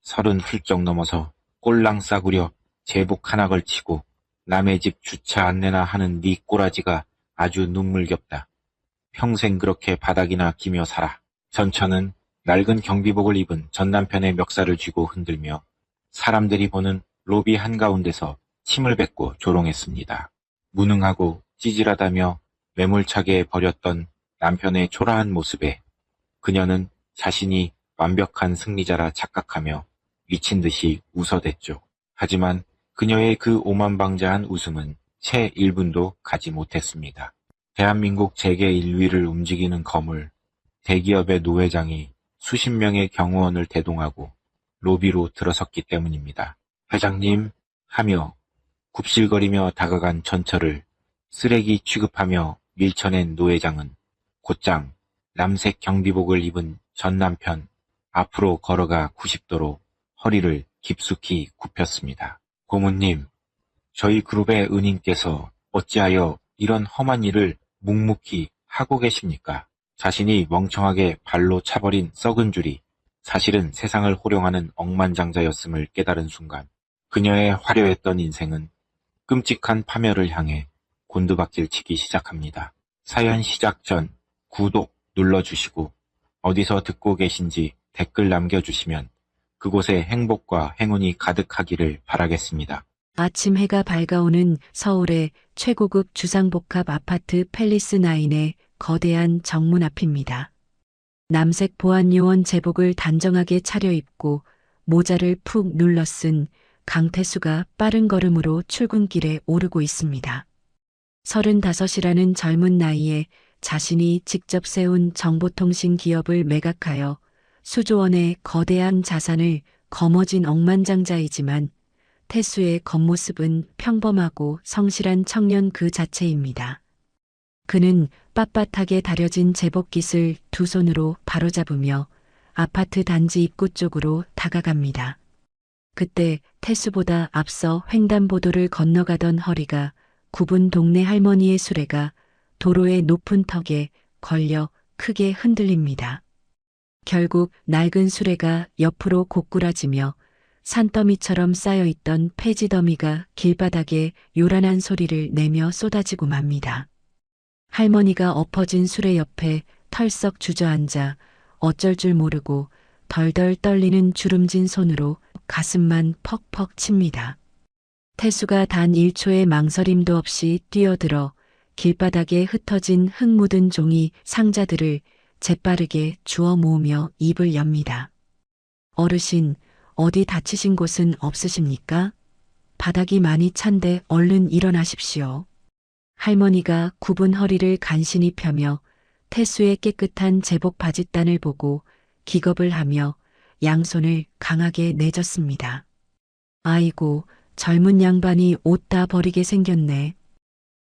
서른 훌쩍 넘어서 꼴랑 싸구려 제복 하나 걸치고 남의 집 주차 안내나 하는 네 꼬라지가 아주 눈물겹다. 평생 그렇게 바닥이나 기며 살아. 전처는 낡은 경비복을 입은 전 남편의 멱살을 쥐고 흔들며 사람들이 보는 로비 한가운데서 침을 뱉고 조롱했습니다. 무능하고 찌질하다며 매몰차게 버렸던 남편의 초라한 모습에 그녀는 자신이 완벽한 승리자라 착각하며 미친 듯이 웃어댔죠. 하지만 그녀의 그 오만방자한 웃음은 채 1분도 가지 못했습니다. 대한민국 재계 1위를 움직이는 거물, 대기업의 노회장이 수십 명의 경호원을 대동하고 로비로 들어섰기 때문입니다. 회장님 하며 굽실거리며 다가간 전철을 쓰레기 취급하며 밀쳐낸 노회장은 곧장 남색 경비복을 입은 전 남편 앞으로 걸어가 90도로 허리를 깊숙이 굽혔습니다. 고모님, 저희 그룹의 은인께서 어찌하여 이런 험한 일을 묵묵히 하고 계십니까? 자신이 멍청하게 발로 차버린 썩은 줄이 사실은 세상을 호령하는 억만장자였음을 깨달은 순간 그녀의 화려했던 인생은 끔찍한 파멸을 향해 곤두박질 치기 시작합니다. 사연 시작 전 구독 눌러주시고 어디서 듣고 계신지 댓글 남겨주시면 그곳에 행복과 행운이 가득하기를 바라겠습니다. 아침 해가 밝아오는 서울의 최고급 주상복합 아파트 팰리스9의 거대한 정문 앞입니다. 남색 보안요원 제복을 단정하게 차려입고 모자를 푹 눌러 쓴 강태수가 빠른 걸음으로 출근길에 오르고 있습니다. 35이라는 젊은 나이에 자신이 직접 세운 정보통신 기업을 매각하여 수조원의 거대한 자산을 거머쥔 억만장자이지만 태수의 겉모습은 평범하고 성실한 청년 그 자체입니다. 그는 빳빳하게 다려진 제복깃을 두 손으로 바로잡으며 아파트 단지 입구 쪽으로 다가갑니다. 그때 태수보다 앞서 횡단보도를 건너가던 허리가 굽은 동네 할머니의 수레가 도로의 높은 턱에 걸려 크게 흔들립니다. 결국 낡은 수레가 옆으로 고꾸라지며 산더미처럼 쌓여있던 폐지 더미가 길바닥에 요란한 소리를 내며 쏟아지고 맙니다. 할머니가 엎어진 수레 옆에 털썩 주저앉아 어쩔 줄 모르고 덜덜 떨리는 주름진 손으로 가슴만 퍽퍽 칩니다. 태수가 단 1초의 망설임도 없이 뛰어들어 길바닥에 흩어진 흙 묻은 종이 상자들을 재빠르게 주워 모으며 입을 엽니다. 어르신, 어디 다치신 곳은 없으십니까? 바닥이 많이 찬데 얼른 일어나십시오. 할머니가 굽은 허리를 간신히 펴며 태수의 깨끗한 제복 바짓단을 보고 기겁을 하며 양손을 강하게 내젓습니다. 아이고, 젊은 양반이 옷 다 버리게 생겼네.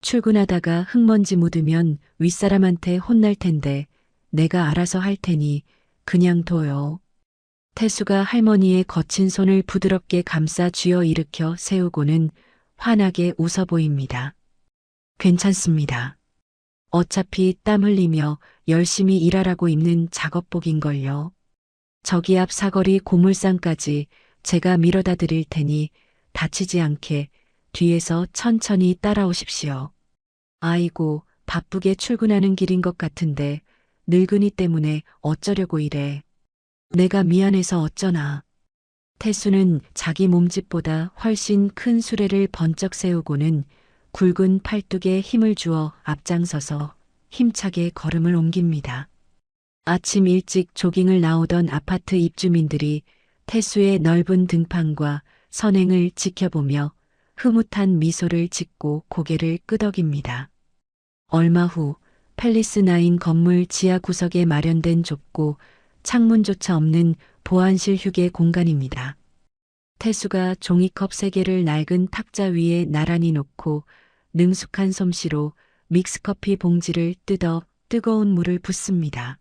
출근하다가 흙먼지 묻으면 윗사람한테 혼날 텐데 내가 알아서 할 테니 그냥 둬요. 태수가 할머니의 거친 손을 부드럽게 감싸 쥐어 일으켜 세우고는 환하게 웃어 보입니다. 괜찮습니다. 어차피 땀 흘리며 열심히 일하라고 입는 작업복인걸요. 저기 앞 사거리 고물상까지 제가 밀어다 드릴 테니 다치지 않게 뒤에서 천천히 따라오십시오. 아이고, 바쁘게 출근하는 길인 것 같은데 늙은이 때문에 어쩌려고 이래. 내가 미안해서 어쩌나. 태수는 자기 몸집보다 훨씬 큰 수레를 번쩍 세우고는 굵은 팔뚝에 힘을 주어 앞장서서 힘차게 걸음을 옮깁니다. 아침 일찍 조깅을 나오던 아파트 입주민들이 태수의 넓은 등판과 선행을 지켜보며 흐뭇한 미소를 짓고 고개를 끄덕입니다. 얼마 후 팰리스9 건물 지하 구석에 마련된 좁고 창문조차 없는 보안실 휴게 공간입니다. 태수가 종이컵 3개를 낡은 탁자 위에 나란히 놓고 능숙한 솜씨로 믹스커피 봉지를 뜯어 뜨거운 물을 붓습니다.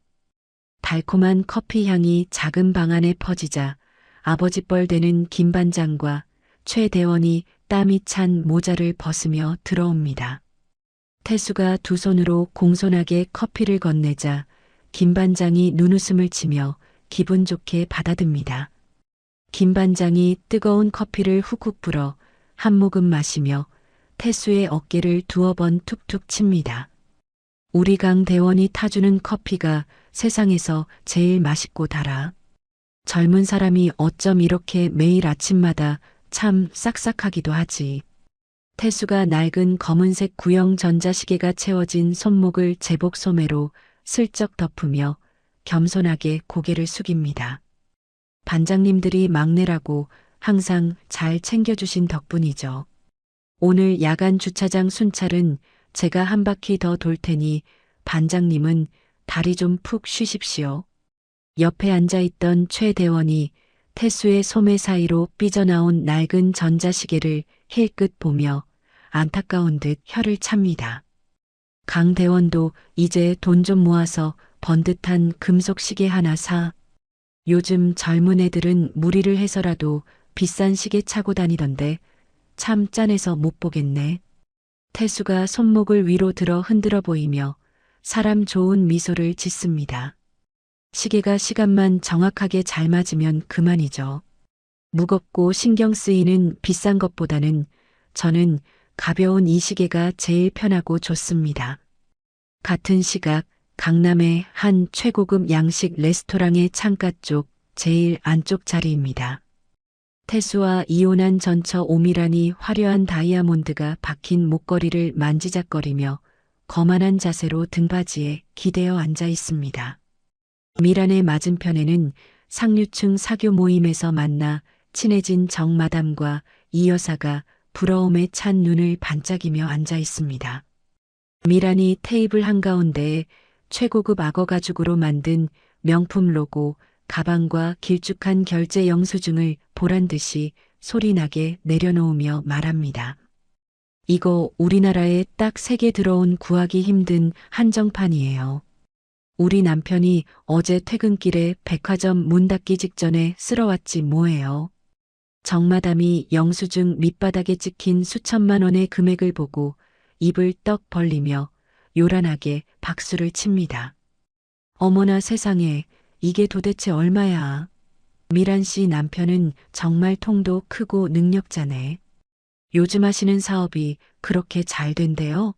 달콤한 커피 향이 작은 방 안에 퍼지자 아버지 뻘 되는 김 반장과 최 대원이 땀이 찬 모자를 벗으며 들어옵니다. 태수가 두 손으로 공손하게 커피를 건네자 김 반장이 눈웃음을 치며 기분 좋게 받아듭니다. 김 반장이 뜨거운 커피를 훅훅 불어 한 모금 마시며 태수의 어깨를 두어 번 툭툭 칩니다. 우리 강 대원이 타주는 커피가 세상에서 제일 맛있고 달아. 젊은 사람이 어쩜 이렇게 매일 아침마다 참 싹싹하기도 하지. 태수가 낡은 검은색 구형 전자시계가 채워진 손목을 제복 소매로 슬쩍 덮으며 겸손하게 고개를 숙입니다. 반장님들이 막내라고 항상 잘 챙겨주신 덕분이죠. 오늘 야간 주차장 순찰은 제가 한 바퀴 더 돌 테니 반장님은 다리 좀 푹 쉬십시오. 옆에 앉아있던 최 대원이 태수의 소매 사이로 삐져나온 낡은 전자시계를 힐끗 보며 안타까운 듯 혀를 찹니다. 강 대원도 이제 돈 좀 모아서 번듯한 금속 시계 하나 사. 요즘 젊은 애들은 무리를 해서라도 비싼 시계 차고 다니던데 참 짠해서 못 보겠네. 태수가 손목을 위로 들어 흔들어 보이며 사람 좋은 미소를 짓습니다. 시계가 시간만 정확하게 잘 맞으면 그만이죠. 무겁고 신경 쓰이는 비싼 것보다는 저는 가벼운 이 시계가 제일 편하고 좋습니다. 같은 시각 강남의 한 최고급 양식 레스토랑의 창가 쪽 제일 안쪽 자리입니다. 태수와 이혼한 전처 오미란이 화려한 다이아몬드가 박힌 목걸이를 만지작거리며 거만한 자세로 등받이에 기대어 앉아 있습니다. 미란의 맞은편에는 상류층 사교 모임에서 만나 친해진 정마담과 이 여사가 부러움에 찬 눈을 반짝이며 앉아 있습니다. 미란이 테이블 한가운데에 최고급 악어 가죽으로 만든 명품 로고, 가방과 길쭉한 결제 영수증을 보란듯이 소리나게 내려놓으며 말합니다. 이거 우리나라에 딱 3개 들어온 구하기 힘든 한정판이에요. 우리 남편이 어제 퇴근길에 백화점 문 닫기 직전에 쓸어왔지 뭐예요. 정마담이 영수증 밑바닥에 찍힌 수천만 원의 금액을 보고 입을 떡 벌리며 요란하게 박수를 칩니다. 어머나 세상에, 이게 도대체 얼마야. 미란 씨 남편은 정말 통도 크고 능력자네. 요즘 하시는 사업이 그렇게 잘 된대요?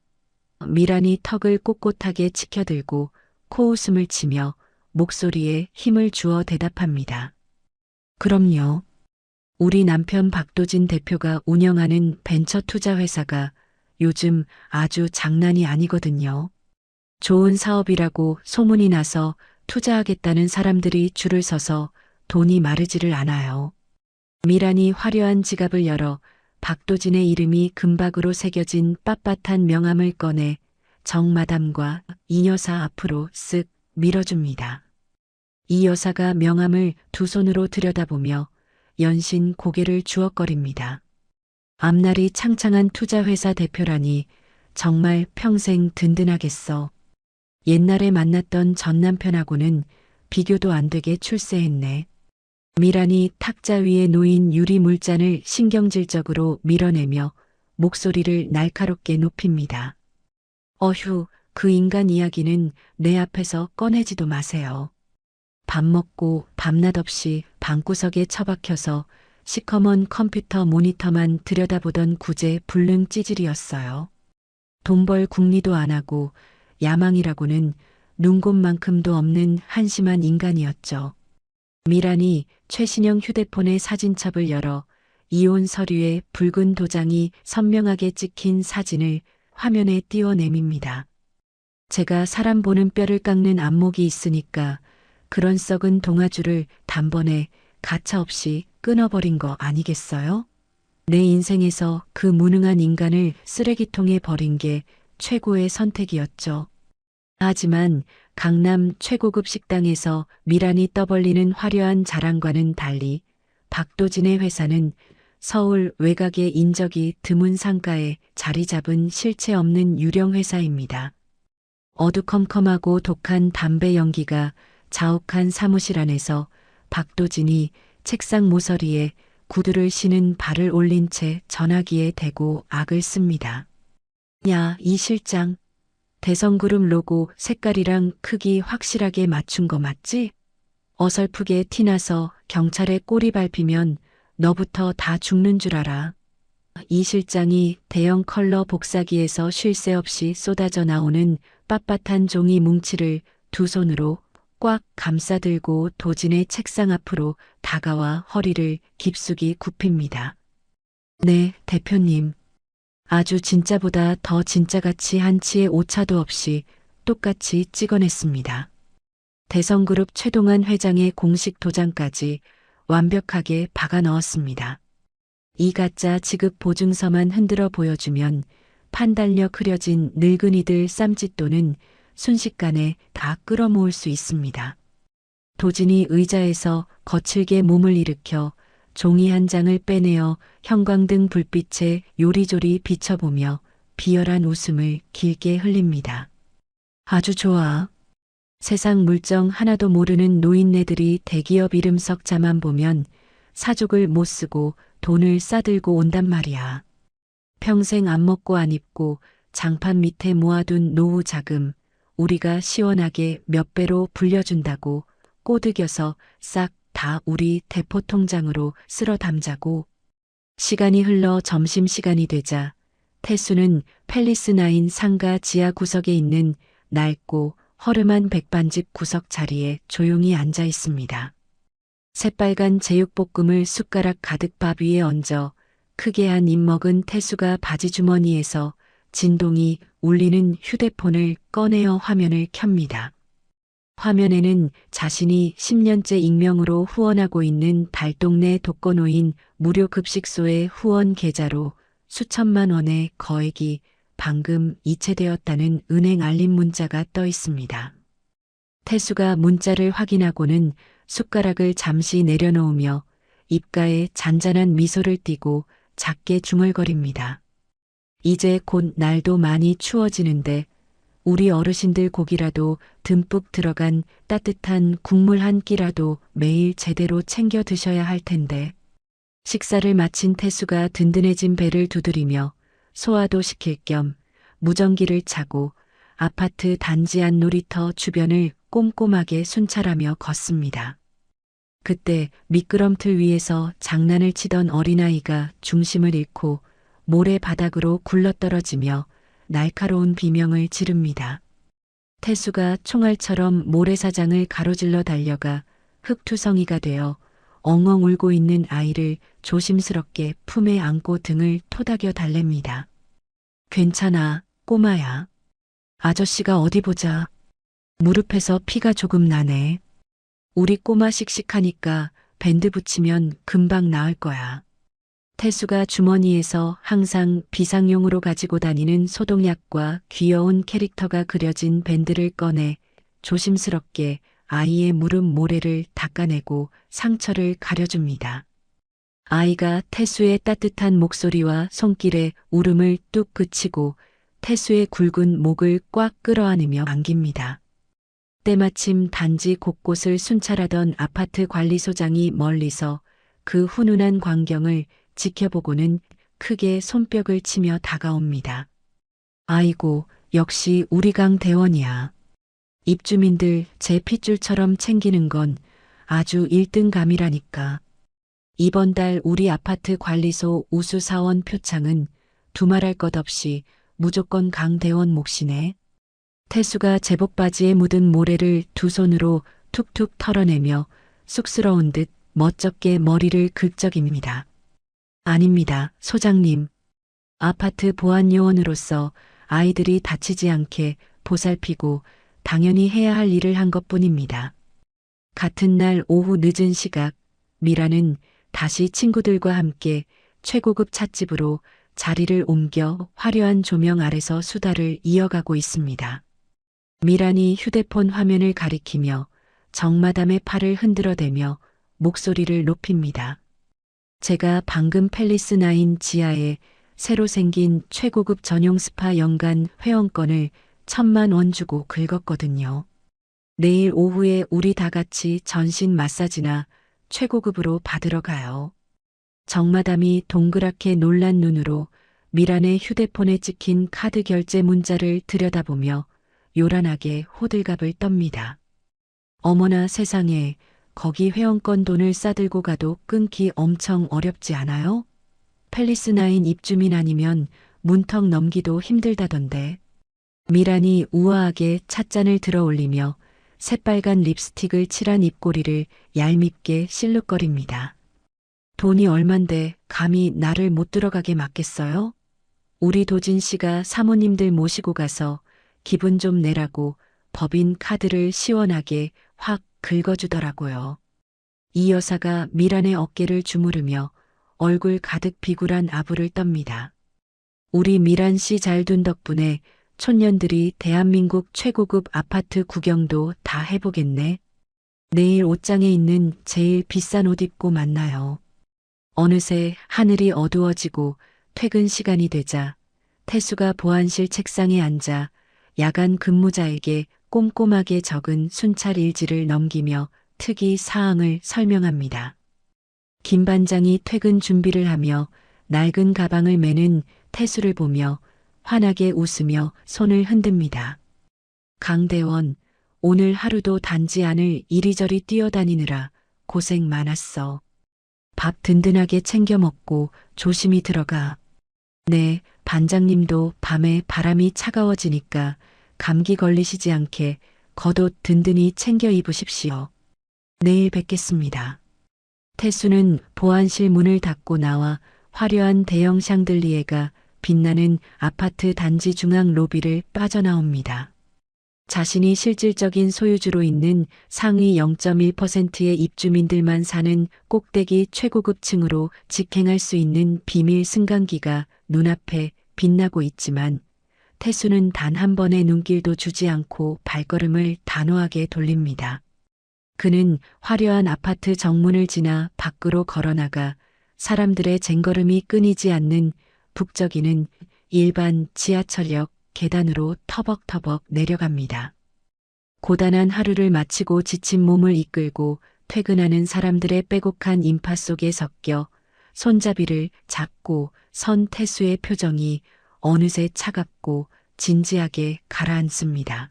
미란이 턱을 꼿꼿하게 치켜들고 코웃음을 치며 목소리에 힘을 주어 대답합니다. 그럼요. 우리 남편 박도진 대표가 운영하는 벤처 투자 회사가 요즘 아주 장난이 아니거든요. 좋은 사업이라고 소문이 나서 투자하겠다는 사람들이 줄을 서서 돈이 마르지를 않아요. 미란이 화려한 지갑을 열어 박도진의 이름이 금박으로 새겨진 빳빳한 명함을 꺼내 정마담과 이 여사 앞으로 쓱 밀어줍니다. 이 여사가 명함을 두 손으로 들여다보며 연신 고개를 주걱거립니다. 앞날이 창창한 투자회사 대표라니 정말 평생 든든하겠어. 옛날에 만났던 전 남편하고는 비교도 안 되게 출세했네. 미란이 탁자 위에 놓인 유리 물잔을 신경질적으로 밀어내며 목소리를 날카롭게 높입니다. 어휴, 그 인간 이야기는 내 앞에서 꺼내지도 마세요. 밥 먹고 밤낮 없이 방구석에 처박혀서 시커먼 컴퓨터 모니터만 들여다보던 구제 불능 찌질이었어요. 돈 벌 궁리도 안 하고 야망이라고는 눈곱만큼도 없는 한심한 인간이었죠. 미란이 최신형 휴대폰의 사진첩을 열어 이혼 서류에 붉은 도장이 선명하게 찍힌 사진을 화면에 띄워냅니다. 제가 사람 보는 뼈를 깎는 안목이 있으니까 그런 썩은 동아줄을 단번에 가차없이 끊어버린 거 아니겠어요? 내 인생에서 그 무능한 인간을 쓰레기통에 버린 게 최고의 선택이었죠. 하지만 강남 최고급 식당에서 미란이 떠벌리는 화려한 자랑과는 달리 박도진의 회사는 서울 외곽의 인적이 드문 상가에 자리 잡은 실체 없는 유령 회사입니다. 어두컴컴하고 독한 담배 연기가 자욱한 사무실 안에서 박도진이 책상 모서리에 구두를 신은 발을 올린 채 전화기에 대고 악을 씁니다. 야, 이 실장. 대성그룹 로고 색깔이랑 크기 확실하게 맞춘 거 맞지? 어설프게 티나서 경찰에 꼬리 밟히면 너부터 다 죽는 줄 알아. 이 실장이 대형 컬러 복사기에서 쉴 새 없이 쏟아져 나오는 빳빳한 종이 뭉치를 두 손으로 꽉 감싸들고 도진의 책상 앞으로 다가와 허리를 깊숙이 굽힙니다. 네, 대표님. 아주 진짜보다 더 진짜같이 한치의 오차도 없이 똑같이 찍어냈습니다. 대성그룹 최동환 회장의 공식 도장까지 완벽하게 박아 넣었습니다. 이 가짜 지급 보증서만 흔들어 보여주면 판단력 흐려진 늙은이들 쌈짓돈은 순식간에 다 끌어모을 수 있습니다. 도진이 의자에서 거칠게 몸을 일으켜 종이 한 장을 빼내어 형광등 불빛에 요리조리 비춰보며 비열한 웃음을 길게 흘립니다. 아주 좋아. 세상 물정 하나도 모르는 노인네들이 대기업 이름 석자만 보면 사족을 못 쓰고 돈을 싸들고 온단 말이야. 평생 안 먹고 안 입고 장판 밑에 모아둔 노후 자금 우리가 시원하게 몇 배로 불려준다고 꼬드겨서 싹 다 우리 대포 통장으로 쓸어 담자고. 시간이 흘러 점심시간이 되자 태수는 팰리스9 상가 지하 구석에 있는 낡고 허름한 백반집 구석 자리에 조용히 앉아 있습니다. 새빨간 제육볶음을 숟가락 가득 밥 위에 얹어 크게 한 입 먹은 태수가 바지 주머니에서 진동이 울리는 휴대폰을 꺼내어 화면을 켭니다. 화면에는 자신이 10년째 익명으로 후원하고 있는 달동네 독거노인 무료급식소의 후원 계좌로 수천만 원의 거액이 방금 이체되었다는 은행 알림 문자가 떠 있습니다. 태수가 문자를 확인하고는 숟가락을 잠시 내려놓으며 입가에 잔잔한 미소를 띠고 작게 중얼거립니다. 이제 곧 날도 많이 추워지는데 우리 어르신들 고기라도 듬뿍 들어간 따뜻한 국물 한 끼라도 매일 제대로 챙겨 드셔야 할 텐데. 식사를 마친 태수가 든든해진 배를 두드리며 소화도 시킬 겸 무전기를 차고 아파트 단지 안 놀이터 주변을 꼼꼼하게 순찰하며 걷습니다. 그때 미끄럼틀 위에서 장난을 치던 어린아이가 중심을 잃고 모래바닥으로 굴러떨어지며 날카로운 비명을 지릅니다. 태수가 총알처럼 모래사장을 가로질러 달려가 흙투성이가 되어 엉엉 울고 있는 아이를 조심스럽게 품에 안고 등을 토닥여 달랩니다. 괜찮아, 꼬마야. 아저씨가 어디 보자. 무릎에서 피가 조금 나네. 우리 꼬마 씩씩하니까 밴드 붙이면 금방 나을 거야. 태수가 주머니에서 항상 비상용으로 가지고 다니는 소독약과 귀여운 캐릭터가 그려진 밴드를 꺼내 조심스럽게 아이의 무릎 모래를 닦아내고 상처를 가려줍니다. 아이가 태수의 따뜻한 목소리와 손길에 울음을 뚝 그치고 태수의 굵은 목을 꽉 끌어안으며 안깁니다. 때마침 단지 곳곳을 순찰하던 아파트 관리소장이 멀리서 그 훈훈한 광경을 지켜보고는 크게 손뼉을 치며 다가옵니다. 아이고, 역시 우리 강 대원이야. 입주민들 제 핏줄처럼 챙기는 건 아주 1등감이라니까. 이번 달 우리 아파트 관리소 우수사원 표창은 두말할 것 없이 무조건 강 대원 몫이네. 태수가 제복 바지에 묻은 모래를 두 손으로 툭툭 털어내며 쑥스러운 듯 멋쩍게 머리를 긁적입니다. 아닙니다, 소장님. 아파트 보안요원으로서 아이들이 다치지 않게 보살피고 당연히 해야 할 일을 한 것뿐입니다. 같은 날 오후 늦은 시각, 미라는 다시 친구들과 함께 최고급 찻집으로 자리를 옮겨 화려한 조명 아래서 수다를 이어가고 있습니다. 미란이 휴대폰 화면을 가리키며 정마담의 팔을 흔들어대며 목소리를 높입니다. 제가 방금 팰리스9 지하에 새로 생긴 최고급 전용 스파 연간 회원권을 1,000만 원 주고 긁었거든요. 내일 오후에 우리 다 같이 전신 마사지나 최고급으로 받으러 가요. 정마담이 동그랗게 놀란 눈으로 미란의 휴대폰에 찍힌 카드 결제 문자를 들여다보며 요란하게 호들갑을 떱니다. 어머나 세상에, 거기 회원권 돈을 싸들고 가도 끊기 엄청 어렵지 않아요? 팰리스9 입주민 아니면 문턱 넘기도 힘들다던데. 미란이 우아하게 찻잔을 들어 올리며 새빨간 립스틱을 칠한 입꼬리를 얄밉게 실룩거립니다. 돈이 얼만데 감히 나를 못 들어가게 막겠어요? 우리 도진 씨가 사모님들 모시고 가서 기분 좀 내라고 법인 카드를 시원하게 확 긁어주더라고요. 이 여사가 미란의 어깨를 주무르며 얼굴 가득 비굴한 아부를 떱니다. 우리 미란 씨 잘 둔 덕분에 촌년들이 대한민국 최고급 아파트 구경도 다 해보겠네. 내일 옷장에 있는 제일 비싼 옷 입고 만나요. 어느새 하늘이 어두워지고 퇴근 시간이 되자 태수가 보안실 책상에 앉아 야간 근무자에게 꼼꼼하게 적은 순찰 일지를 넘기며 특이 사항을 설명합니다. 김 반장이 퇴근 준비를 하며 낡은 가방을 매는 태수를 보며 환하게 웃으며 손을 흔듭니다. 강대원, 오늘 하루도 단지 안을 이리저리 뛰어다니느라 고생 많았어. 밥 든든하게 챙겨 먹고 조심히 들어가. 네, 반장님도 밤에 바람이 차가워지니까 감기 걸리시지 않게 겉옷 든든히 챙겨 입으십시오. 내일 뵙겠습니다. 태수는 보안실 문을 닫고 나와 화려한 대형 샹들리에가 빛나는 아파트 단지 중앙 로비를 빠져나옵니다. 자신이 실질적인 소유주로 있는 상위 0.1%의 입주민들만 사는 꼭대기 최고급층으로 직행할 수 있는 비밀 승강기가 눈앞에 빛나고 있지만 태수는 단 한 번의 눈길도 주지 않고 발걸음을 단호하게 돌립니다. 그는 화려한 아파트 정문을 지나 밖으로 걸어나가 사람들의 쟁걸음이 끊이지 않는 북적이는 일반 지하철역 계단으로 터벅터벅 내려갑니다. 고단한 하루를 마치고 지친 몸을 이끌고 퇴근하는 사람들의 빼곡한 인파 속에 섞여 손잡이를 잡고 선 태수의 표정이 어느새 차갑고 진지하게 가라앉습니다.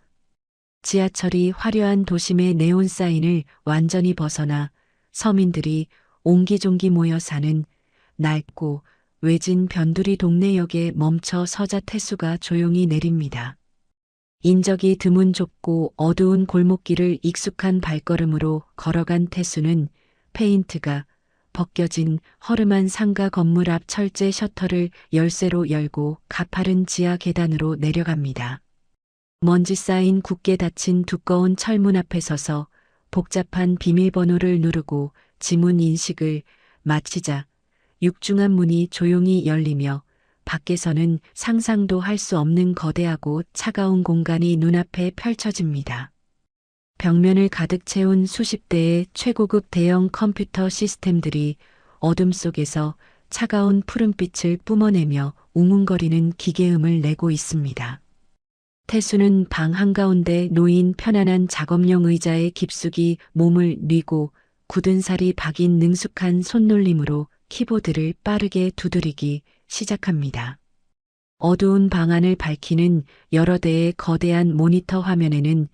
지하철이 화려한 도심의 네온 사인을 완전히 벗어나 서민들이 옹기종기 모여 사는 낡고 외진 변두리 동네역에 멈춰 서자 태수가 조용히 내립니다. 인적이 드문 좁고 어두운 골목길을 익숙한 발걸음으로 걸어간 태수는 페인트가 벗겨진 허름한 상가 건물 앞 철제 셔터를 열쇠로 열고 가파른 지하 계단으로 내려갑니다. 먼지 쌓인 굳게 닫힌 두꺼운 철문 앞에 서서 복잡한 비밀번호를 누르고 지문 인식을 마치자 육중한 문이 조용히 열리며 밖에서는 상상도 할 수 없는 거대하고 차가운 공간이 눈앞에 펼쳐집니다. 벽면을 가득 채운 수십 대의 최고급 대형 컴퓨터 시스템들이 어둠 속에서 차가운 푸른빛을 뿜어내며 웅웅거리는 기계음을 내고 있습니다. 태수는 방 한가운데 놓인 편안한 작업용 의자에 깊숙이 몸을 뉘고 굳은 살이 박인 능숙한 손놀림으로 키보드를 빠르게 두드리기 시작합니다. 어두운 방 안을 밝히는 여러 대의 거대한 모니터 화면에는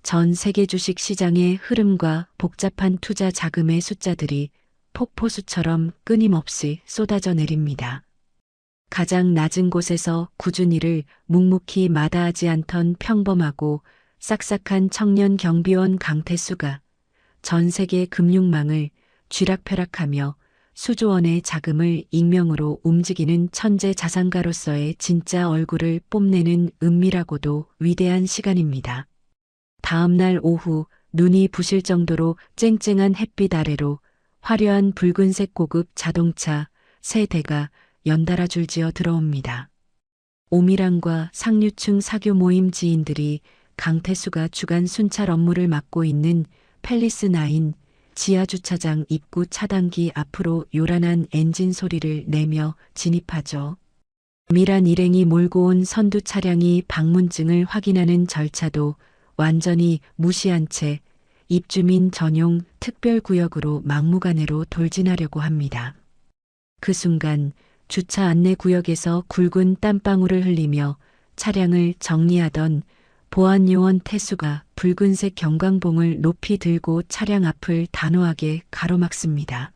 전 세계 주식 시장의 흐름과 복잡한 투자 자금의 숫자들이 폭포수처럼 끊임없이 쏟아져 내립니다. 가장 낮은 곳에서 꾸준히를 묵묵히 마다하지 않던 평범하고 싹싹한 청년 경비원 강태수가 전 세계 금융망을 쥐락펴락하며 수조 원의 자금을 익명으로 움직이는 천재 자산가로서의 진짜 얼굴을 뽐내는 은밀하고도 위대한 시간입니다. 다음 날 오후 눈이 부실 정도로 쨍쨍한 햇빛 아래로 화려한 붉은색 고급 자동차 세 대가 연달아 줄지어 들어옵니다. 오미랑과 상류층 사교 모임 지인들이 강태수가 주간 순찰 업무를 맡고 있는 팰리스9 지하주차장 입구 차단기 앞으로 요란한 엔진 소리를 내며 진입하죠. 미란 일행이 몰고 온 선두 차량이 방문증을 확인하는 절차도 완전히 무시한 채 입주민 전용 특별구역으로 막무가내로 돌진하려고 합니다. 그 순간 주차 안내 구역에서 굵은 땀방울을 흘리며 차량을 정리하던 보안요원 태수가 붉은색 경광봉을 높이 들고 차량 앞을 단호하게 가로막습니다.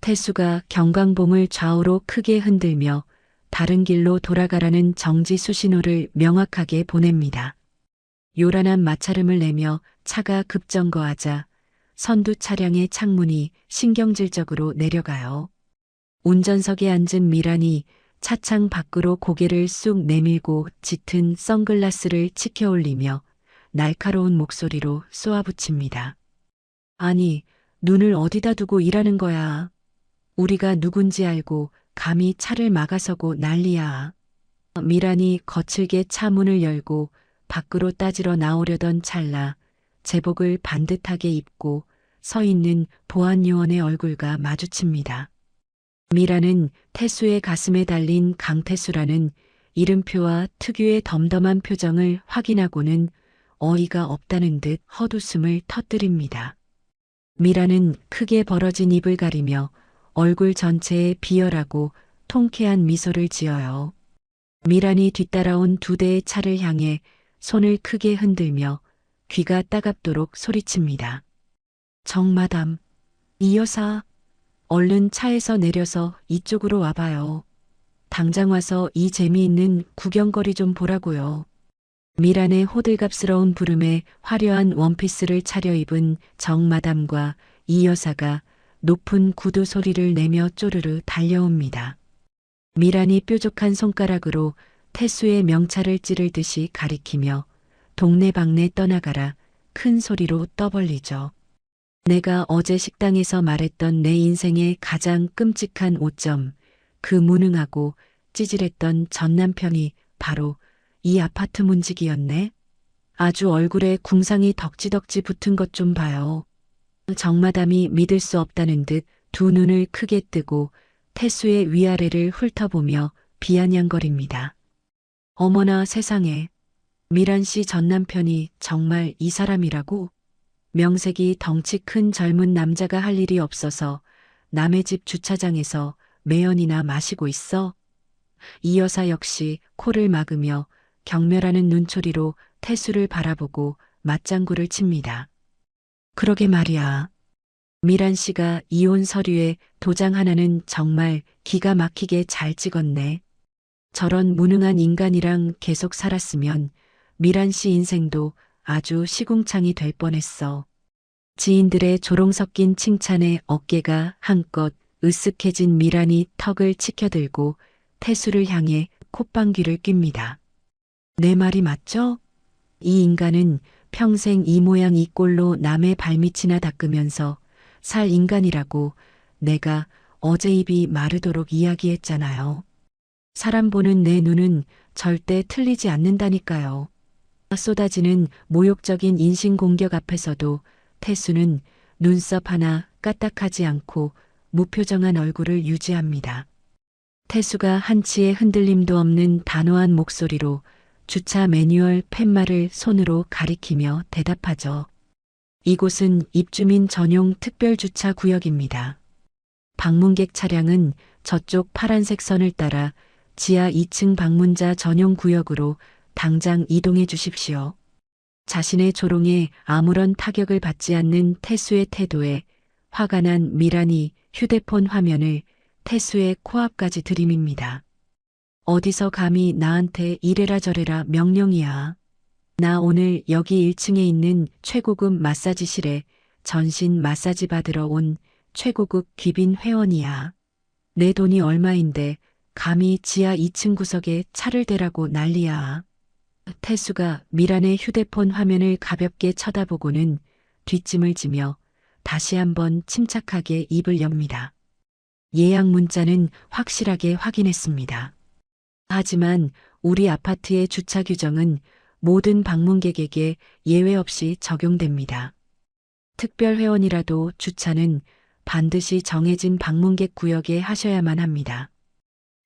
태수가 경광봉을 좌우로 크게 흔들며 다른 길로 돌아가라는 정지 수신호를 명확하게 보냅니다. 요란한 마찰음을 내며 차가 급정거하자 선두 차량의 창문이 신경질적으로 내려가요. 운전석에 앉은 미란이 차창 밖으로 고개를 쑥 내밀고 짙은 선글라스를 치켜 올리며 날카로운 목소리로 쏘아붙입니다. 아니, 눈을 어디다 두고 일하는 거야. 우리가 누군지 알고 감히 차를 막아서고 난리야. 미란이 거칠게 차 문을 열고 밖으로 따지러 나오려던 찰나 제복을 반듯하게 입고 서 있는 보안요원의 얼굴과 마주칩니다. 미란은 태수의 가슴에 달린 강태수라는 이름표와 특유의 덤덤한 표정을 확인하고는 어이가 없다는 듯 헛웃음을 터뜨립니다. 미란은 크게 벌어진 입을 가리며 얼굴 전체에 비열하고 통쾌한 미소를 지어요. 미란이 뒤따라온 2대의 차를 향해 손을 크게 흔들며 귀가 따갑도록 소리칩니다. 정마담, 이 여사, 얼른 차에서 내려서 이쪽으로 와봐요. 당장 와서 이 재미있는 구경거리 좀 보라고요. 미란의 호들갑스러운 부름에 화려한 원피스를 차려입은 정마담과 이 여사가 높은 구두 소리를 내며 쪼르르 달려옵니다. 미란이 뾰족한 손가락으로 태수의 명찰을 찌르듯이 가리키며 동네방네 떠나가라 큰 소리로 떠벌리죠. 내가 어제 식당에서 말했던 내 인생의 가장 끔찍한 오점, 그 무능하고 찌질했던 전 남편이 바로 이 아파트 문직이었네. 아주 얼굴에 궁상이 덕지덕지 붙은 것 좀 봐요. 정마담이 믿을 수 없다는 듯 2 눈을 크게 뜨고 태수의 위아래를 훑어보며 비아냥거립니다. 어머나 세상에, 미란 씨 전 남편이 정말 이 사람이라고? 명색이 덩치 큰 젊은 남자가 할 일이 없어서 남의 집 주차장에서 매연이나 마시고 있어? 이 여사 역시 코를 막으며 경멸하는 눈초리로 태수를 바라보고 맞장구를 칩니다. 그러게 말이야. 미란 씨가 이혼 서류에 도장 하나는 정말 기가 막히게 잘 찍었네. 저런 무능한 인간이랑 계속 살았으면 미란 씨 인생도 아주 시궁창이 될 뻔했어. 지인들의 조롱 섞인 칭찬에 어깨가 한껏 으쓱해진 미란이 턱을 치켜들고 태수를 향해 콧방귀를 낍니다. 내 말이 맞죠? 이 인간은 평생 이 모양 이 꼴로 남의 발밑이나 닦으면서 살 인간이라고 내가 어제 입이 마르도록 이야기했잖아요. 사람 보는 내 눈은 절대 틀리지 않는다니까요. 쏟아지는 모욕적인 인신공격 앞에서도 태수는 눈썹 하나 까딱하지 않고 무표정한 얼굴을 유지합니다. 태수가 한치의 흔들림도 없는 단호한 목소리로 주차 매뉴얼 팻말을 손으로 가리키며 대답하죠. 이곳은 입주민 전용 특별주차 구역입니다. 방문객 차량은 저쪽 파란색 선을 따라 지하 2층 방문자 전용 구역으로 당장 이동해 주십시오. 자신의 조롱에 아무런 타격을 받지 않는 태수의 태도에 화가 난 미란이 휴대폰 화면을 태수의 코앞까지 들이밉니다. 어디서 감히 나한테 이래라 저래라 명령이야. 나 오늘 여기 1층에 있는 최고급 마사지실에 전신 마사지 받으러 온 최고급 귀빈 회원이야. 내 돈이 얼마인데 감히 지하 2층 구석에 차를 대라고 난리야. 태수가 미란의 휴대폰 화면을 가볍게 쳐다보고는 뒷짐을 지며 다시 한번 침착하게 입을 엽니다. 예약 문자는 확실하게 확인했습니다. 하지만 우리 아파트의 주차 규정은 모든 방문객에게 예외 없이 적용됩니다. 특별 회원이라도 주차는 반드시 정해진 방문객 구역에 하셔야만 합니다.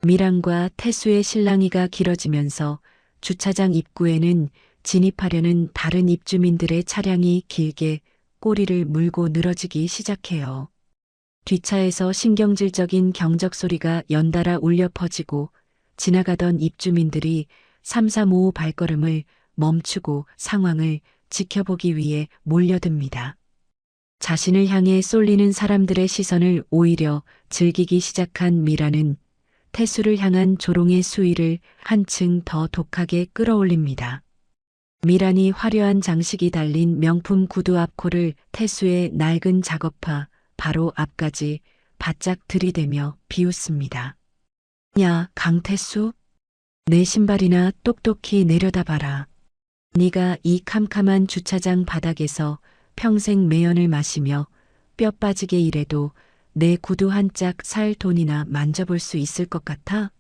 미란과 태수의 실랑이가 길어지면서 주차장 입구에는 진입하려는 다른 입주민들의 차량이 길게 꼬리를 물고 늘어지기 시작해요. 뒷차에서 신경질적인 경적 소리가 연달아 울려 퍼지고 지나가던 입주민들이 삼삼오오 발걸음을 멈추고 상황을 지켜보기 위해 몰려듭니다. 자신을 향해 쏠리는 사람들의 시선을 오히려 즐기기 시작한 미라는 태수를 향한 조롱의 수위를 한층 더 독하게 끌어올립니다. 미란이 화려한 장식이 달린 명품 구두 앞코를 태수의 낡은 작업화 바로 앞까지 바짝 들이대며 비웃습니다. 야, 강태수? 내 신발이나 똑똑히 내려다봐라. 네가 이 캄캄한 주차장 바닥에서 평생 매연을 마시며 뼈 빠지게 일해도 내 구두 한 짝 살 돈이나 만져볼 수 있을 것 같아?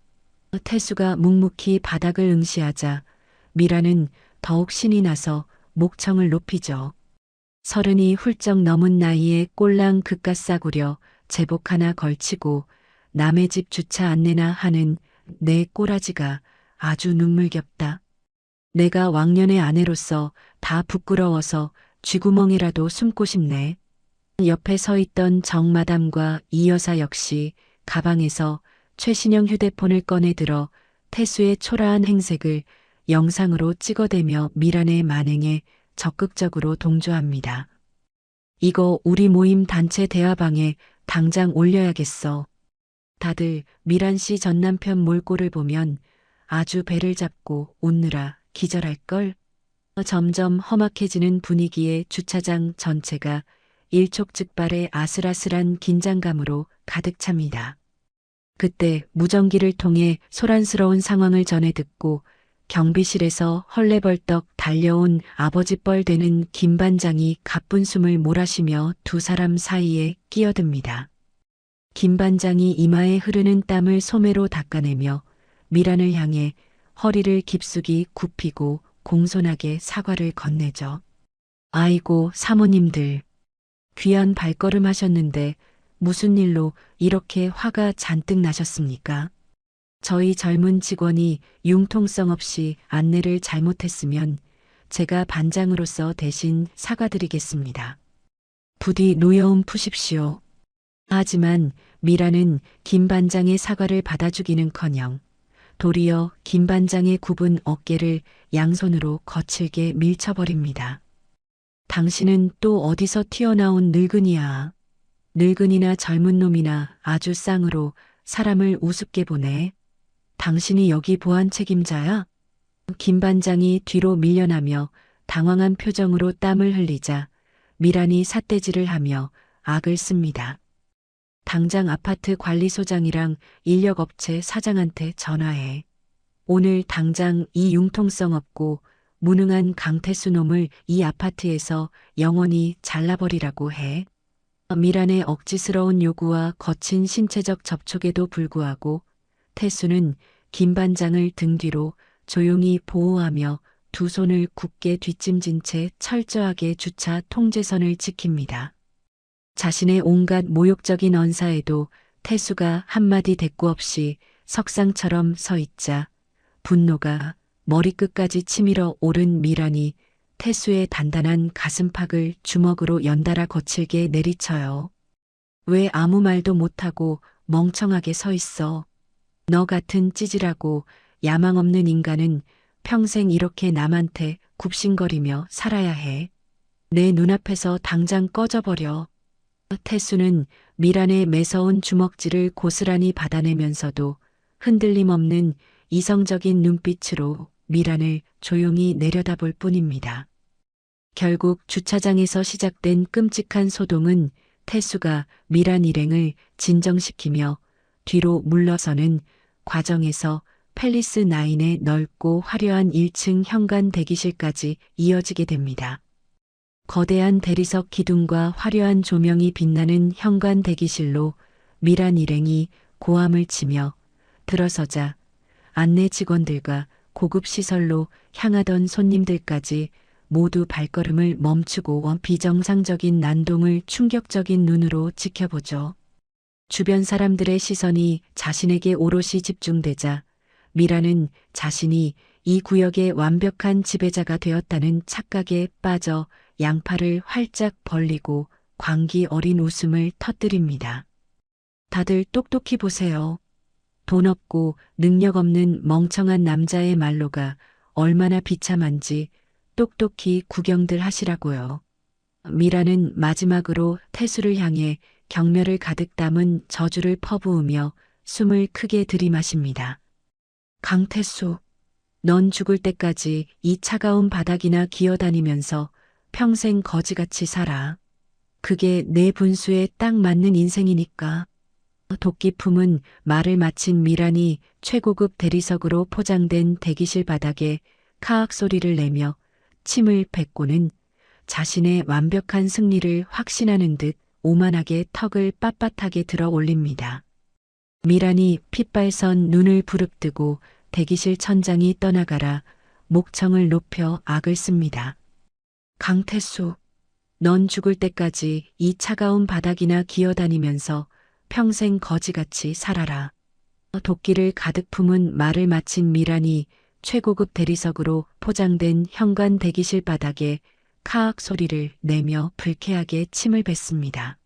태수가 묵묵히 바닥을 응시하자 미라는 더욱 신이 나서 목청을 높이죠. 30이 훌쩍 넘은 나이에 꼴랑 그깟 싸구려 제복 하나 걸치고 남의 집 주차 안내나 하는 내 꼬라지가 아주 눈물겹다. 내가 왕년의 아내로서 다 부끄러워서 쥐구멍이라도 숨고 싶네. 옆에 서 있던 정마담과 이 여사 역시 가방에서 최신형 휴대폰을 꺼내 들어 태수의 초라한 행색을 영상으로 찍어대며 미란의 만행에 적극적으로 동조합니다. 이거 우리 모임 단체 대화방에 당장 올려야겠어. 다들 미란 씨 전 남편 몰골을 보면 아주 배를 잡고 웃느라 기절할걸. 점점 험악해지는 분위기에 주차장 전체가 일촉즉발의 아슬아슬한 긴장감으로 가득 찹니다. 그때 무전기를 통해 소란스러운 상황을 전해 듣고 경비실에서 헐레벌떡 달려온 아버지 뻘 되는 김 반장이 가쁜 숨을 몰아쉬며 두 사람 사이에 끼어듭니다. 김 반장이 이마에 흐르는 땀을 소매로 닦아내며 미란을 향해 허리를 깊숙이 굽히고 공손하게 사과를 건네죠. 아이고 사모님들, 귀한 발걸음 하셨는데 무슨 일로 이렇게 화가 잔뜩 나셨습니까? 저희 젊은 직원이 융통성 없이 안내를 잘못했으면 제가 반장으로서 대신 사과드리겠습니다. 부디 노여움 푸십시오. 하지만 미라는 김 반장의 사과를 받아주기는커녕 도리어 김 반장의 굽은 어깨를 양손으로 거칠게 밀쳐버립니다. 당신은 또 어디서 튀어나온 늙은이야. 늙은이나 젊은 놈이나 아주 쌍으로 사람을 우습게 보네. 당신이 여기 보안 책임자야? 김 반장이 뒤로 밀려나며 당황한 표정으로 땀을 흘리자 미란이 삿대질을 하며 악을 씁니다. 당장 아파트 관리소장이랑 인력업체 사장한테 전화해. 오늘 당장 이 융통성 없고 무능한 강태수 놈을 이 아파트에서 영원히 잘라버리라고 해. 미란의 억지스러운 요구와 거친 신체적 접촉에도 불구하고 태수는 김 반장을 등 뒤로 조용히 보호하며 두 손을 굳게 뒷짐진 채 철저하게 주차 통제선을 지킵니다. 자신의 온갖 모욕적인 언사에도 태수가 한마디 대꾸 없이 석상처럼 서 있자 분노가 머리끝까지 치밀어 오른 미란이 태수의 단단한 가슴팍을 주먹으로 연달아 거칠게 내리쳐요. 왜 아무 말도 못하고 멍청하게 서 있어. 너 같은 찌질하고 야망 없는 인간은 평생 이렇게 남한테 굽신거리며 살아야 해. 내 눈앞에서 당장 꺼져버려. 태수는 미란의 매서운 주먹질을 고스란히 받아내면서도 흔들림 없는 이성적인 눈빛으로 미란을 조용히 내려다볼 뿐입니다. 결국 주차장에서 시작된 끔찍한 소동은 태수가 미란 일행을 진정시키며 뒤로 물러서는 과정에서 팰리스 9의 넓고 화려한 1층 현관 대기실까지 이어지게 됩니다. 거대한 대리석 기둥과 화려한 조명이 빛나는 현관 대기실로 미란 일행이 고함을 치며 들어서자 안내 직원들과 고급 시설로 향하던 손님들까지 모두 발걸음을 멈추고 비정상적인 난동을 충격적인 눈으로 지켜보죠. 주변 사람들의 시선이 자신에게 오롯이 집중되자 미라는 자신이 이 구역의 완벽한 지배자가 되었다는 착각에 빠져 양팔을 활짝 벌리고 광기 어린 웃음을 터뜨립니다. 다들 똑똑히 보세요. 돈 없고 능력 없는 멍청한 남자의 말로가 얼마나 비참한지 똑똑히 구경들 하시라고요. 미라는 마지막으로 태수를 향해 경멸을 가득 담은 저주를 퍼부으며 숨을 크게 들이마십니다. 강태수, 넌 죽을 때까지 이 차가운 바닥이나 기어다니면서 평생 거지같이 살아. 그게 내 분수에 딱 맞는 인생이니까. 도끼 품은 말을 마친 미란이 최고급 대리석으로 포장된 대기실 바닥에 카악 소리를 내며 침을 뱉고는 자신의 완벽한 승리를 확신하는 듯 오만하게 턱을 빳빳하게 들어 올립니다. 미란이 핏발선 눈을 부릅뜨고 대기실 천장이 떠나가라 목청을 높여 악을 씁니다. 강태수, 넌 죽을 때까지 이 차가운 바닥이나 기어다니면서 평생 거지같이 살아라. 도끼를 가득 품은 말을 마친 미란이 최고급 대리석으로 포장된 현관 대기실 바닥에 카악 소리를 내며 불쾌하게 침을 뱉습니다.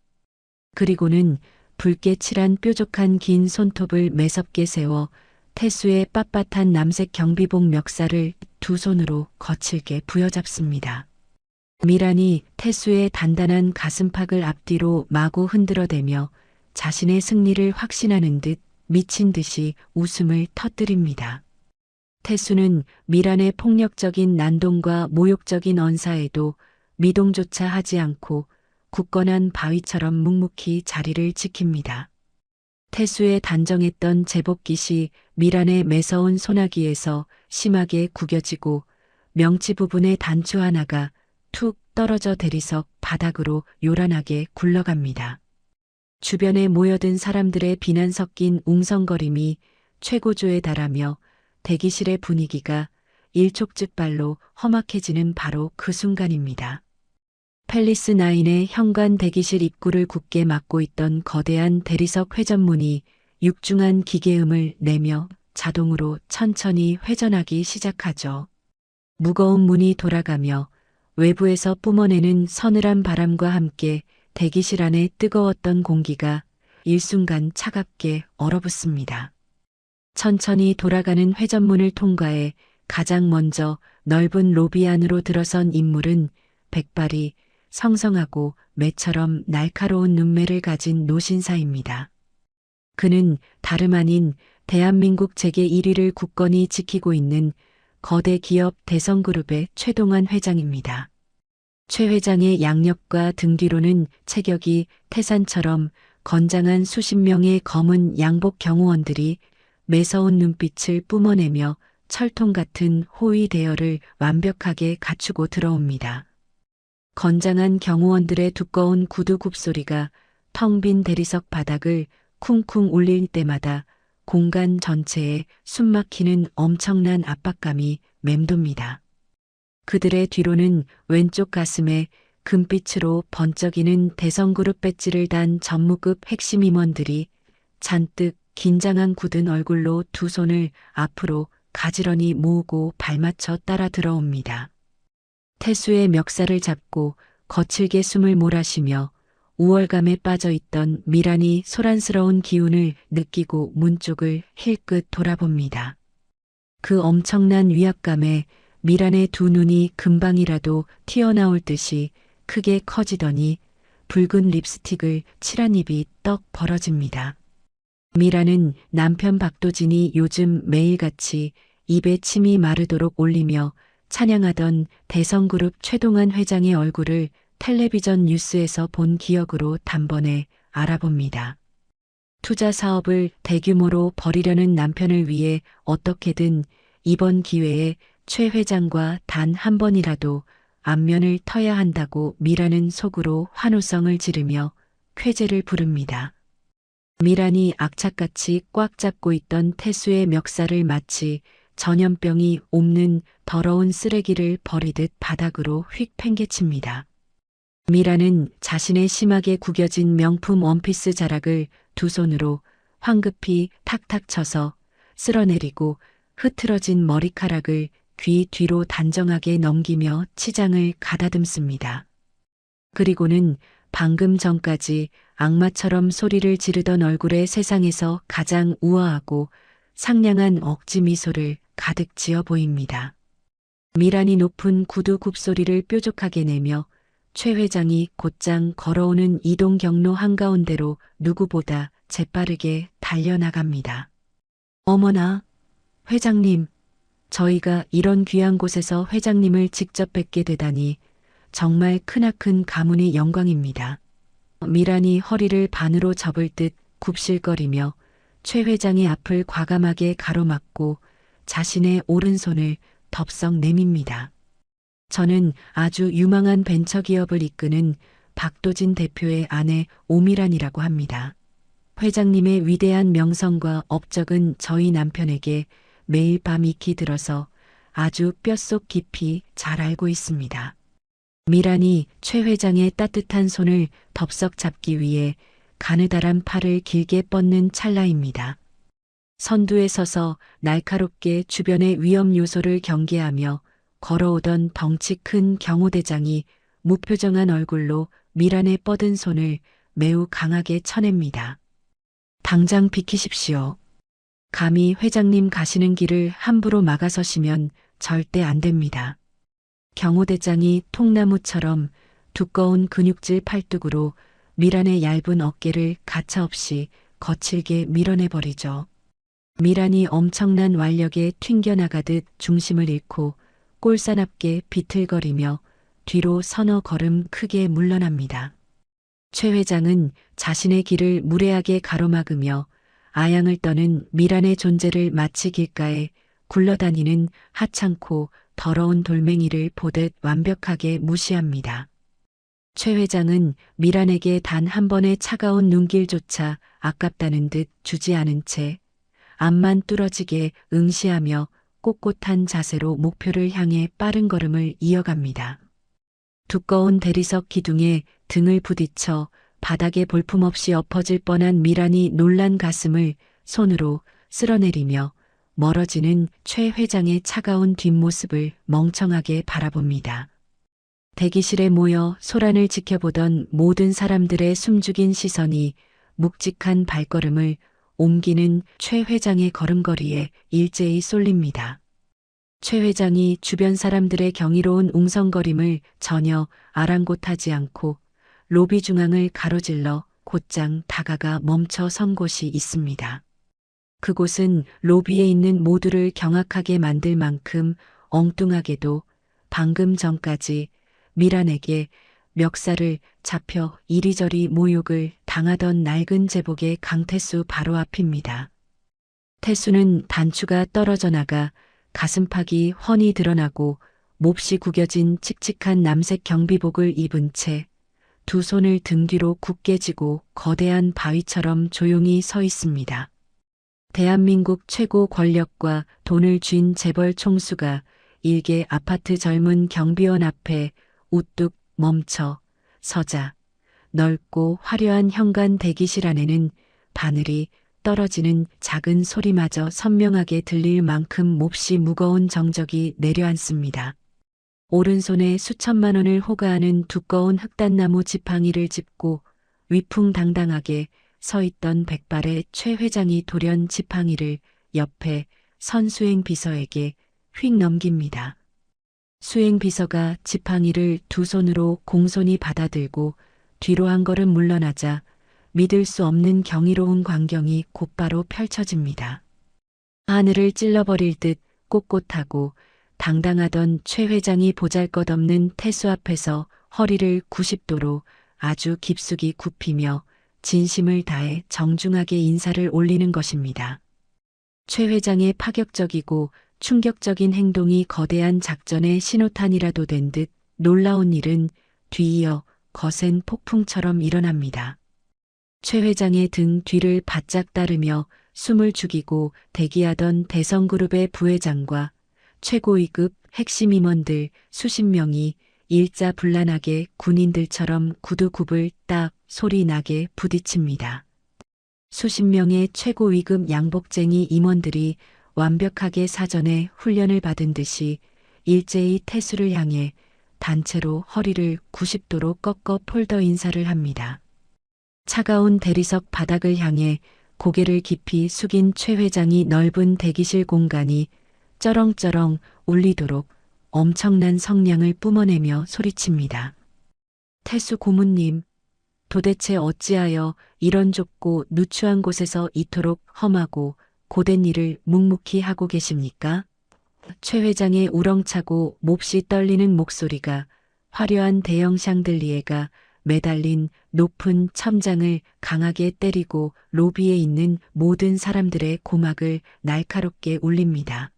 그리고는 붉게 칠한 뾰족한 긴 손톱을 매섭게 세워 태수의 빳빳한 남색 경비복 멱살을 두 손으로 거칠게 부여잡습니다. 미란이 태수의 단단한 가슴팍을 앞뒤로 마구 흔들어대며 자신의 승리를 확신하는 듯 미친 듯이 웃음을 터뜨립니다. 태수는 미란의 폭력적인 난동과 모욕적인 언사에도 미동조차 하지 않고 굳건한 바위처럼 묵묵히 자리를 지킵니다. 태수의 단정했던 제복깃이 미란의 매서운 소나기에서 심하게 구겨지고 명치 부분의 단추 하나가 툭 떨어져 대리석 바닥으로 요란하게 굴러갑니다. 주변에 모여든 사람들의 비난 섞인 웅성거림이 최고조에 달하며 대기실의 분위기가 일촉즉발로 험악해지는 바로 그 순간입니다. 팰리스 9의 현관 대기실 입구를 굳게 막고 있던 거대한 대리석 회전문이 육중한 기계음을 내며 자동으로 천천히 회전하기 시작하죠. 무거운 문이 돌아가며 외부에서 뿜어내는 서늘한 바람과 함께 대기실 안에 뜨거웠던 공기가 일순간 차갑게 얼어붙습니다. 천천히 돌아가는 회전문을 통과해 가장 먼저 넓은 로비 안으로 들어선 인물은 백발이 성성하고 매처럼 날카로운 눈매를 가진 노신사입니다. 그는 다름 아닌 대한민국 재계 1위를 굳건히 지키고 있는 거대 기업 대성그룹의 최동환 회장입니다. 최 회장의 양옆과 등 뒤로는 체격이 태산처럼 건장한 수십 명의 검은 양복 경호원들이 매서운 눈빛을 뿜어내며 철통 같은 호위 대열을 완벽하게 갖추고 들어옵니다. 건장한 경호원들의 두꺼운 구두 굽소리가 텅 빈 대리석 바닥을 쿵쿵 울릴 때마다 공간 전체에 숨막히는 엄청난 압박감이 맴돕니다. 그들의 뒤로는 왼쪽 가슴에 금빛으로 번쩍이는 대성그룹 배지를 단 전무급 핵심 임원들이 잔뜩 긴장한 굳은 얼굴로 두 손을 앞으로 가지런히 모으고 발맞춰 따라 들어옵니다. 태수의 멱살을 잡고 거칠게 숨을 몰아쉬며 우월감에 빠져있던 미란이 소란스러운 기운을 느끼고 문 쪽을 힐끗 돌아봅니다. 그 엄청난 위압감에 미란의 두 눈이 금방이라도 튀어나올 듯이 크게 커지더니 붉은 립스틱을 칠한 입이 떡 벌어집니다. 미란은 남편 박도진이 요즘 매일같이 입에 침이 마르도록 올리며 찬양하던 대성그룹 최동환 회장의 얼굴을 텔레비전 뉴스에서 본 기억으로 단번에 알아봅니다. 투자 사업을 대규모로 벌이려는 남편을 위해 어떻게든 이번 기회에 최 회장과 단 한 번이라도 안면을 터야 한다고 미란은 속으로 환호성을 지르며 쾌재를 부릅니다. 미란이 악착같이 꽉 잡고 있던 태수의 멱살을 마치 전염병이 옮는 더러운 쓰레기를 버리듯 바닥으로 휙 팽개칩니다. 미란은 자신의 심하게 구겨진 명품 원피스 자락을 두 손으로 황급히 탁탁 쳐서 쓸어내리고 흐트러진 머리카락을 귀 뒤로 단정하게 넘기며 치장을 가다듬습니다. 그리고는 방금 전까지 악마처럼 소리를 지르던 얼굴에 세상에서 가장 우아하고 상냥한 억지 미소를 가득 지어 보입니다. 미란이 높은 구두 굽소리를 뾰족하게 내며 최 회장이 곧장 걸어오는 이동 경로 한가운데로 누구보다 재빠르게 달려나갑니다. 어머나, 회장님, 저희가 이런 귀한 곳에서 회장님을 직접 뵙게 되다니 정말 크나큰 가문의 영광입니다. 미란이 허리를 반으로 접을 듯 굽실거리며 최 회장의 앞을 과감하게 가로막고 자신의 오른손을 덥석 내밉니다. 저는 아주 유망한 벤처기업을 이끄는 박도진 대표의 아내 오미란이라고 합니다. 회장님의 위대한 명성과 업적은 저희 남편에게 매일 밤 익히 들어서 아주 뼛속 깊이 잘 알고 있습니다. 미란이 최 회장의 따뜻한 손을 덥석 잡기 위해 가느다란 팔을 길게 뻗는 찰나입니다. 선두에 서서 날카롭게 주변의 위험 요소를 경계하며 걸어오던 덩치 큰 경호대장이 무표정한 얼굴로 미란의 뻗은 손을 매우 강하게 쳐냅니다. 당장 비키십시오. 감히 회장님 가시는 길을 함부로 막아서시면 절대 안 됩니다. 경호대장이 통나무처럼 두꺼운 근육질 팔뚝으로 미란의 얇은 어깨를 가차없이 거칠게 밀어내버리죠. 미란이 엄청난 완력에 튕겨나가듯 중심을 잃고 꼴사납게 비틀거리며 뒤로 서너 걸음 크게 물러납니다. 최 회장은 자신의 길을 무례하게 가로막으며 아양을 떠는 미란의 존재를 마치 길가에 굴러다니는 하찮고 더러운 돌멩이를 보듯 완벽하게 무시합니다. 최 회장은 미란에게 단 한 번의 차가운 눈길조차 아깝다는 듯 주지 않은 채 앞만 뚫어지게 응시하며 꼿꼿한 자세로 목표를 향해 빠른 걸음을 이어갑니다. 두꺼운 대리석 기둥에 등을 부딪혀 바닥에 볼품없이 엎어질 뻔한 미란이 놀란 가슴을 손으로 쓸어내리며 멀어지는 최 회장의 차가운 뒷모습을 멍청하게 바라봅니다. 대기실에 모여 소란을 지켜보던 모든 사람들의 숨죽인 시선이 묵직한 발걸음을 옮기는 최 회장의 걸음걸이에 일제히 쏠립니다. 최 회장이 주변 사람들의 경이로운 웅성거림을 전혀 아랑곳하지 않고 로비 중앙을 가로질러 곧장 다가가 멈춰 선 곳이 있습니다. 그곳은 로비에 있는 모두를 경악하게 만들 만큼 엉뚱하게도 방금 전까지 미란에게 멱살을 잡혀 이리저리 모욕을 당하던 낡은 제복의 강태수 바로 앞입니다. 태수는 단추가 떨어져 나가 가슴팍이 훤히 드러나고 몹시 구겨진 칙칙한 남색 경비복을 입은 채 두 손을 등 뒤로 굳게 쥐고 거대한 바위처럼 조용히 서 있습니다. 대한민국 최고 권력과 돈을 쥔 재벌 총수가 일개 아파트 젊은 경비원 앞에 우뚝 멈춰 서자 넓고 화려한 현관 대기실 안에는 바늘이 떨어지는 작은 소리마저 선명하게 들릴 만큼 몹시 무거운 정적이 내려앉습니다. 오른손에 수천만 원을 호가하는 두꺼운 흑단나무 지팡이를 짚고 위풍당당하게 서 있던 백발의 최 회장이 돌연 지팡이를 옆에 선 수행 비서에게 휙 넘깁니다. 수행 비서가 지팡이를 두 손으로 공손히 받아들고 뒤로 한 걸음 물러나자 믿을 수 없는 경이로운 광경이 곧바로 펼쳐집니다. 하늘을 찔러버릴 듯 꼿꼿하고 당당하던 최 회장이 보잘것없는 태수 앞에서 허리를 90도로 아주 깊숙이 굽히며 진심을 다해 정중하게 인사를 올리는 것입니다. 최 회장의 파격적이고 충격적인 행동이 거대한 작전의 신호탄이라도 된 듯 놀라운 일은 뒤이어 거센 폭풍처럼 일어납니다. 최 회장의 등 뒤를 바짝 따르며 숨을 죽이고 대기하던 대성그룹의 부회장과 최고위급 핵심 임원들 수십 명이 일자불란하게 군인들처럼 구두굽을 딱 소리 나게 부딪힙니다. 수십 명의 최고위급 양복쟁이 임원들이 완벽하게 사전에 훈련을 받은 듯이 일제히 태수를 향해 단체로 허리를 90도로 꺾어 폴더 인사를 합니다. 차가운 대리석 바닥을 향해 고개를 깊이 숙인 최 회장이 넓은 대기실 공간이 쩌렁쩌렁 울리도록 엄청난 성량을 뿜어내며 소리칩니다. 태수 고문님, 도대체 어찌하여 이런 좁고 누추한 곳에서 이토록 험하고 고된 일을 묵묵히 하고 계십니까? 최 회장의 우렁차고 몹시 떨리는 목소리가 화려한 대형 샹들리에가 매달린 높은 첨장을 강하게 때리고 로비에 있는 모든 사람들의 고막을 날카롭게 울립니다.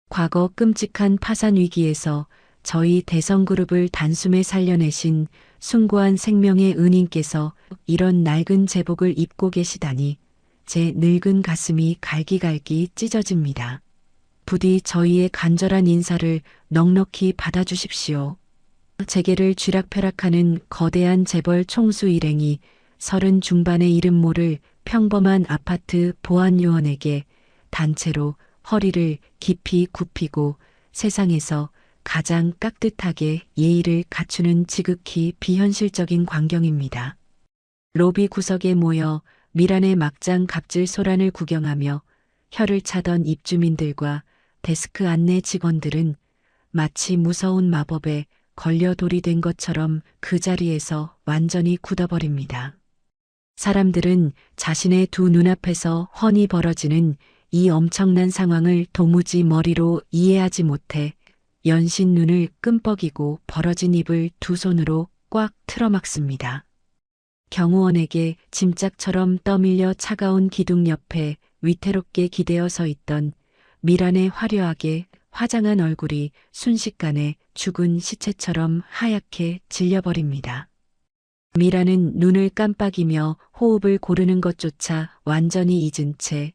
과거 끔찍한 파산 위기에서 저희 대성그룹을 단숨에 살려내신 숭고한 생명의 은인께서 이런 낡은 제복을 입고 계시다니 제 늙은 가슴이 갈기갈기 찢어집니다. 부디 저희의 간절한 인사를 넉넉히 받아주십시오. 재계를 쥐락펴락하는 거대한 재벌 총수 일행이 30 중반의 이름 모를 평범한 아파트 보안요원에게 단체로 허리를 깊이 굽히고 세상에서 가장 깍듯하게 예의를 갖추는 지극히 비현실적인 광경입니다. 로비 구석에 모여 미란의 막장 갑질 소란을 구경하며 혀를 차던 입주민들과 데스크 안내 직원들은 마치 무서운 마법에 걸려 돌이 된 것처럼 그 자리에서 완전히 굳어버립니다. 사람들은 자신의 두 눈앞에서 훤히 벌어지는 이 엄청난 상황을 도무지 머리로 이해하지 못해 연신 눈을 끔뻑이고 벌어진 입을 두 손으로 꽉 틀어막습니다. 경호원에게 짐짝처럼 떠밀려 차가운 기둥 옆에 위태롭게 기대어 서 있던 미란의 화려하게 화장한 얼굴이 순식간에 죽은 시체처럼 하얗게 질려버립니다. 미란은 눈을 깜빡이며 호흡을 고르는 것조차 완전히 잊은 채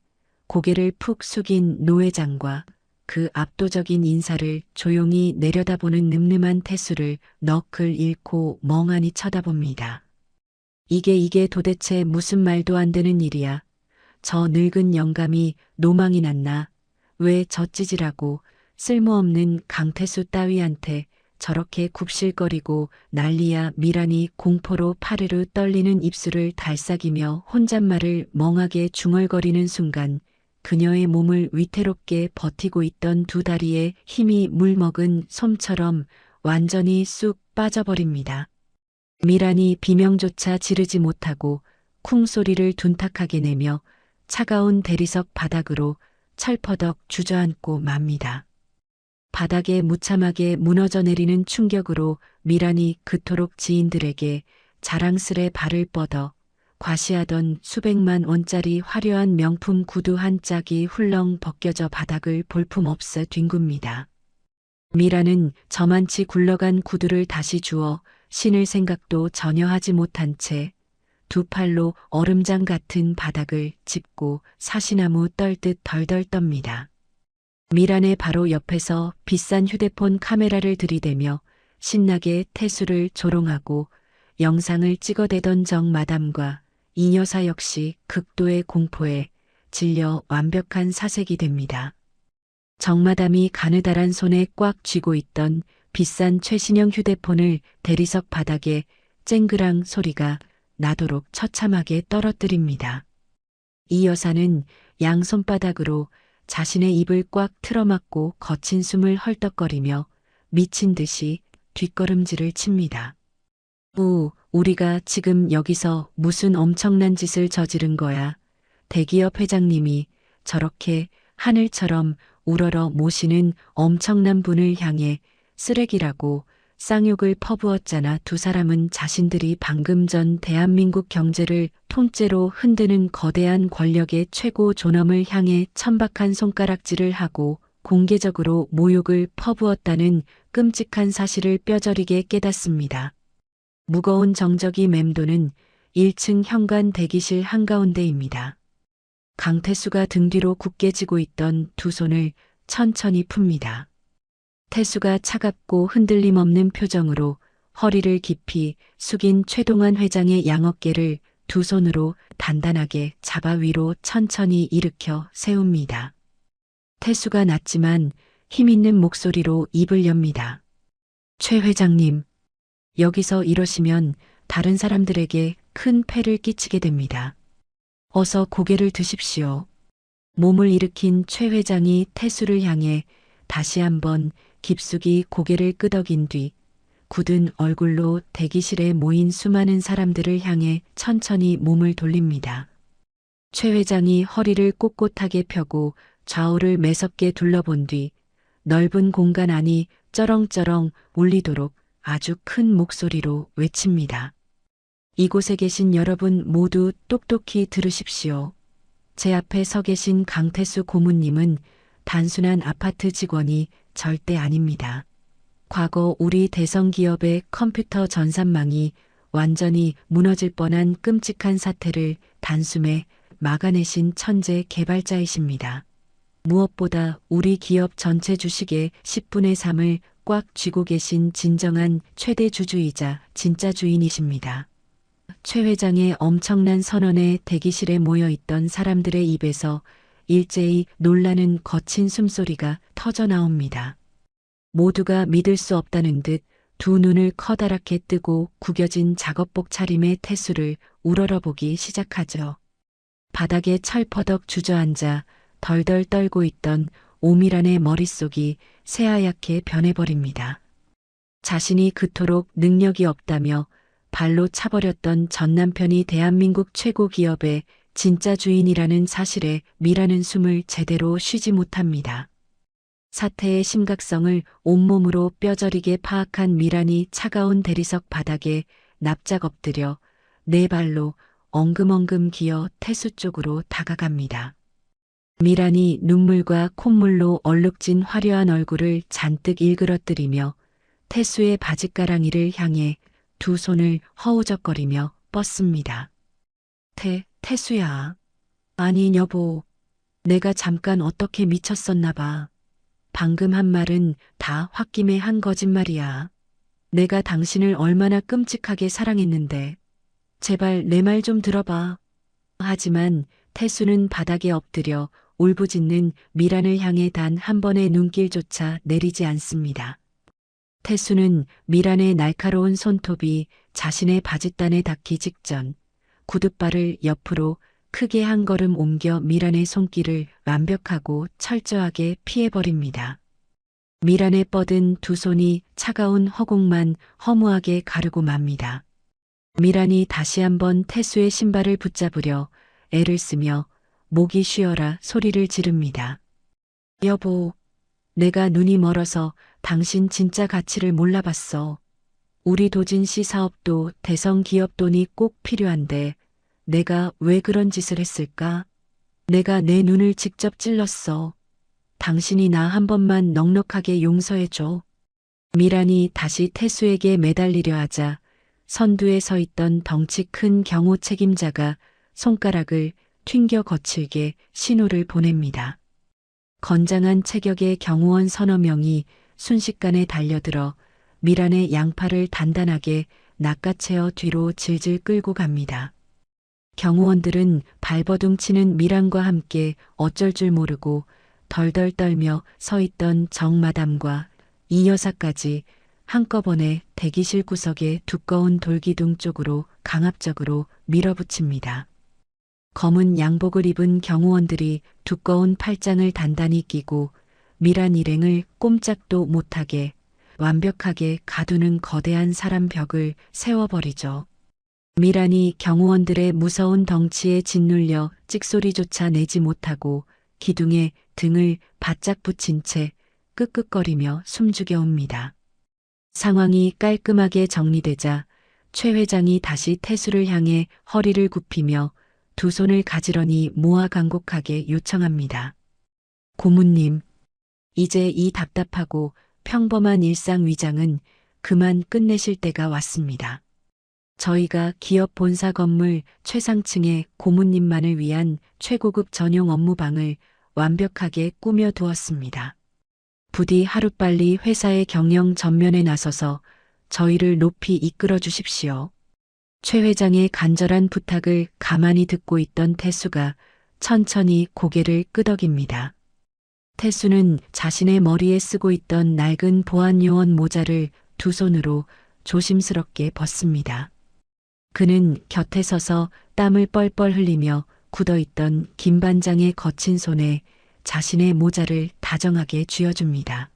고개를 푹 숙인 노 회장과 그 압도적인 인사를 조용히 내려다보는 늠름한 태수를 너클 잃고 멍하니 쳐다봅니다. 이게 도대체 무슨 말도 안 되는 일이야. 저 늙은 영감이 노망이 났나? 왜 저 찌질하고 쓸모없는 강태수 따위한테 저렇게 굽실거리고 난리야. 미란이 공포로 파르르 떨리는 입술을 달싹이며 혼잣말을 멍하게 중얼거리는 순간 그녀의 몸을 위태롭게 버티고 있던 두 다리에 힘이 물먹은 솜처럼 완전히 쑥 빠져버립니다. 미란이 비명조차 지르지 못하고 쿵 소리를 둔탁하게 내며 차가운 대리석 바닥으로 철퍼덕 주저앉고 맙니다. 바닥에 무참하게 무너져 내리는 충격으로 미란이 그토록 지인들에게 자랑스레 발을 뻗어 과시하던 수백만 원짜리 화려한 명품 구두 한 짝이 훌렁 벗겨져 바닥을 볼품없어 뒹굽니다. 미란은 저만치 굴러간 구두를 다시 주워 신을 생각도 전혀 하지 못한 채 두 팔로 얼음장 같은 바닥을 짚고 사시나무 떨듯 덜덜 떱니다. 미란의 바로 옆에서 비싼 휴대폰 카메라를 들이대며 신나게 태수를 조롱하고 영상을 찍어대던 정 마담과 이 여사 역시 극도의 공포에 질려 완벽한 사색이 됩니다. 정 마담이 가느다란 손에 꽉 쥐고 있던 비싼 최신형 휴대폰을 대리석 바닥에 쨍그랑 소리가 나도록 처참하게 떨어뜨립니다. 이 여사는 양 손바닥으로 자신의 입을 꽉 틀어막고 거친 숨을 헐떡거리며 미친 듯이 뒷걸음질을 칩니다. 우리가 지금 여기서 무슨 엄청난 짓을 저지른 거야. 대기업 회장님이 저렇게 하늘처럼 우러러 모시는 엄청난 분을 향해 쓰레기라고 쌍욕을 퍼부었잖아. 두 사람은 자신들이 방금 전 대한민국 경제를 통째로 흔드는 거대한 권력의 최고 존엄을 향해 천박한 손가락질을 하고 공개적으로 모욕을 퍼부었다는 끔찍한 사실을 뼈저리게 깨닫습니다. 무거운 정적이 맴도는 1층 현관 대기실 한가운데입니다. 강태수가 등 뒤로 굳게 쥐고 있던 두 손을 천천히 풉니다. 태수가 차갑고 흔들림 없는 표정으로 허리를 깊이 숙인 최동환 회장의 양어깨를 두 손으로 단단하게 잡아 위로 천천히 일으켜 세웁니다. 태수가 낮지만 힘있는 목소리로 입을 엽니다. 최 회장님, 여기서 이러시면 다른 사람들에게 큰 폐를 끼치게 됩니다. 어서 고개를 드십시오. 몸을 일으킨 최 회장이 태수를 향해 다시 한번 깊숙이 고개를 끄덕인 뒤 굳은 얼굴로 대기실에 모인 수많은 사람들을 향해 천천히 몸을 돌립니다. 최 회장이 허리를 꼿꼿하게 펴고 좌우를 매섭게 둘러본 뒤 넓은 공간 안이 쩌렁쩌렁 울리도록 아주 큰 목소리로 외칩니다. 이곳에 계신 여러분 모두 똑똑히 들으십시오. 제 앞에 서 계신 강태수 고문님은 단순한 아파트 직원이 절대 아닙니다. 과거 우리 대성기업의 컴퓨터 전산망이 완전히 무너질 뻔한 끔찍한 사태를 단숨에 막아내신 천재 개발자이십니다. 무엇보다 우리 기업 전체 주식의 10분의 3을 꽉 쥐고 계신 진정한 최대 주주이자 진짜 주인이십니다. 최 회장의 엄청난 선언에 대기실에 모여있던 사람들의 입에서 일제히 놀라는 거친 숨소리가 터져 나옵니다. 모두가 믿을 수 없다는 듯 두 눈을 커다랗게 뜨고 구겨진 작업복 차림의 태수를 우러러보기 시작하죠. 바닥에 철퍼덕 주저앉아 덜덜 떨고 있던 오미란의 머릿속이 새하얗게 변해버립니다. 자신이 그토록 능력이 없다며 발로 차버렸던 전 남편이 대한민국 최고 기업의 진짜 주인이라는 사실에 미라는 숨을 제대로 쉬지 못합니다. 사태의 심각성을 온몸으로 뼈저리게 파악한 미란이 차가운 대리석 바닥에 납작 엎드려 네 발로 엉금엉금 기어 태수 쪽으로 다가갑니다. 미란이 눈물과 콧물로 얼룩진 화려한 얼굴을 잔뜩 일그러뜨리며 태수의 바짓가랑이를 향해 두 손을 허우적거리며 뻗습니다. 태수야. 아니 여보. 내가 잠깐 어떻게 미쳤었나 봐. 방금 한 말은 다 홧김에 한 거짓말이야. 내가 당신을 얼마나 끔찍하게 사랑했는데. 제발 내 말 좀 들어봐. 하지만 태수는 바닥에 엎드려 울부짖는 미란을 향해 단 한 번의 눈길조차 내리지 않습니다. 태수는 미란의 날카로운 손톱이 자신의 바짓단에 닿기 직전 구둣발을 옆으로 크게 한 걸음 옮겨 미란의 손길을 완벽하고 철저하게 피해버립니다. 미란의 뻗은 두 손이 차가운 허공만 허무하게 가르고 맙니다. 미란이 다시 한번 태수의 신발을 붙잡으려 애를 쓰며 목이 쉬어라 소리를 지릅니다. 여보, 내가 눈이 멀어서 당신 진짜 가치를 몰라봤어. 우리 도진씨 사업도 대성 기업 돈이 꼭 필요한데 내가 왜 그런 짓을 했을까? 내가 내 눈을 직접 찔렀어. 당신이 나 한 번만 넉넉하게 용서해줘. 미란이 다시 태수에게 매달리려 하자 선두에 서 있던 덩치 큰 경호 책임자가 손가락을 튕겨 거칠게 신호를 보냅니다. 건장한 체격의 경호원 서너 명이 순식간에 달려들어 미란의 양팔을 단단하게 낚아채어 뒤로 질질 끌고 갑니다. 경호원들은 발버둥 치는 미란과 함께 어쩔 줄 모르고 덜덜 떨며 서 있던 정마담과 이 여사까지 한꺼번에 대기실 구석의 두꺼운 돌기둥 쪽으로 강압적으로 밀어붙입니다. 검은 양복을 입은 경호원들이 두꺼운 팔짱을 단단히 끼고 미란 일행을 꼼짝도 못하게 완벽하게 가두는 거대한 사람 벽을 세워버리죠. 미란이 경호원들의 무서운 덩치에 짓눌려 찍소리조차 내지 못하고 기둥에 등을 바짝 붙인 채 끄끄거리며 숨죽여옵니다. 상황이 깔끔하게 정리되자 최 회장이 다시 태수를 향해 허리를 굽히며 두 손을 가지런히 모아 간곡하게 요청합니다. 고문님, 이제 이 답답하고 평범한 일상 위장은 그만 끝내실 때가 왔습니다. 저희가 기업 본사 건물 최상층의 고문님만을 위한 최고급 전용 업무방을 완벽하게 꾸며두었습니다. 부디 하루빨리 회사의 경영 전면에 나서서 저희를 높이 이끌어 주십시오. 최 회장의 간절한 부탁을 가만히 듣고 있던 태수가 천천히 고개를 끄덕입니다. 태수는 자신의 머리에 쓰고 있던 낡은 보안요원 모자를 두 손으로 조심스럽게 벗습니다. 그는 곁에 서서 땀을 뻘뻘 흘리며 굳어있던 김 반장의 거친 손에 자신의 모자를 다정하게 쥐어줍니다.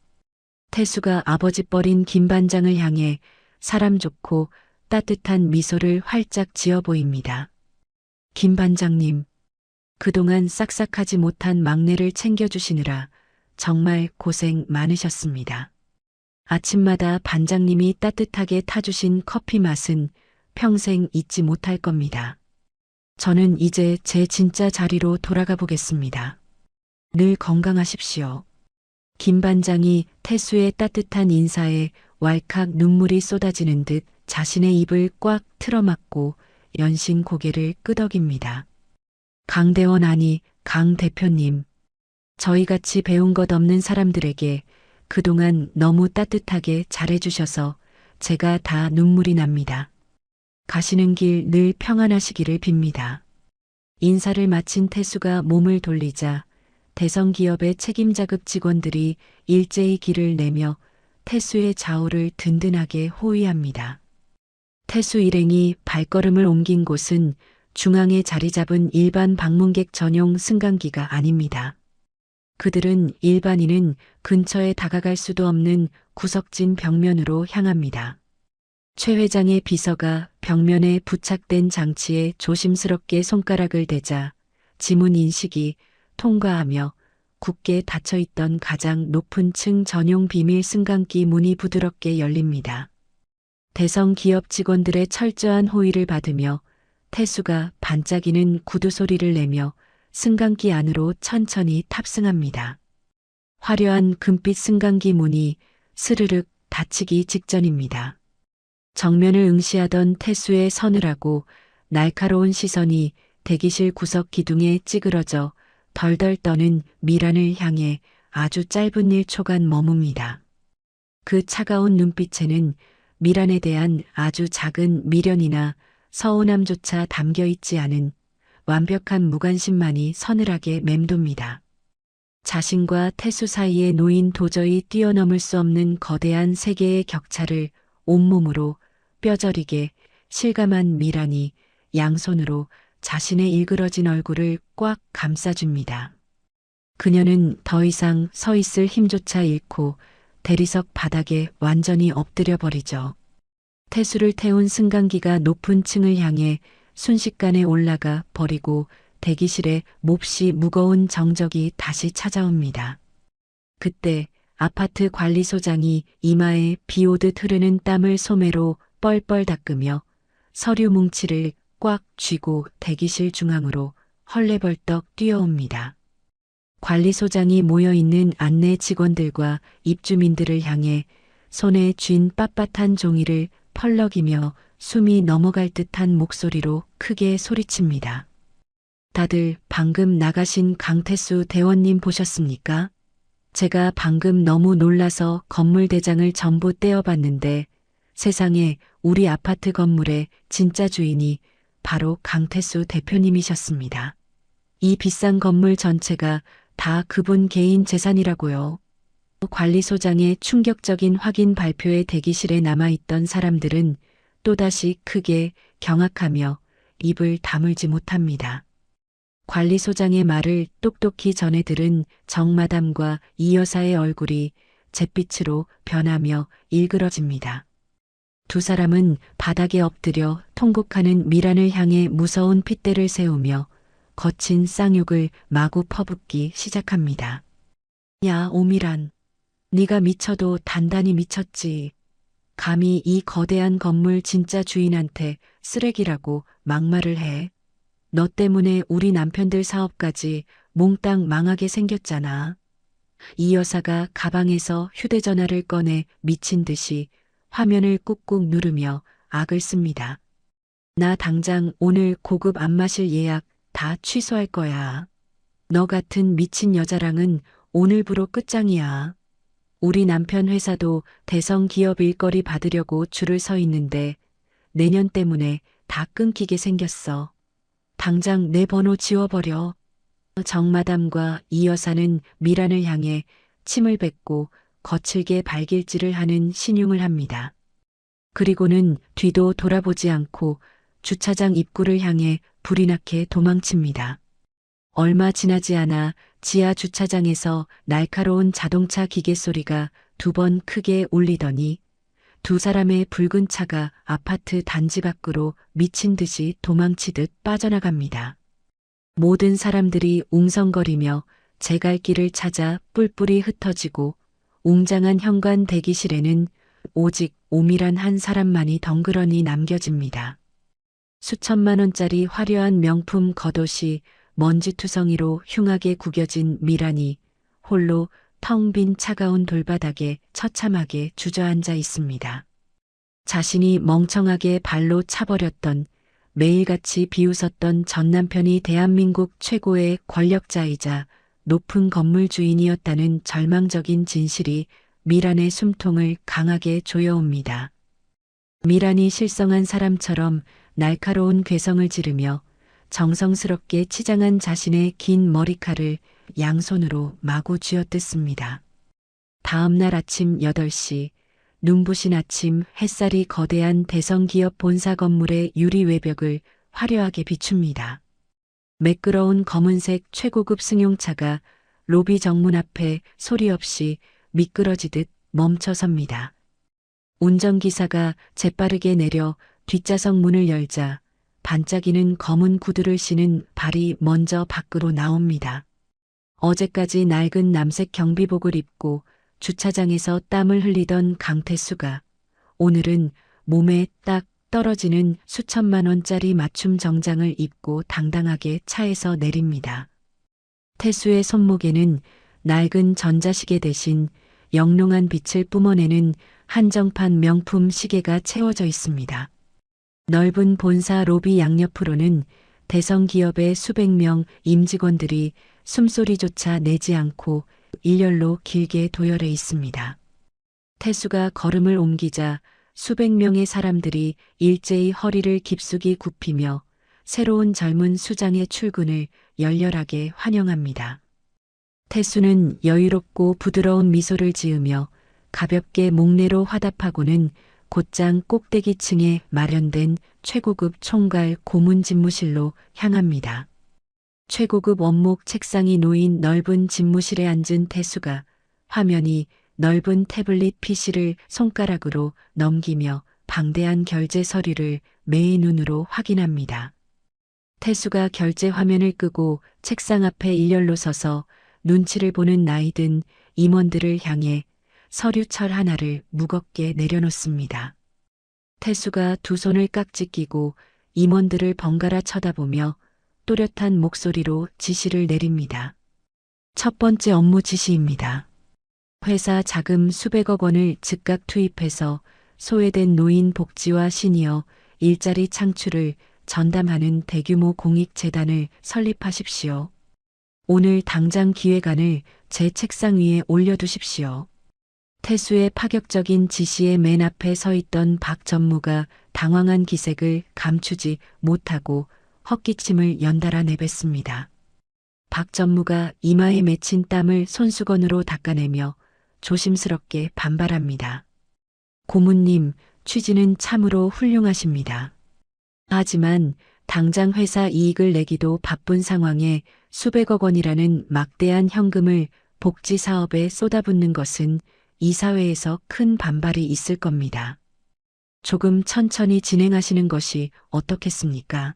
태수가 아버지 뻘인 김 반장을 향해 사람 좋고 따뜻한 미소를 활짝 지어 보입니다. 김 반장님, 그동안 싹싹하지 못한 막내를 챙겨주시느라 정말 고생 많으셨습니다. 아침마다 반장님이 따뜻하게 타주신 커피 맛은 평생 잊지 못할 겁니다. 저는 이제 제 진짜 자리로 돌아가 보겠습니다. 늘 건강하십시오. 김 반장이 태수의 따뜻한 인사에 왈칵 눈물이 쏟아지는 듯 자신의 입을 꽉 틀어막고 연신 고개를 끄덕입니다. 강대원 아니 강 대표님, 저희같이 배운 것 없는 사람들에게 그동안 너무 따뜻하게 잘해주셔서 제가 다 눈물이 납니다. 가시는 길 늘 평안하시기를 빕니다. 인사를 마친 태수가 몸을 돌리자 대성기업의 책임자급 직원들이 일제히 길을 내며 태수의 좌우를 든든하게 호위합니다. 태수 일행이 발걸음을 옮긴 곳은 중앙에 자리 잡은 일반 방문객 전용 승강기가 아닙니다. 그들은 일반인은 근처에 다가갈 수도 없는 구석진 벽면으로 향합니다. 최 회장의 비서가 벽면에 부착된 장치에 조심스럽게 손가락을 대자 지문 인식이 통과하며 굳게 닫혀있던 가장 높은 층 전용 비밀 승강기 문이 부드럽게 열립니다. 대성 기업 직원들의 철저한 호의를 받으며 태수가 반짝이는 구두 소리를 내며 승강기 안으로 천천히 탑승합니다. 화려한 금빛 승강기 문이 스르륵 닫히기 직전입니다. 정면을 응시하던 태수의 서늘하고 날카로운 시선이 대기실 구석 기둥에 찌그러져 덜덜 떠는 미란을 향해 아주 짧은 1초간 머뭅니다. 그 차가운 눈빛에는 미란에 대한 아주 작은 미련이나 서운함조차 담겨 있지 않은 완벽한 무관심만이 서늘하게 맴돕니다. 자신과 태수 사이에 놓인 도저히 뛰어넘을 수 없는 거대한 세계의 격차를 온몸으로 뼈저리게 실감한 미란이 양손으로 자신의 일그러진 얼굴을 꽉 감싸줍니다. 그녀는 더 이상 서 있을 힘조차 잃고 대리석 바닥에 완전히 엎드려 버리죠. 태수를 태운 승강기가 높은 층을 향해 순식간에 올라가 버리고 대기실에 몹시 무거운 정적이 다시 찾아옵니다. 그때 아파트 관리소장이 이마에 비 오듯 흐르는 땀을 소매로 뻘뻘 닦으며 서류 뭉치를 꽉 쥐고 대기실 중앙으로 헐레벌떡 뛰어옵니다. 관리소장이 모여있는 안내 직원들과 입주민들을 향해 손에 쥔 빳빳한 종이를 펄럭이며 숨이 넘어갈 듯한 목소리로 크게 소리칩니다. 다들 방금 나가신 강태수 대원님 보셨습니까? 제가 방금 너무 놀라서 건물 대장을 전부 떼어봤는데 세상에 우리 아파트 건물의 진짜 주인이 바로 강태수 대표님이셨습니다. 이 비싼 건물 전체가 다 그분 개인 재산이라고요. 관리소장의 충격적인 확인 발표에 대기실에 남아있던 사람들은 또다시 크게 경악하며 입을 다물지 못합니다. 관리소장의 말을 똑똑히 전해 들은 정마담과 이 여사의 얼굴이 잿빛으로 변하며 일그러집니다. 두 사람은 바닥에 엎드려 통곡하는 미란을 향해 무서운 핏대를 세우며 거친 쌍욕을 마구 퍼붓기 시작합니다. 야, 오미란. 네가 미쳐도 단단히 미쳤지. 감히 이 거대한 건물 진짜 주인한테 쓰레기라고 막말을 해. 너 때문에 우리 남편들 사업까지 몽땅 망하게 생겼잖아. 이 여사가 가방에서 휴대전화를 꺼내 미친 듯이 화면을 꾹꾹 누르며 악을 씁니다. 나 당장 오늘 고급 안 마실 예약 다 취소할 거야. 너 같은 미친 여자랑은 오늘부로 끝장이야. 우리 남편 회사도 대성 기업 일거리 받으려고 줄을 서 있는데 내년 때문에 다 끊기게 생겼어. 당장 내 번호 지워버려. 정마담과 이 여사는 미란을 향해 침을 뱉고 거칠게 발길질을 하는 신용을 합니다. 그리고는 뒤도 돌아보지 않고 주차장 입구를 향해 불이 나게 도망칩니다. 얼마 지나지 않아 지하 주차장에서 날카로운 자동차 기계 소리가 2번 크게 울리더니 두 사람의 붉은 차가 아파트 단지 밖으로 미친 듯이 도망치듯 빠져나갑니다. 모든 사람들이 웅성거리며 제 갈 길을 찾아 뿔뿔이 흩어지고 웅장한 현관 대기실에는 오직 오밀한 한 사람만이 덩그러니 남겨집니다. 수천만 원짜리 화려한 명품 겉옷이 먼지투성이로 흉하게 구겨진 미란이 홀로 텅 빈 차가운 돌바닥에 처참하게 주저앉아 있습니다. 자신이 멍청하게 발로 차버렸던 매일같이 비웃었던 전 남편이 대한민국 최고의 권력자이자 높은 건물 주인이었다는 절망적인 진실이 미란의 숨통을 강하게 조여옵니다. 미란이 실성한 사람처럼 날카로운 괴성을 지르며 정성스럽게 치장한 자신의 긴 머리칼을 양손으로 마구 쥐어뜯습니다. 다음 날 아침 8시 눈부신 아침 햇살이 거대한 대성기업 본사 건물의 유리 외벽을 화려하게 비춥니다. 매끄러운 검은색 최고급 승용차가 로비 정문 앞에 소리 없이 미끄러지듯 멈춰섭니다. 운전기사가 재빠르게 내려 뒷좌석 문을 열자 반짝이는 검은 구두를 신은 발이 먼저 밖으로 나옵니다. 어제까지 낡은 남색 경비복을 입고 주차장에서 땀을 흘리던 강태수가 오늘은 몸에 딱 떨어지는 수천만 원짜리 맞춤 정장을 입고 당당하게 차에서 내립니다. 태수의 손목에는 낡은 전자시계 대신 영롱한 빛을 뿜어내는 한정판 명품 시계가 채워져 있습니다. 넓은 본사 로비 양옆으로는 대성기업의 수백 명 임직원들이 숨소리조차 내지 않고 일렬로 길게 도열해 있습니다. 태수가 걸음을 옮기자 수백 명의 사람들이 일제히 허리를 깊숙이 굽히며 새로운 젊은 수장의 출근을 열렬하게 환영합니다. 태수는 여유롭고 부드러운 미소를 지으며 가볍게 목례로 화답하고는 곧장 꼭대기층에 마련된 최고급 총괄 고문 집무실로 향합니다. 최고급 원목 책상이 놓인 넓은 집무실에 앉은 태수가 화면이 넓은 태블릿 PC를 손가락으로 넘기며 방대한 결제 서류를 매의 눈으로 확인합니다. 태수가 결제 화면을 끄고 책상 앞에 일렬로 서서 눈치를 보는 나이든 임원들을 향해 서류철 하나를 무겁게 내려놓습니다. 태수가 두 손을 깍지 끼고 임원들을 번갈아 쳐다보며 또렷한 목소리로 지시를 내립니다. 첫 번째 업무 지시입니다. 회사 자금 수백억 원을 즉각 투입해서 소외된 노인 복지와 시니어 일자리 창출을 전담하는 대규모 공익재단을 설립하십시오. 오늘 당장 기획안을 제 책상 위에 올려두십시오. 태수의 파격적인 지시의 맨 앞에 서 있던 박 전무가 당황한 기색을 감추지 못하고 헛기침을 연달아 내뱉습니다. 박 전무가 이마에 맺힌 땀을 손수건으로 닦아내며 조심스럽게 반발합니다. 고문님, 취지는 참으로 훌륭하십니다. 하지만 당장 회사 이익을 내기도 바쁜 상황에 수백억 원이라는 막대한 현금을 복지 사업에 쏟아붓는 것은 이 사회에서 큰 반발이 있을 겁니다. 조금 천천히 진행하시는 것이 어떻겠습니까?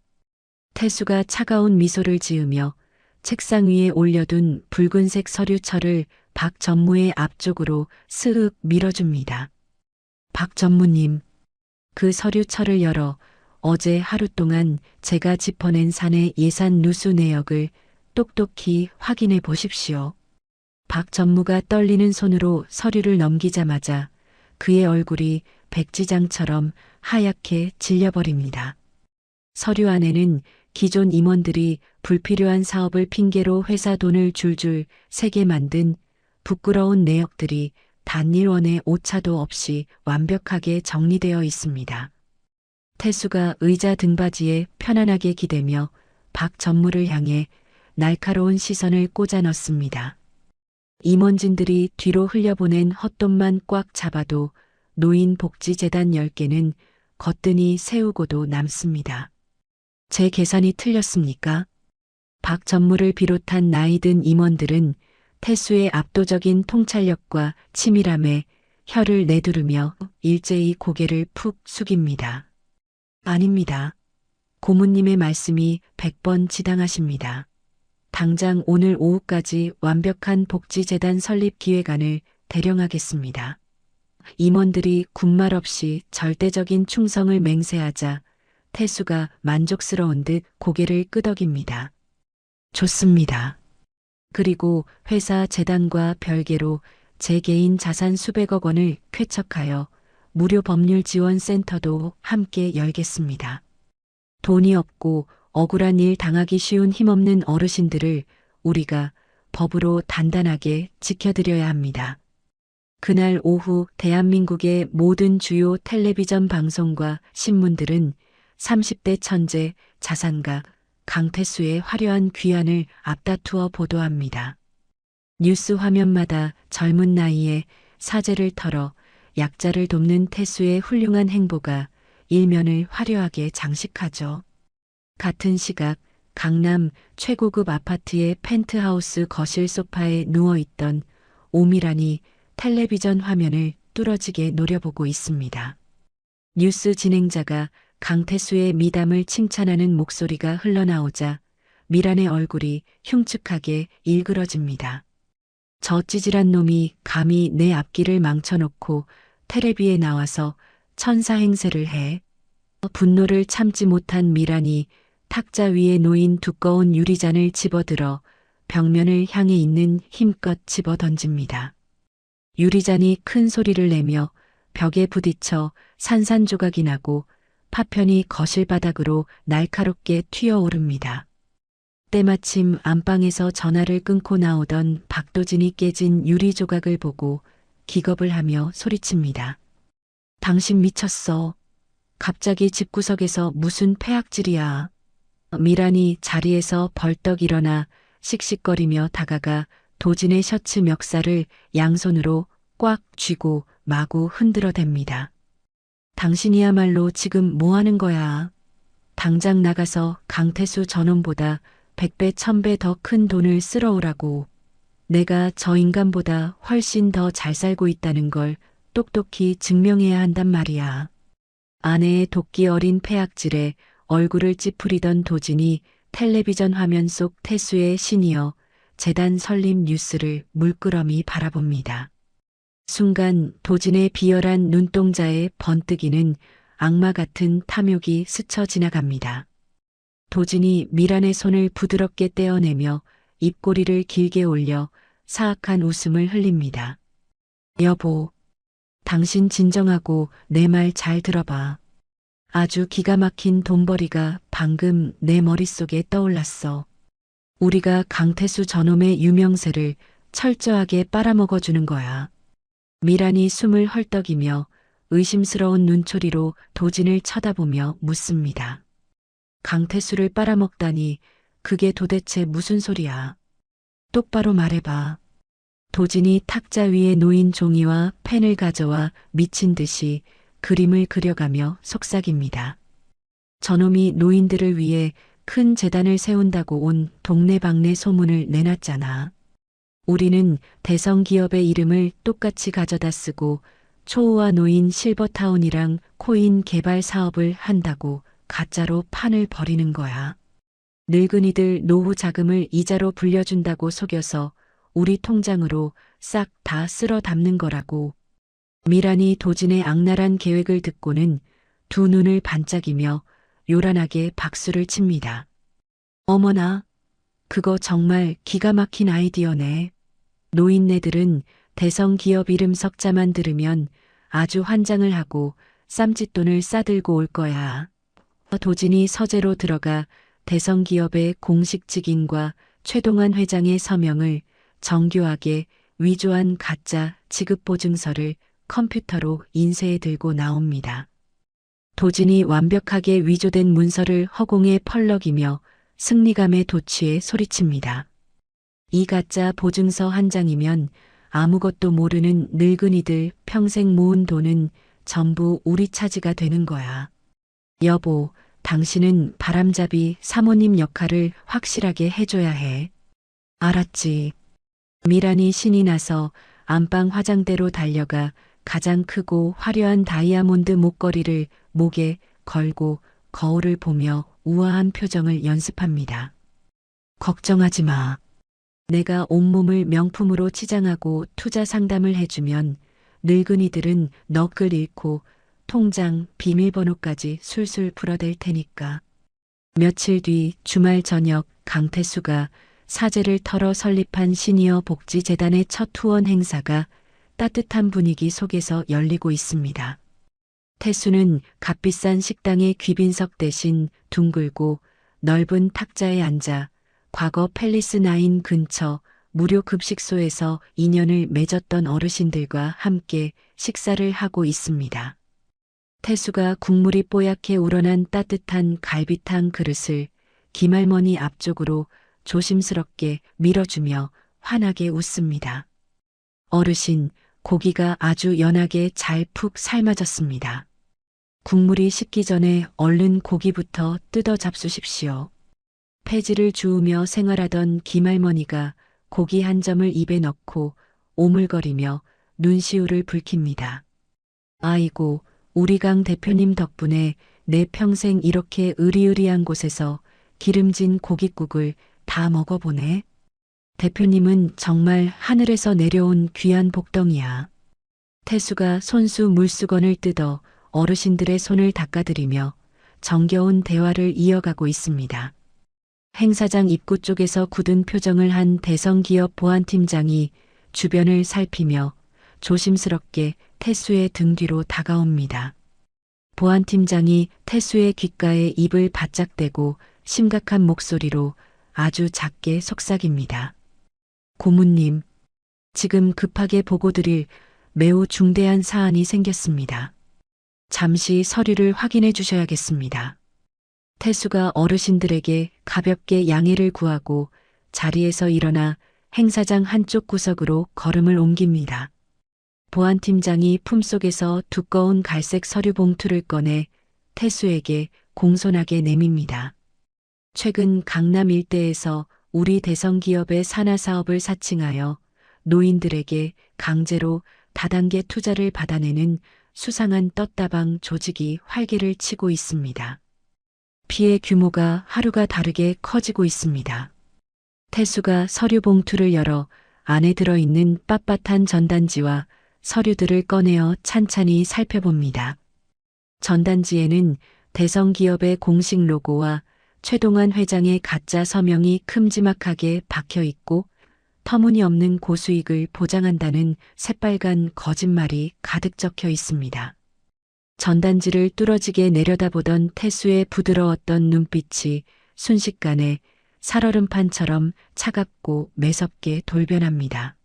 태수가 차가운 미소를 지으며 책상 위에 올려둔 붉은색 서류철을 박 전무의 앞쪽으로 스윽 밀어줍니다. 박 전무님, 그 서류철을 열어 어제 하루 동안 제가 짚어낸 사내 예산 누수 내역을 똑똑히 확인해 보십시오. 박 전무가 떨리는 손으로 서류를 넘기자마자 그의 얼굴이 백지장처럼 하얗게 질려버립니다. 서류 안에는 기존 임원들이 불필요한 사업을 핑계로 회사 돈을 줄줄 새게 만든 부끄러운 내역들이 단 1원의 오차도 없이 완벽하게 정리되어 있습니다. 태수가 의자 등받이에 편안하게 기대며 박 전무를 향해 날카로운 시선을 꽂아 넣습니다. 임원진들이 뒤로 흘려보낸 헛돈만 꽉 잡아도 노인복지재단 10개는 거뜬히 세우고도 남습니다. 제 계산이 틀렸습니까? 박 전무를 비롯한 나이든 임원들은 태수의 압도적인 통찰력과 치밀함에 혀를 내두르며 일제히 고개를 푹 숙입니다. 아닙니다. 고모님의 말씀이 100번 지당하십니다. 당장 오늘 오후까지 완벽한 복지재단 설립 기획안을 대령하겠습니다. 임원들이 군말 없이 절대적인 충성을 맹세하자 태수가 만족스러운 듯 고개를 끄덕입니다. 좋습니다. 그리고 회사 재단과 별개로 제 개인 자산 수백억 원을 쾌척하여 무료 법률 지원 센터도 함께 열겠습니다. 돈이 없고 억울한 일 당하기 쉬운 힘없는 어르신들을 우리가 법으로 단단하게 지켜드려야 합니다. 그날 오후 대한민국의 모든 주요 텔레비전 방송과 신문들은 30대 천재 자산가 강태수의 화려한 귀환을 앞다투어 보도합니다. 뉴스 화면마다 젊은 나이에 사재를 털어 약자를 돕는 태수의 훌륭한 행보가 일면을 화려하게 장식하죠. 같은 시각 강남 최고급 아파트의 펜트하우스 거실 소파에 누워있던 오미란이 텔레비전 화면을 뚫어지게 노려보고 있습니다. 뉴스 진행자가 강태수의 미담을 칭찬하는 목소리가 흘러나오자 미란의 얼굴이 흉측하게 일그러집니다. 저 찌질한 놈이 감히 내 앞길을 망쳐놓고 텔레비에 나와서 천사 행세를 해. 분노를 참지 못한 미란이 탁자 위에 놓인 두꺼운 유리잔을 집어들어 벽면을 향해 있는 힘껏 집어 던집니다. 유리잔이 큰 소리를 내며 벽에 부딪혀 산산조각이 나고 파편이 거실 바닥으로 날카롭게 튀어오릅니다. 때마침 안방에서 전화를 끊고 나오던 박도진이 깨진 유리 조각을 보고 기겁을 하며 소리칩니다. 당신 미쳤어. 갑자기 집구석에서 무슨 폐악질이야. 미란이 자리에서 벌떡 일어나 씩씩거리며 다가가 도진의 셔츠 멱살을 양손으로 꽉 쥐고 마구 흔들어댑니다. 당신이야말로 지금 뭐 하는 거야? 당장 나가서 강태수 저놈보다 100배 1000배 더 큰 돈을 쓸어오라고. 내가 저 인간보다 훨씬 더 잘 살고 있다는 걸 똑똑히 증명해야 한단 말이야. 아내의 도끼 어린 폐악질에 얼굴을 찌푸리던 도진이 텔레비전 화면 속 태수의 신이어 재단 설립 뉴스를 물끄러미 바라봅니다. 순간 도진의 비열한 눈동자의 번뜩이는 악마 같은 탐욕이 스쳐 지나갑니다. 도진이 미란의 손을 부드럽게 떼어내며 입꼬리를 길게 올려 사악한 웃음을 흘립니다. 여보, 당신 진정하고 내 말 잘 들어봐. 아주 기가 막힌 돈벌이가 방금 내 머릿속에 떠올랐어. 우리가 강태수 저놈의 유명세를 철저하게 빨아먹어주는 거야. 미란이 숨을 헐떡이며 의심스러운 눈초리로 도진을 쳐다보며 묻습니다. 강태수를 빨아먹다니 그게 도대체 무슨 소리야? 똑바로 말해봐. 도진이 탁자 위에 놓인 종이와 펜을 가져와 미친 듯이 그림을 그려가며 속삭입니다. 저놈이 노인들을 위해 큰 재단을 세운다고 온 동네방네 소문을 내놨잖아. 우리는 대성 기업의 이름을 똑같이 가져다 쓰고 초호화 노인 실버타운이랑 코인 개발 사업을 한다고 가짜로 판을 벌이는 거야. 늙은이들 노후 자금을 이자로 불려준다고 속여서 우리 통장으로 싹 다 쓸어 담는 거라고. 미란이 도진의 악랄한 계획을 듣고는 두 눈을 반짝이며 요란하게 박수를 칩니다. 어머나, 그거 정말 기가 막힌 아이디어네. 노인네들은 대성 기업 이름 석자만 들으면 아주 환장을 하고 쌈짓돈을 싸들고 올 거야. 도진이 서재로 들어가 대성 기업의 공식 직인과 최동환 회장의 서명을 정교하게 위조한 가짜 지급보증서를 컴퓨터로 인쇄해 들고 나옵니다. 도진이 완벽하게 위조된 문서를 허공에 펄럭이며 승리감에 도취해 소리칩니다. 이 가짜 보증서 한 장이면 아무것도 모르는 늙은이들 평생 모은 돈은 전부 우리 차지가 되는 거야. 여보, 당신은 바람잡이 사모님 역할을 확실하게 해줘야 해. 알았지? 미란이 신이 나서 안방 화장대로 달려가 가장 크고 화려한 다이아몬드 목걸이를 목에 걸고 거울을 보며 우아한 표정을 연습합니다. 걱정하지 마. 내가 온몸을 명품으로 치장하고 투자 상담을 해주면 늙은이들은 너클 잃고 통장 비밀번호까지 술술 풀어댈 테니까. 며칠 뒤 주말 저녁 강태수가 사재를 털어 설립한 시니어 복지재단의 첫 후원 행사가 따뜻한 분위기 속에서 열리고 있습니다. 태수는 값비싼 식당의 귀빈석 대신 둥글고 넓은 탁자에 앉아 과거 팰리스 9 근처 무료 급식소에서 인연을 맺었던 어르신들과 함께 식사를 하고 있습니다. 태수가 국물이 뽀얗게 우러난 따뜻한 갈비탕 그릇을 김할머니 앞쪽으로 조심스럽게 밀어주며 환하게 웃습니다. 어르신, 고기가 아주 연하게 잘 푹 삶아졌습니다. 국물이 식기 전에 얼른 고기부터 뜯어 잡수십시오. 폐지를 주우며 생활하던 김할머니가 고기 한 점을 입에 넣고 오물거리며 눈시울을 붉힙니다. 아이고, 우리 강 대표님 덕분에 내 평생 이렇게 으리으리한 곳에서 기름진 고깃국을 다 먹어보네. 대표님은 정말 하늘에서 내려온 귀한 복덩이야. 태수가 손수 물수건을 뜯어 어르신들의 손을 닦아드리며 정겨운 대화를 이어가고 있습니다. 행사장 입구 쪽에서 굳은 표정을 한 대성기업 보안팀장이 주변을 살피며 조심스럽게 태수의 등 뒤로 다가옵니다. 보안팀장이 태수의 귓가에 입을 바짝 대고 심각한 목소리로 아주 작게 속삭입니다. 고문님, 지금 급하게 보고드릴 매우 중대한 사안이 생겼습니다. 잠시 서류를 확인해 주셔야겠습니다. 태수가 어르신들에게 가볍게 양해를 구하고 자리에서 일어나 행사장 한쪽 구석으로 걸음을 옮깁니다. 보안팀장이 품속에서 두꺼운 갈색 서류 봉투를 꺼내 태수에게 공손하게 내밉니다. 최근 강남 일대에서 우리 대성기업의 산하 사업을 사칭하여 노인들에게 강제로 다단계 투자를 받아내는 수상한 떴다방 조직이 활개를 치고 있습니다. 피해 규모가 하루가 다르게 커지고 있습니다. 태수가 서류 봉투를 열어 안에 들어있는 빳빳한 전단지와 서류들을 꺼내어 찬찬히 살펴봅니다. 전단지에는 대성기업의 공식 로고와 최동환 회장의 가짜 서명이 큼지막하게 박혀 있고 터무니없는 고수익을 보장한다는 새빨간 거짓말이 가득 적혀 있습니다. 전단지를 뚫어지게 내려다보던 태수의 부드러웠던 눈빛이 순식간에 살얼음판처럼 차갑고 매섭게 돌변합니다.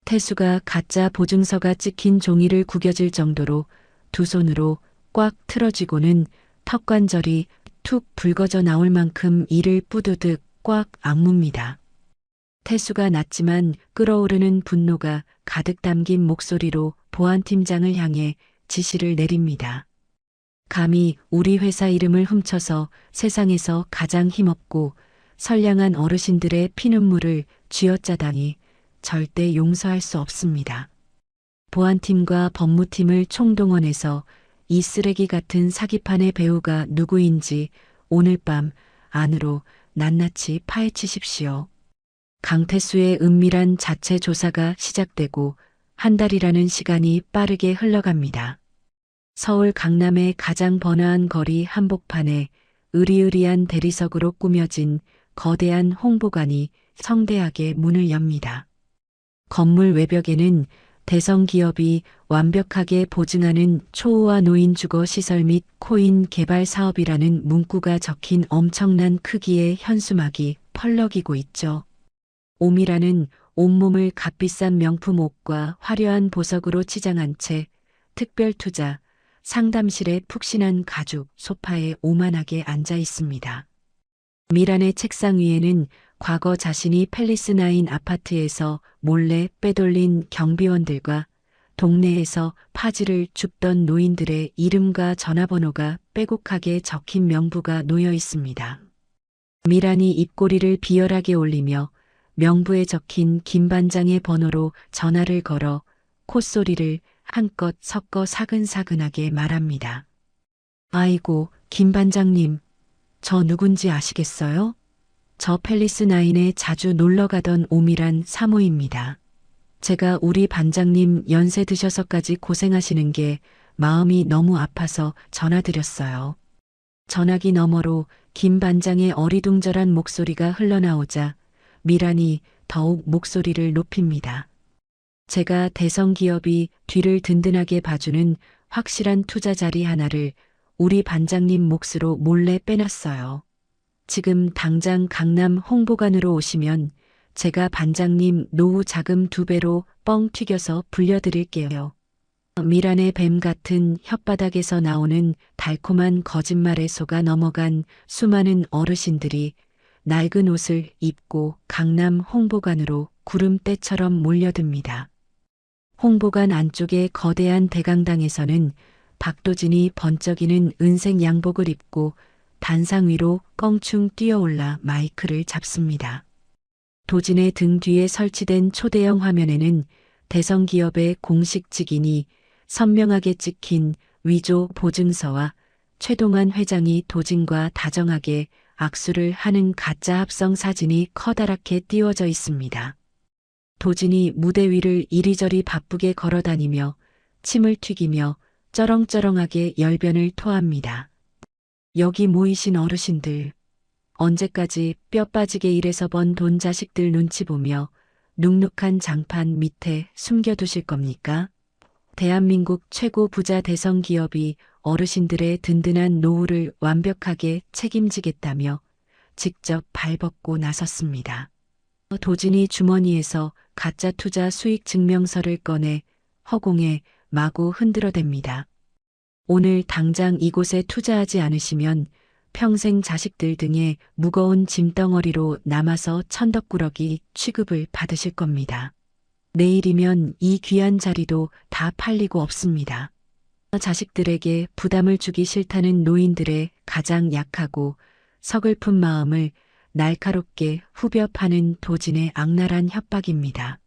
태수가 가짜 보증서가 찍힌 종이를 구겨질 정도로 두 손으로 꽉 틀어쥐고는 턱관절이 툭 붉어져 나올 만큼 이를 뿌드득 꽉 악뭅니다. 태수가 낮지만 끓어오르는 분노가 가득 담긴 목소리로 보안팀장을 향해 지시를 내립니다. 감히 우리 회사 이름을 훔쳐서 세상에서 가장 힘없고 선량한 어르신들의 피눈물을 쥐어짜다니 절대 용서할 수 없습니다. 보안팀과 법무팀을 총동원해서 이 쓰레기 같은 사기판의 배우가 누구인지 오늘 밤 안으로 낱낱이 파헤치십시오. 강태수의 은밀한 자체 조사가 시작되고 한 달이라는 시간이 빠르게 흘러갑니다. 서울 강남의 가장 번화한 거리 한복판에 으리으리한 대리석으로 꾸며진 거대한 홍보관이 성대하게 문을 엽니다. 건물 외벽에는 대성기업이 완벽하게 보증하는 초호화 노인 주거 시설 및 코인 개발 사업이라는 문구가 적힌 엄청난 크기의 현수막이 펄럭이고 있죠. 오미라는 온몸을 값비싼 명품 옷과 화려한 보석으로 치장한 채 특별 투자, 상담실에 푹신한 가죽 소파에 오만하게 앉아 있습니다. 미란의 책상 위에는 과거 자신이 팰리스 9 아파트에서 몰래 빼돌린 경비원들과 동네에서 파지를 줍던 노인들의 이름과 전화번호가 빼곡하게 적힌 명부가 놓여 있습니다. 미란이 입꼬리를 비열하게 올리며 명부에 적힌 김 반장의 번호로 전화를 걸어 콧소리를 한껏 섞어 사근사근하게 말합니다. 아이고, 김 반장님, 저 누군지 아시겠어요? 저 팰리스 나인에 자주 놀러 가던 오미란 사모입니다. 제가 우리 반장님 연세 드셔서까지 고생하시는 게 마음이 너무 아파서 전화드렸어요. 전화기 너머로 김 반장의 어리둥절한 목소리가 흘러나오자 미란이 더욱 목소리를 높입니다. 제가 대성기업이 뒤를 든든하게 봐주는 확실한 투자 자리 하나를 우리 반장님 몫으로 몰래 빼놨어요. 지금 당장 강남 홍보관으로 오시면 제가 반장님 노후 자금 2배로 뻥 튀겨서 불려드릴게요. 미란의 뱀 같은 혓바닥에서 나오는 달콤한 거짓말에 속아 넘어간 수많은 어르신들이 낡은 옷을 입고 강남 홍보관으로 구름대처럼 몰려듭니다. 홍보관 안쪽의 거대한 대강당에서는 박도진이 번쩍이는 은색 양복을 입고 단상 위로 껑충 뛰어올라 마이크를 잡습니다. 도진의 등 뒤에 설치된 초대형 화면에는 대성기업의 공식 직인이 선명하게 찍힌 위조 보증서와 최동환 회장이 도진과 다정하게 악수를 하는 가짜 합성 사진이 커다랗게 띄워져 있습니다. 도진이 무대 위를 이리저리 바쁘게 걸어다니며 침을 튀기며 쩌렁쩌렁하게 열변을 토합니다. 여기 모이신 어르신들, 언제까지 뼈 빠지게 일해서 번 돈 자식들 눈치 보며 눅눅한 장판 밑에 숨겨두실 겁니까? 대한민국 최고 부자 대성기업이 어르신들의 든든한 노후를 완벽하게 책임지겠다며 직접 발벗고 나섰습니다. 도진이 주머니에서 가짜 투자 수익 증명서를 꺼내 허공에 마구 흔들어댑니다. 오늘 당장 이곳에 투자하지 않으시면 평생 자식들 등에 무거운 짐덩어리로 남아서 천덕꾸러기 취급을 받으실 겁니다. 내일이면 이 귀한 자리도 다 팔리고 없습니다. 자식들에게 부담을 주기 싫다는 노인들의 가장 약하고 서글픈 마음을 날카롭게 후벼 파는 도진의 악랄한 협박입니다.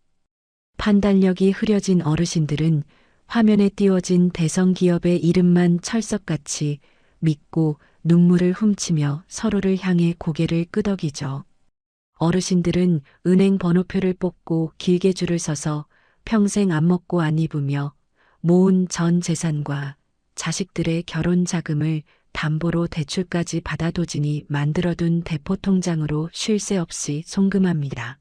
판단력이 흐려진 어르신들은 화면에 띄워진 대성기업의 이름만 철석같이 믿고 눈물을 훔치며 서로를 향해 고개를 끄덕이죠. 어르신들은 은행 번호표를 뽑고 길게 줄을 서서 평생 안 먹고 안 입으며 모은 전 재산과 자식들의 결혼 자금을 담보로 대출까지 받아 도진이 만들어둔 대포통장으로 쉴 새 없이 송금합니다.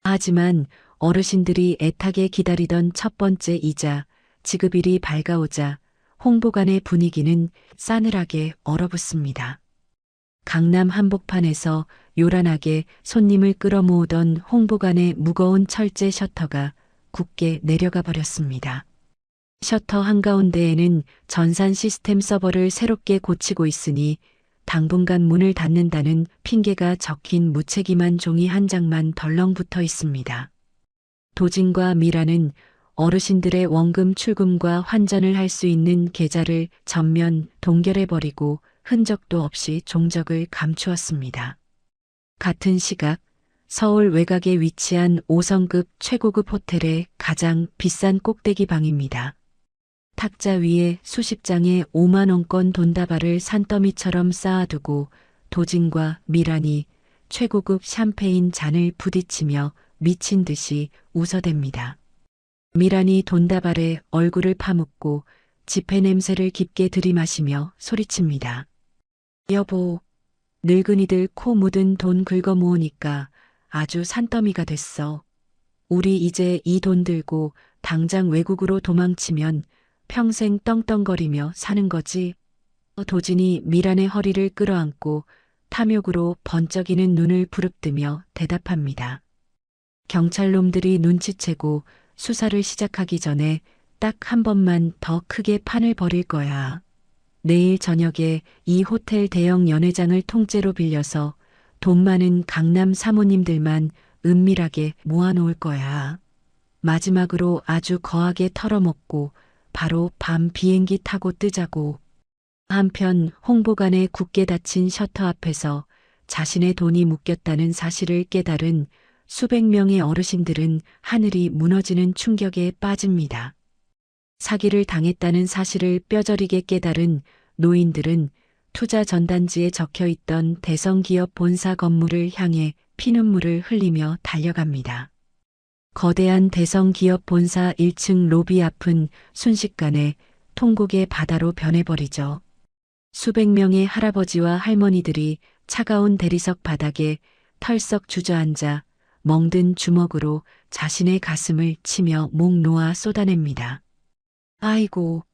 하지만 어르신들이 애타게 기다리던 첫 번째 이자 지급일이 밝아오자 홍보관의 분위기는 싸늘하게 얼어붙습니다. 강남 한복판에서 요란하게 손님을 끌어모으던 홍보관의 무거운 철제 셔터가 굳게 내려가 버렸습니다. 셔터 한가운데에는 전산 시스템 서버를 새롭게 고치고 있으니 당분간 문을 닫는다는 핑계가 적힌 무책임한 종이 한 장만 덜렁 붙어 있습니다. 도진과 미라는 어르신들의 원금 출금과 환전을 할 수 있는 계좌를 전면 동결해버리고 흔적도 없이 종적을 감추었습니다. 같은 시각 서울 외곽에 위치한 5성급 최고급 호텔의 가장 비싼 꼭대기 방입니다. 탁자 위에 수십 장의 5만 원권 돈다발을 산더미처럼 쌓아두고 도진과 미란이 최고급 샴페인 잔을 부딪히며 미친 듯이 웃어댑니다. 미란이 돈다발에 얼굴을 파묻고 지폐 냄새를 깊게 들이마시며 소리칩니다. 여보, 늙은이들 코 묻은 돈 긁어 모으니까 아주 산더미가 됐어. 우리 이제 이 돈 들고 당장 외국으로 도망치면 평생 떵떵거리며 사는 거지. 도진이 미란의 허리를 끌어안고 탐욕으로 번쩍이는 눈을 부릅뜨며 대답합니다. 경찰놈들이 눈치채고 수사를 시작하기 전에 딱 한 번만 더 크게 판을 벌일 거야. 내일 저녁에 이 호텔 대형 연회장을 통째로 빌려서 돈 많은 강남 사모님들만 은밀하게 모아놓을 거야. 마지막으로 아주 거하게 털어먹고 바로 밤 비행기 타고 뜨자고. 한편 홍보관에 굳게 닫힌 셔터 앞에서 자신의 돈이 묶였다는 사실을 깨달은 수백 명의 어르신들은 하늘이 무너지는 충격에 빠집니다. 사기를 당했다는 사실을 뼈저리게 깨달은 노인들은 투자 전단지에 적혀 있던 대성기업 본사 건물을 향해 피눈물을 흘리며 달려갑니다. 거대한 대성기업 본사 1층 로비 앞은 순식간에 통곡의 바다로 변해버리죠. 수백 명의 할아버지와 할머니들이 차가운 대리석 바닥에 털썩 주저앉아 멍든 주먹으로 자신의 가슴을 치며 목 놓아 쏟아냅니다. 아이고,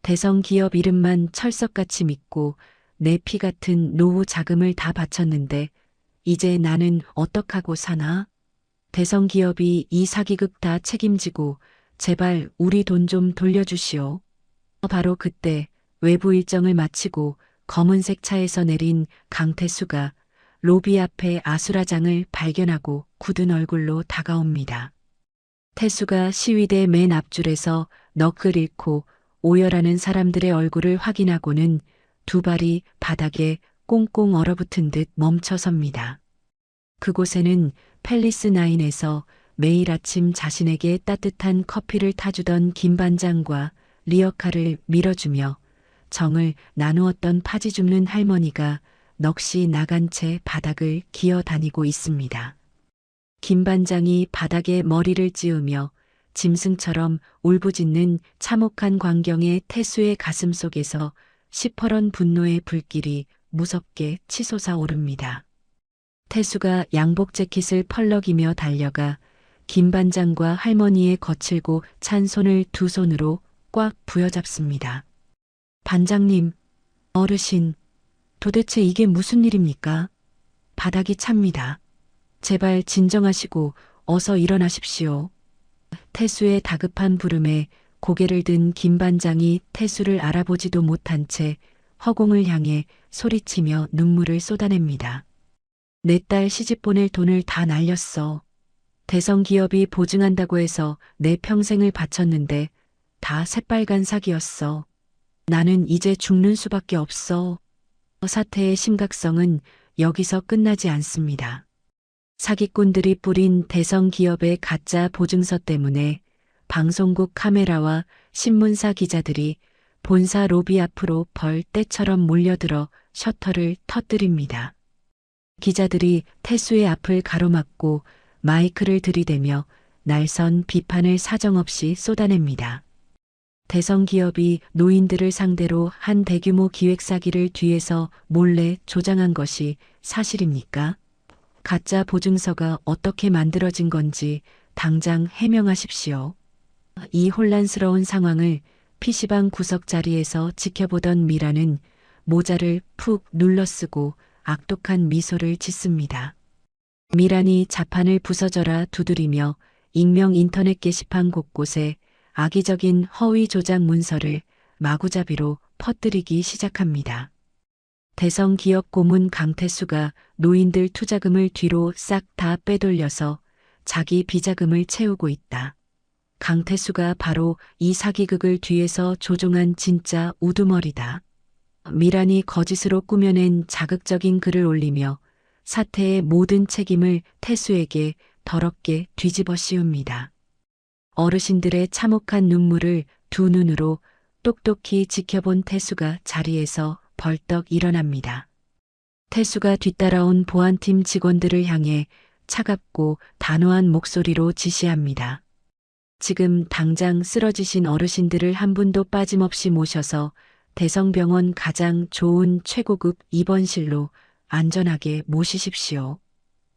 대성기업 이름만 철석같이 믿고 내 피 같은 노후 자금을 다 바쳤는데 이제 나는 어떡하고 사나? 대성기업이 이 사기극 다 책임지고 제발 우리 돈 좀 돌려주시오. 바로 그때 외부 일정을 마치고 검은색 차에서 내린 강태수가 로비 앞에 아수라장을 발견하고 굳은 얼굴로 다가옵니다. 태수가 시위대 맨 앞줄에서 넋을 잃고 오열하는 사람들의 얼굴을 확인하고는 두 발이 바닥에 꽁꽁 얼어붙은 듯 멈춰섭니다. 그곳에는 팰리스 나인에서 매일 아침 자신에게 따뜻한 커피를 타주던 김 반장과 리어카를 밀어주며 정을 나누었던 파지 줍는 할머니가 넋이 나간 채 바닥을 기어다니고 있습니다. 김 반장이 바닥에 머리를 찌우며 짐승처럼 울부짖는 참혹한 광경에 태수의 가슴 속에서 시퍼런 분노의 불길이 무섭게 치솟아 오릅니다. 태수가 양복 재킷을 펄럭이며 달려가 김 반장과 할머니의 거칠고 찬 손을 두 손으로 꽉 부여잡습니다. 반장님, 어르신, 도대체 이게 무슨 일입니까? 바닥이 찹니다. 제발 진정하시고 어서 일어나십시오. 태수의 다급한 부름에 고개를 든 김 반장이 태수를 알아보지도 못한 채 허공을 향해 소리치며 눈물을 쏟아냅니다. 내 딸 시집 보낼 돈을 다 날렸어. 대성기업이 보증한다고 해서 내 평생을 바쳤는데 다 새빨간 사기였어. 나는 이제 죽는 수밖에 없어. 사태의 심각성은 여기서 끝나지 않습니다. 사기꾼들이 뿌린 대성기업의 가짜 보증서 때문에 방송국 카메라와 신문사 기자들이 본사 로비 앞으로 벌떼처럼 몰려들어 셔터를 터뜨립니다. 기자들이 태수의 앞을 가로막고 마이크를 들이대며 날선 비판을 사정없이 쏟아냅니다. 대성기업이 노인들을 상대로 한 대규모 기획 사기를 뒤에서 몰래 조장한 것이 사실입니까? 가짜 보증서가 어떻게 만들어진 건지 당장 해명하십시오. 이 혼란스러운 상황을 PC방 구석 자리에서 지켜보던 미라는 모자를 푹 눌러쓰고 악독한 미소를 짓습니다. 미란이 자판을 부서져라 두드리며 익명 인터넷 게시판 곳곳에 악의적인 허위 조작 문서를 마구잡이로 퍼뜨리기 시작합니다. 대성기업 고문 강태수가 노인들 투자금을 뒤로 싹 다 빼돌려서 자기 비자금을 채우고 있다. 강태수가 바로 이 사기극을 뒤에서 조종한 진짜 우두머리다. 미란이 거짓으로 꾸며낸 자극적인 글을 올리며 사태의 모든 책임을 태수에게 더럽게 뒤집어 씌웁니다. 어르신들의 참혹한 눈물을 두 눈으로 똑똑히 지켜본 태수가 자리에서 벌떡 일어납니다. 태수가 뒤따라온 보안팀 직원들을 향해 차갑고 단호한 목소리로 지시합니다. 지금 당장 쓰러지신 어르신들을 한 분도 빠짐없이 모셔서 대성병원 가장 좋은 최고급 입원실로 안전하게 모시십시오.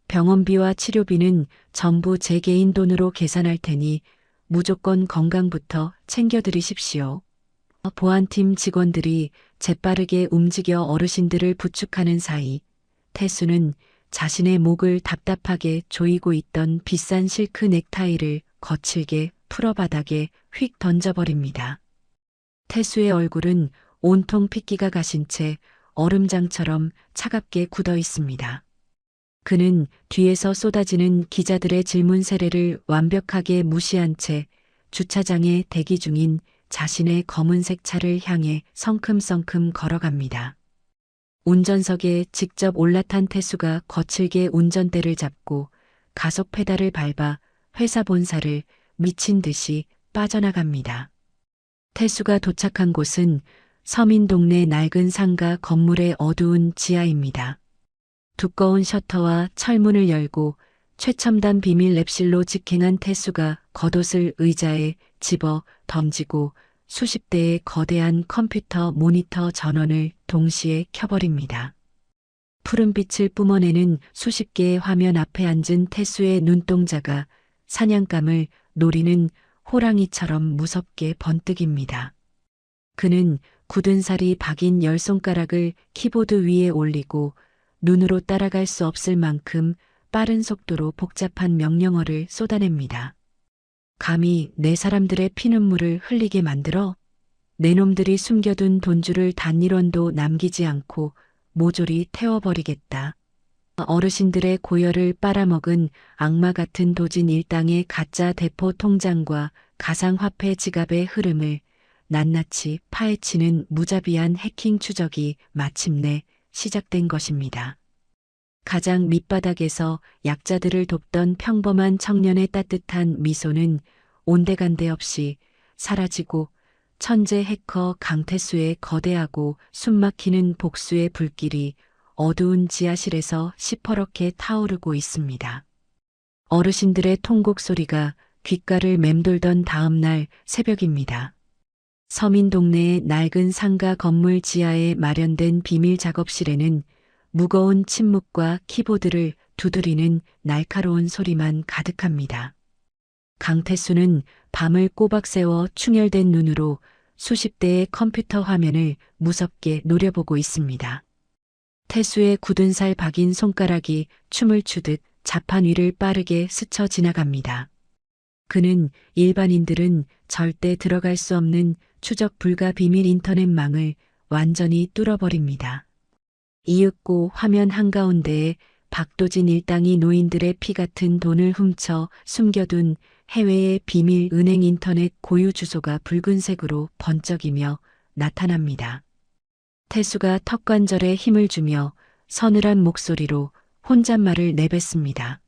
병원비와 치료비는 전부 제 개인 돈으로 계산할 테니 무조건 건강부터 챙겨드리십시오. 보안팀 직원들이 재빠르게 움직여 어르신들을 부축하는 사이 태수는 자신의 목을 답답하게 조이고 있던 비싼 실크 넥타이를 거칠게 풀어 바닥에 휙 던져버립니다. 태수의 얼굴은 온통 핏기가 가신 채 얼음장처럼 차갑게 굳어 있습니다. 그는 뒤에서 쏟아지는 기자들의 질문 세례를 완벽하게 무시한 채 주차장에 대기 중인 자신의 검은색 차를 향해 성큼성큼 걸어갑니다. 운전석에 직접 올라탄 태수가 거칠게 운전대를 잡고 가속 페달을 밟아 회사 본사를 미친 듯이 빠져나갑니다. 태수가 도착한 곳은 서민 동네 낡은 상가 건물의 어두운 지하입니다. 두꺼운 셔터와 철문을 열고 최첨단 비밀 랩실로 직행한 태수가 겉옷을 의자에 집어 던지고 수십 대의 거대한 컴퓨터 모니터 전원을 동시에 켜버립니다. 푸른 빛을 뿜어내는 수십 개의 화면 앞에 앉은 태수의 눈동자가 사냥감을 노리는 호랑이처럼 무섭게 번뜩입니다. 그는 굳은 살이 박인 10손가락을 키보드 위에 올리고 눈으로 따라갈 수 없을 만큼 빠른 속도로 복잡한 명령어를 쏟아냅니다. 감히 내 사람들의 피눈물을 흘리게 만들어 내 놈들이 숨겨둔 돈줄을 단일원도 남기지 않고 모조리 태워버리겠다. 어르신들의 고열을 빨아먹은 악마 같은 도진 일당의 가짜 대포 통장과 가상화폐 지갑의 흐름을 낱낱이 파헤치는 무자비한 해킹 추적이 마침내 시작된 것입니다. 가장 밑바닥에서 약자들을 돕던 평범한 청년의 따뜻한 미소는 온데간데 없이 사라지고 천재 해커 강태수의 거대하고 숨막히는 복수의 불길이 어두운 지하실에서 시퍼렇게 타오르고 있습니다. 어르신들의 통곡 소리가 귓가를 맴돌던 다음 날 새벽입니다. 서민 동네의 낡은 상가 건물 지하에 마련된 비밀 작업실에는 무거운 침묵과 키보드를 두드리는 날카로운 소리만 가득합니다. 강태수는 밤을 꼬박 새워 충혈된 눈으로 수십 대의 컴퓨터 화면을 무섭게 노려보고 있습니다. 태수의 굳은 살 박인 손가락이 춤을 추듯 자판 위를 빠르게 스쳐 지나갑니다. 그는 일반인들은 절대 들어갈 수 없는 추적 불가 비밀 인터넷망을 완전히 뚫어버립니다. 이윽고 화면 한가운데에 박도진 일당이 노인들의 피 같은 돈을 훔쳐 숨겨둔 해외의 비밀 은행 인터넷 고유 주소가 붉은색으로 번쩍이며 나타납니다. 태수가 턱관절에 힘을 주며 서늘한 목소리로 혼잣말을 내뱉습니다.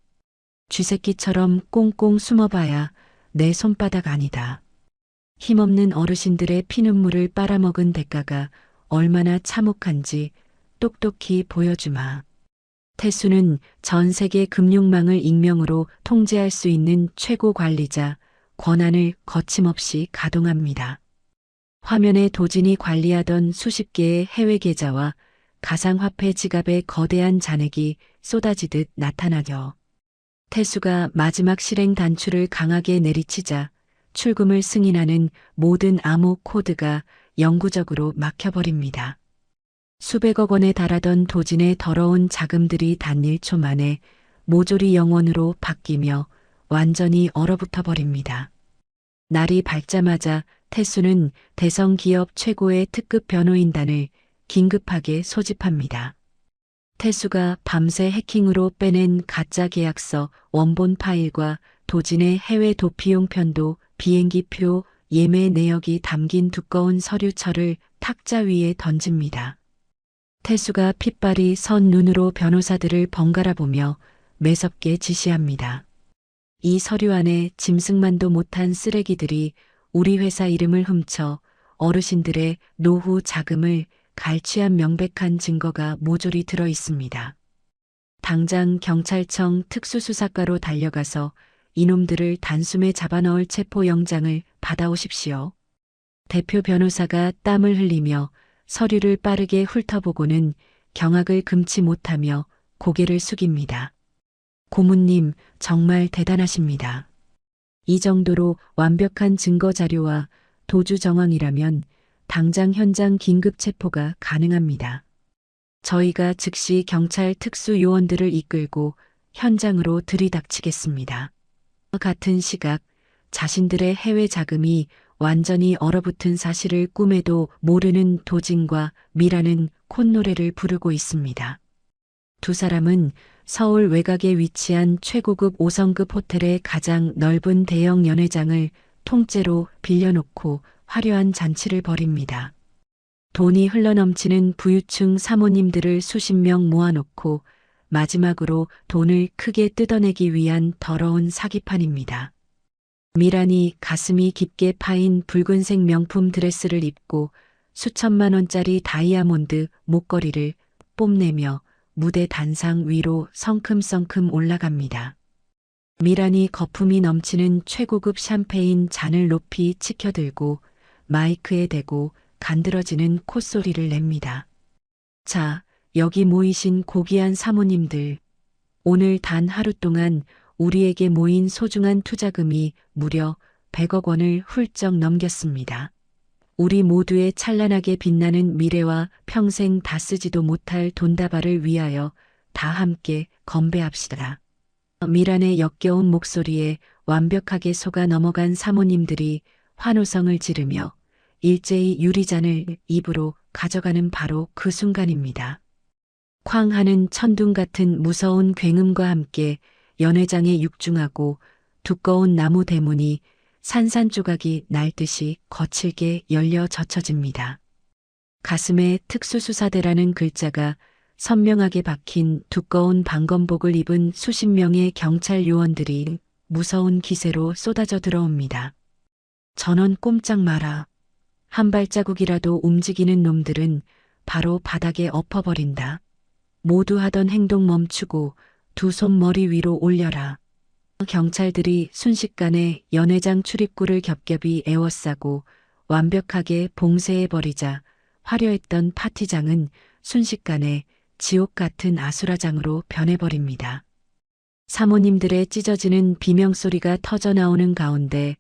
쥐새끼처럼 꽁꽁 숨어봐야 내 손바닥 아니다. 힘없는 어르신들의 피눈물을 빨아먹은 대가가 얼마나 참혹한지 똑똑히 보여주마. 태수는 전 세계 금융망을 익명으로 통제할 수 있는 최고 관리자, 권한을 거침없이 가동합니다. 화면에 도진이 관리하던 수십 개의 해외 계좌와 가상화폐 지갑의 거대한 잔액이 쏟아지듯 나타나죠. 태수가 마지막 실행 단추를 강하게 내리치자 출금을 승인하는 모든 암호 코드가 영구적으로 막혀버립니다. 수백억 원에 달하던 도진의 더러운 자금들이 단 1초 만에 모조리 영원으로 바뀌며 완전히 얼어붙어 버립니다. 날이 밝자마자 태수는 대성 기업 최고의 특급 변호인단을 긴급하게 소집합니다. 태수가 밤새 해킹으로 빼낸 가짜 계약서 원본 파일과 도진의 해외 도피용 편도 비행기표 예매 내역이 담긴 두꺼운 서류철을 탁자 위에 던집니다. 태수가 핏발이 선 눈으로 변호사들을 번갈아 보며 매섭게 지시합니다. 이 서류 안에 짐승만도 못한 쓰레기들이 우리 회사 이름을 훔쳐 어르신들의 노후 자금을 갈취한 명백한 증거가 모조리 들어 있습니다. 당장 경찰청 특수수사과로 달려가서 이놈들을 단숨에 잡아넣을 체포영장을 받아오십시오. 대표 변호사가 땀을 흘리며 서류를 빠르게 훑어보고는 경악을 금치 못하며 고개를 숙입니다. 고문님, 정말 대단하십니다. 이 정도로 완벽한 증거 자료와 도주 정황이라면 당장 현장 긴급 체포가 가능합니다. 저희가 즉시 경찰 특수 요원들을 이끌고 현장으로 들이닥치겠습니다. 같은 시각 자신들의 해외 자금이 완전히 얼어붙은 사실을 꿈에도 모르는 도진과 미라는 콧노래를 부르고 있습니다. 두 사람은 서울 외곽에 위치한 최고급 5성급 호텔의 가장 넓은 대형 연회장을 통째로 빌려놓고 화려한 잔치를 벌입니다. 돈이 흘러넘치는 부유층 사모님들을 수십 명 모아놓고 마지막으로 돈을 크게 뜯어내기 위한 더러운 사기판입니다. 미란이 가슴이 깊게 파인 붉은색 명품 드레스를 입고 수천만 원짜리 다이아몬드 목걸이를 뽐내며 무대 단상 위로 성큼성큼 올라갑니다. 미란이 거품이 넘치는 최고급 샴페인 잔을 높이 치켜들고 마이크에 대고 간드러지는 콧소리를 냅니다. 자, 여기 모이신 고귀한 사모님들. 오늘 단 하루 동안 우리에게 모인 소중한 투자금이 무려 100억 원을 훌쩍 넘겼습니다. 우리 모두의 찬란하게 빛나는 미래와 평생 다 쓰지도 못할 돈다발을 위하여 다 함께 건배합시다. 미란의 역겨운 목소리에 완벽하게 속아 넘어간 사모님들이 환호성을 지르며 일제히 유리잔을 입으로 가져가는 바로 그 순간입니다. 쾅 하는 천둥 같은 무서운 굉음과 함께 연회장에 육중하고 두꺼운 나무 대문이 산산조각이 날듯이 거칠게 열려 젖혀집니다. 가슴에 특수수사대라는 글자가 선명하게 박힌 두꺼운 방검복을 입은 수십 명의 경찰 요원들이 무서운 기세로 쏟아져 들어옵니다. 전원 꼼짝 마라. 한 발자국이라도 움직이는 놈들은 바로 바닥에 엎어버린다. 모두 하던 행동 멈추고 두 손 머리 위로 올려라. 경찰들이 순식간에 연회장 출입구를 겹겹이 에워싸고 완벽하게 봉쇄해버리자 화려했던 파티장은 순식간에 지옥 같은 아수라장으로 변해버립니다. 사모님들의 찢어지는 비명소리가 터져나오는 가운데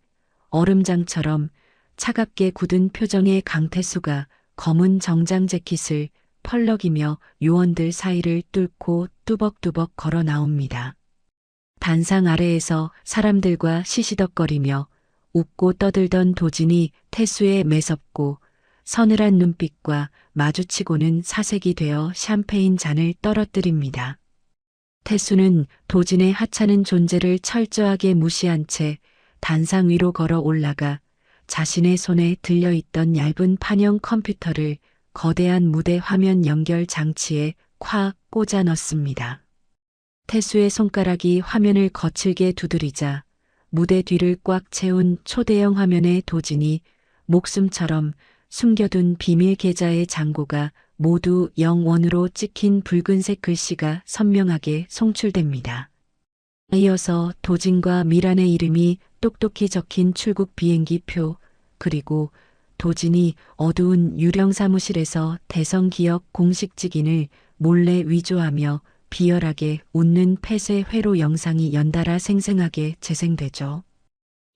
얼음장처럼 차갑게 굳은 표정의 강태수가 검은 정장 재킷을 펄럭이며 요원들 사이를 뚫고 뚜벅뚜벅 걸어 나옵니다. 단상 아래에서 사람들과 시시덕거리며 웃고 떠들던 도진이 태수의 매섭고 서늘한 눈빛과 마주치고는 사색이 되어 샴페인 잔을 떨어뜨립니다. 태수는 도진의 하찮은 존재를 철저하게 무시한 채 단상 위로 걸어 올라가 자신의 손에 들려있던 얇은 판형 컴퓨터를 거대한 무대 화면 연결 장치에 콱 꽂아 넣습니다. 태수의 손가락이 화면을 거칠게 두드리자 무대 뒤를 꽉 채운 초대형 화면의 도진이 목숨처럼 숨겨둔 비밀 계좌의 잔고가 모두 0원으로 찍힌 붉은색 글씨가 선명하게 송출됩니다. 이어서 도진과 미란의 이름이 똑똑히 적힌 출국 비행기 표, 그리고 도진이 어두운 유령 사무실에서 대성기업 공식 직인을 몰래 위조하며 비열하게 웃는 폐쇄 회로 영상이 연달아 생생하게 재생되죠.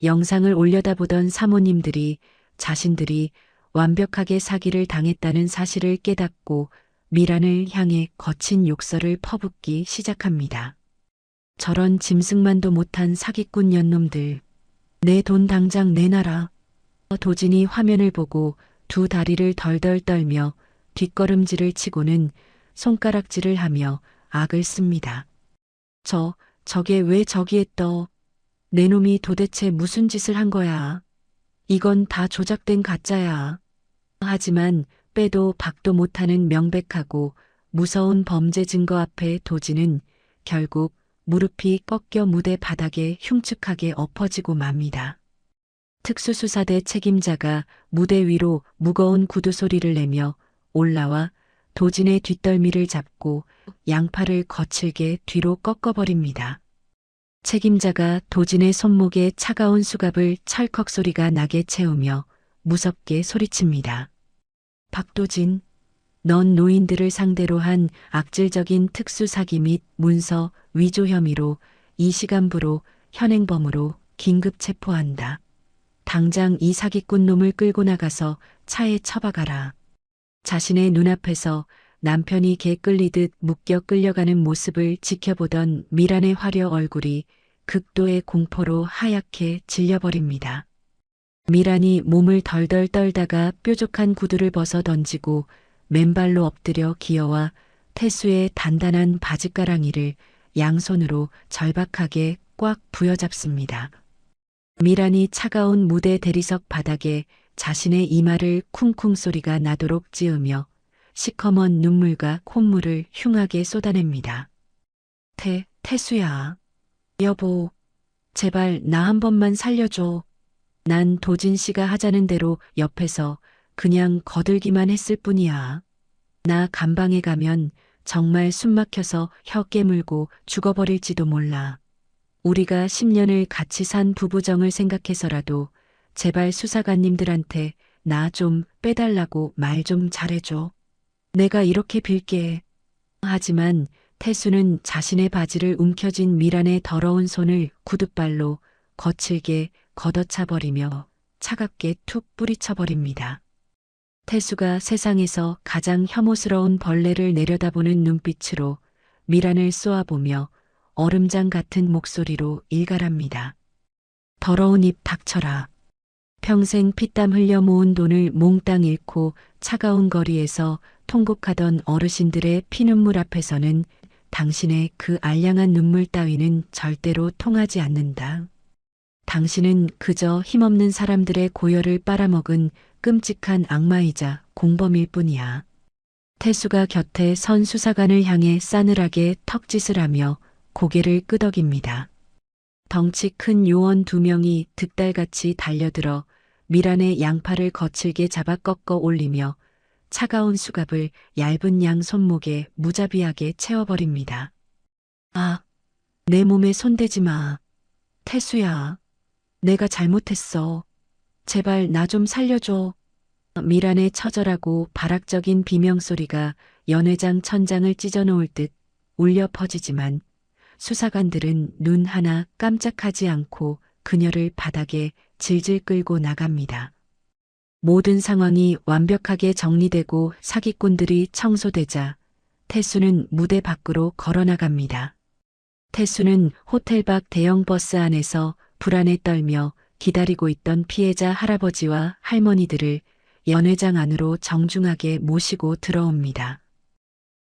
영상을 올려다보던 사모님들이 자신들이 완벽하게 사기를 당했다는 사실을 깨닫고 미란을 향해 거친 욕설을 퍼붓기 시작합니다. 저런 짐승만도 못한 사기꾼 년놈들. 내 돈 당장 내놔라. 도진이 화면을 보고 두 다리를 덜덜 떨며 뒷걸음질을 치고는 손가락질을 하며 악을 씁니다. 저게 왜 저기에 떠? 내 놈이 도대체 무슨 짓을 한 거야? 이건 다 조작된 가짜야. 하지만 빼도 박도 못하는 명백하고 무서운 범죄 증거 앞에 도진은 결국 무릎이 꺾여 무대 바닥에 흉측하게 엎어지고 맙니다. 특수수사대 책임자가 무대 위로 무거운 구두 소리를 내며 올라와 도진의 뒷덜미를 잡고 양팔을 거칠게 뒤로 꺾어버립니다. 책임자가 도진의 손목에 차가운 수갑을 찰컥 소리가 나게 채우며 무섭게 소리칩니다. 박도진, 넌 노인들을 상대로 한 악질적인 특수사기 및 문서 위조 혐의로 이 시간부로 현행범으로 긴급 체포한다. 당장 이 사기꾼 놈을 끌고 나가서 차에 처박아라. 자신의 눈앞에서 남편이 개 끌리듯 묶여 끌려가는 모습을 지켜보던 미란의 화려 얼굴이 극도의 공포로 하얗게 질려버립니다. 미란이 몸을 덜덜 떨다가 뾰족한 구두를 벗어 던지고 맨발로 엎드려 기어와 태수의 단단한 바지가랑이를 양손으로 절박하게 꽉 부여잡습니다. 미란이 차가운 무대 대리석 바닥에 자신의 이마를 쿵쿵 소리가 나도록 찌으며 시커먼 눈물과 콧물을 흉하게 쏟아냅니다. 태수야. 여보, 제발 나 한 번만 살려줘. 난 도진 씨가 하자는 대로 옆에서 그냥 거들기만 했을 뿐이야. 나 감방에 가면 정말 숨 막혀서 혀 깨물고 죽어버릴지도 몰라. 우리가 10년을 같이 산 부부정을 생각해서라도 제발 수사관님들한테 나 좀 빼달라고 말 좀 잘해줘. 내가 이렇게 빌게. 하지만 태수는 자신의 바지를 움켜쥔 미란의 더러운 손을 구둣발로 거칠게 걷어차버리며 차갑게 툭 뿌리쳐버립니다. 태수가 세상에서 가장 혐오스러운 벌레를 내려다보는 눈빛으로 미란을 쏘아보며 얼음장 같은 목소리로 일갈합니다. 더러운 입 닥쳐라. 평생 피땀 흘려 모은 돈을 몽땅 잃고 차가운 거리에서 통곡하던 어르신들의 피눈물 앞에서는 당신의 그 알량한 눈물 따위는 절대로 통하지 않는다. 당신은 그저 힘없는 사람들의 고열을 빨아먹은 끔찍한 악마이자 공범일 뿐이야. 태수가 곁에 선 수사관을 향해 싸늘하게 턱짓을 하며 고개를 끄덕입니다. 덩치 큰 요원 2명이 득달같이 달려들어 미란의 양팔을 거칠게 잡아 꺾어 올리며 차가운 수갑을 얇은 양 손목에 무자비하게 채워버립니다. 아, 내 몸에 손대지 마. 태수야, 내가 잘못했어. 제발 나 좀 살려줘. 미란의 처절하고 발악적인 비명소리가 연회장 천장을 찢어놓을 듯 울려 퍼지지만 수사관들은 눈 하나 깜짝하지 않고 그녀를 바닥에 질질 끌고 나갑니다. 모든 상황이 완벽하게 정리되고 사기꾼들이 청소되자 태수는 무대 밖으로 걸어나갑니다. 태수는 호텔 밖 대형 버스 안에서 불안에 떨며 기다리고 있던 피해자 할아버지와 할머니들을 연회장 안으로 정중하게 모시고 들어옵니다.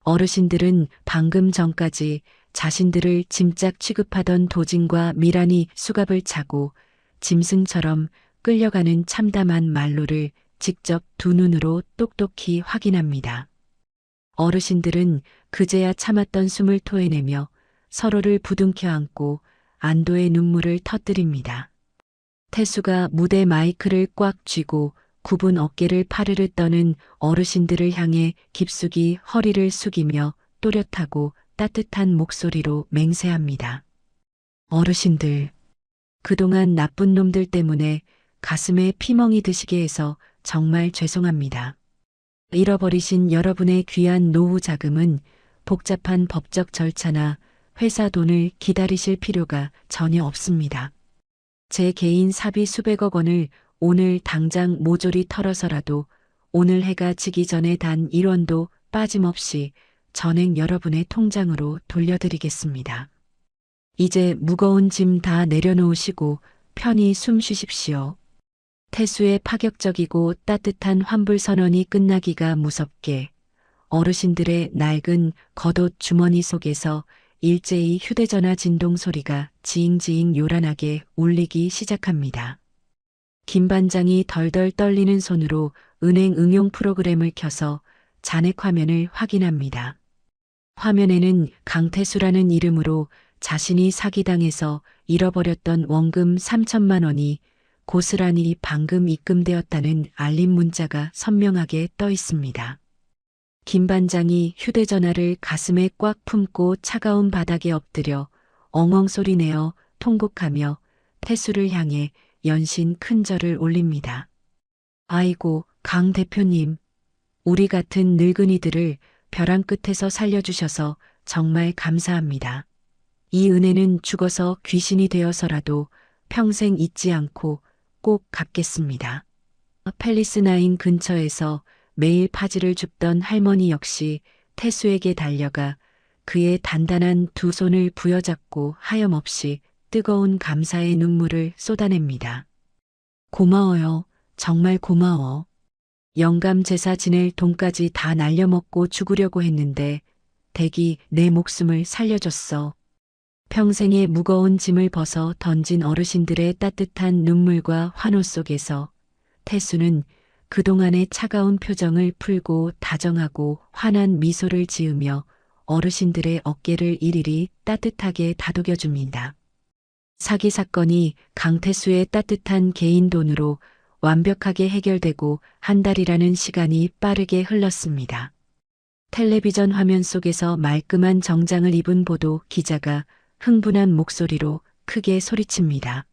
어르신들은 방금 전까지 자신들을 짐짝 취급하던 도진과 미란이 수갑을 차고 짐승처럼 끌려가는 참담한 말로를 직접 두 눈으로 똑똑히 확인합니다. 어르신들은 그제야 참았던 숨을 토해내며 서로를 부둥켜 안고 안도의 눈물을 터뜨립니다. 태수가 무대 마이크를 꽉 쥐고 굽은 어깨를 파르르 떠는 어르신들을 향해 깊숙이 허리를 숙이며 또렷하고 따뜻한 목소리로 맹세합니다. 어르신들, 그동안 나쁜 놈들 때문에 가슴에 피멍이 드시게 해서 정말 죄송합니다. 잃어버리신 여러분의 귀한 노후 자금은 복잡한 법적 절차나 회사 돈을 기다리실 필요가 전혀 없습니다. 제 개인 사비 수백억 원을 오늘 당장 모조리 털어서라도 오늘 해가 지기 전에 단 1원도 빠짐없이 전액 여러분의 통장으로 돌려드리겠습니다. 이제 무거운 짐 다 내려놓으시고 편히 숨 쉬십시오. 태수의 파격적이고 따뜻한 환불 선언이 끝나기가 무섭게 어르신들의 낡은 겉옷 주머니 속에서 일제히 휴대전화 진동 소리가 지잉지잉 요란하게 울리기 시작합니다. 김 반장이 덜덜 떨리는 손으로 은행 응용 프로그램을 켜서 잔액 화면을 확인합니다. 화면에는 강태수라는 이름으로 자신이 사기당해서 잃어버렸던 원금 3천만 원이 고스란히 방금 입금되었다는 알림 문자가 선명하게 떠 있습니다. 김 반장이 휴대전화를 가슴에 꽉 품고 차가운 바닥에 엎드려 엉엉 소리내어 통곡하며 태수를 향해 연신 큰 절을 올립니다. 아이고, 강 대표님, 우리 같은 늙은이들을 벼랑 끝에서 살려주셔서 정말 감사합니다. 이 은혜는 죽어서 귀신이 되어서라도 평생 잊지 않고 꼭 갚겠습니다. 팰리스9 근처에서 매일 파지를 줍던 할머니 역시 태수에게 달려가 그의 단단한 두 손을 부여잡고 하염없이 뜨거운 감사의 눈물을 쏟아냅니다. 고마워요. 정말 고마워. 영감 제사 지낼 돈까지 다 날려먹고 죽으려고 했는데 댁이 내 목숨을 살려줬어. 평생의 무거운 짐을 벗어 던진 어르신들의 따뜻한 눈물과 환호 속에서 태수는 그동안의 차가운 표정을 풀고 다정하고 환한 미소를 지으며 어르신들의 어깨를 일일이 따뜻하게 다독여줍니다. 사기 사건이 강태수의 따뜻한 개인 돈으로 완벽하게 해결되고 한 달이라는 시간이 빠르게 흘렀습니다. 텔레비전 화면 속에서 말끔한 정장을 입은 보도 기자가 흥분한 목소리로 크게 소리칩니다.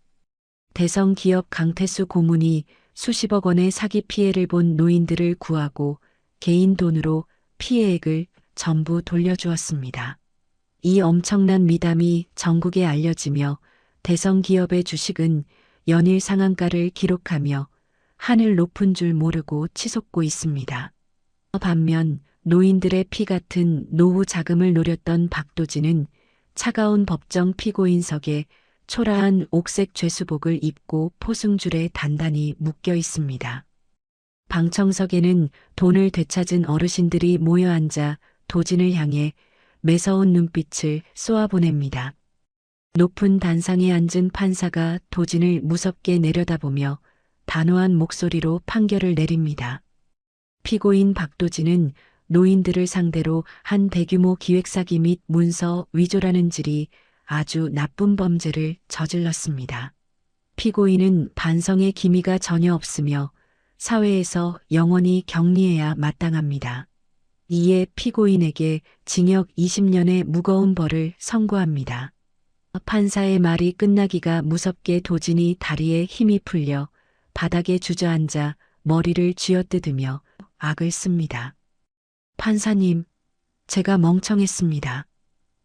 대성 기업 강태수 고문이 수십억 원의 사기 피해를 본 노인들을 구하고 개인 돈으로 피해액을 전부 돌려주었습니다. 이 엄청난 미담이 전국에 알려지며 대성 기업의 주식은 연일 상한가를 기록하며 하늘 높은 줄 모르고 치솟고 있습니다. 반면 노인들의 피 같은 노후 자금을 노렸던 박도진은 차가운 법정 피고인석에 초라한 옥색 죄수복을 입고 포승줄에 단단히 묶여 있습니다. 방청석에는 돈을 되찾은 어르신들이 모여 앉아 도진을 향해 매서운 눈빛을 쏘아보냅니다. 높은 단상에 앉은 판사가 도진을 무섭게 내려다보며 단호한 목소리로 판결을 내립니다. 피고인 박도진은 노인들을 상대로 한 대규모 기획사기 및 문서 위조라는 질이 아주 나쁜 범죄를 저질렀습니다. 피고인은 반성의 기미가 전혀 없으며 사회에서 영원히 격리해야 마땅합니다. 이에 피고인에게 징역 20년의 무거운 벌을 선고합니다. 판사의 말이 끝나기가 무섭게 도진이 다리에 힘이 풀려 바닥에 주저앉아 머리를 쥐어뜯으며 악을 씁니다. 판사님, 제가 멍청했습니다.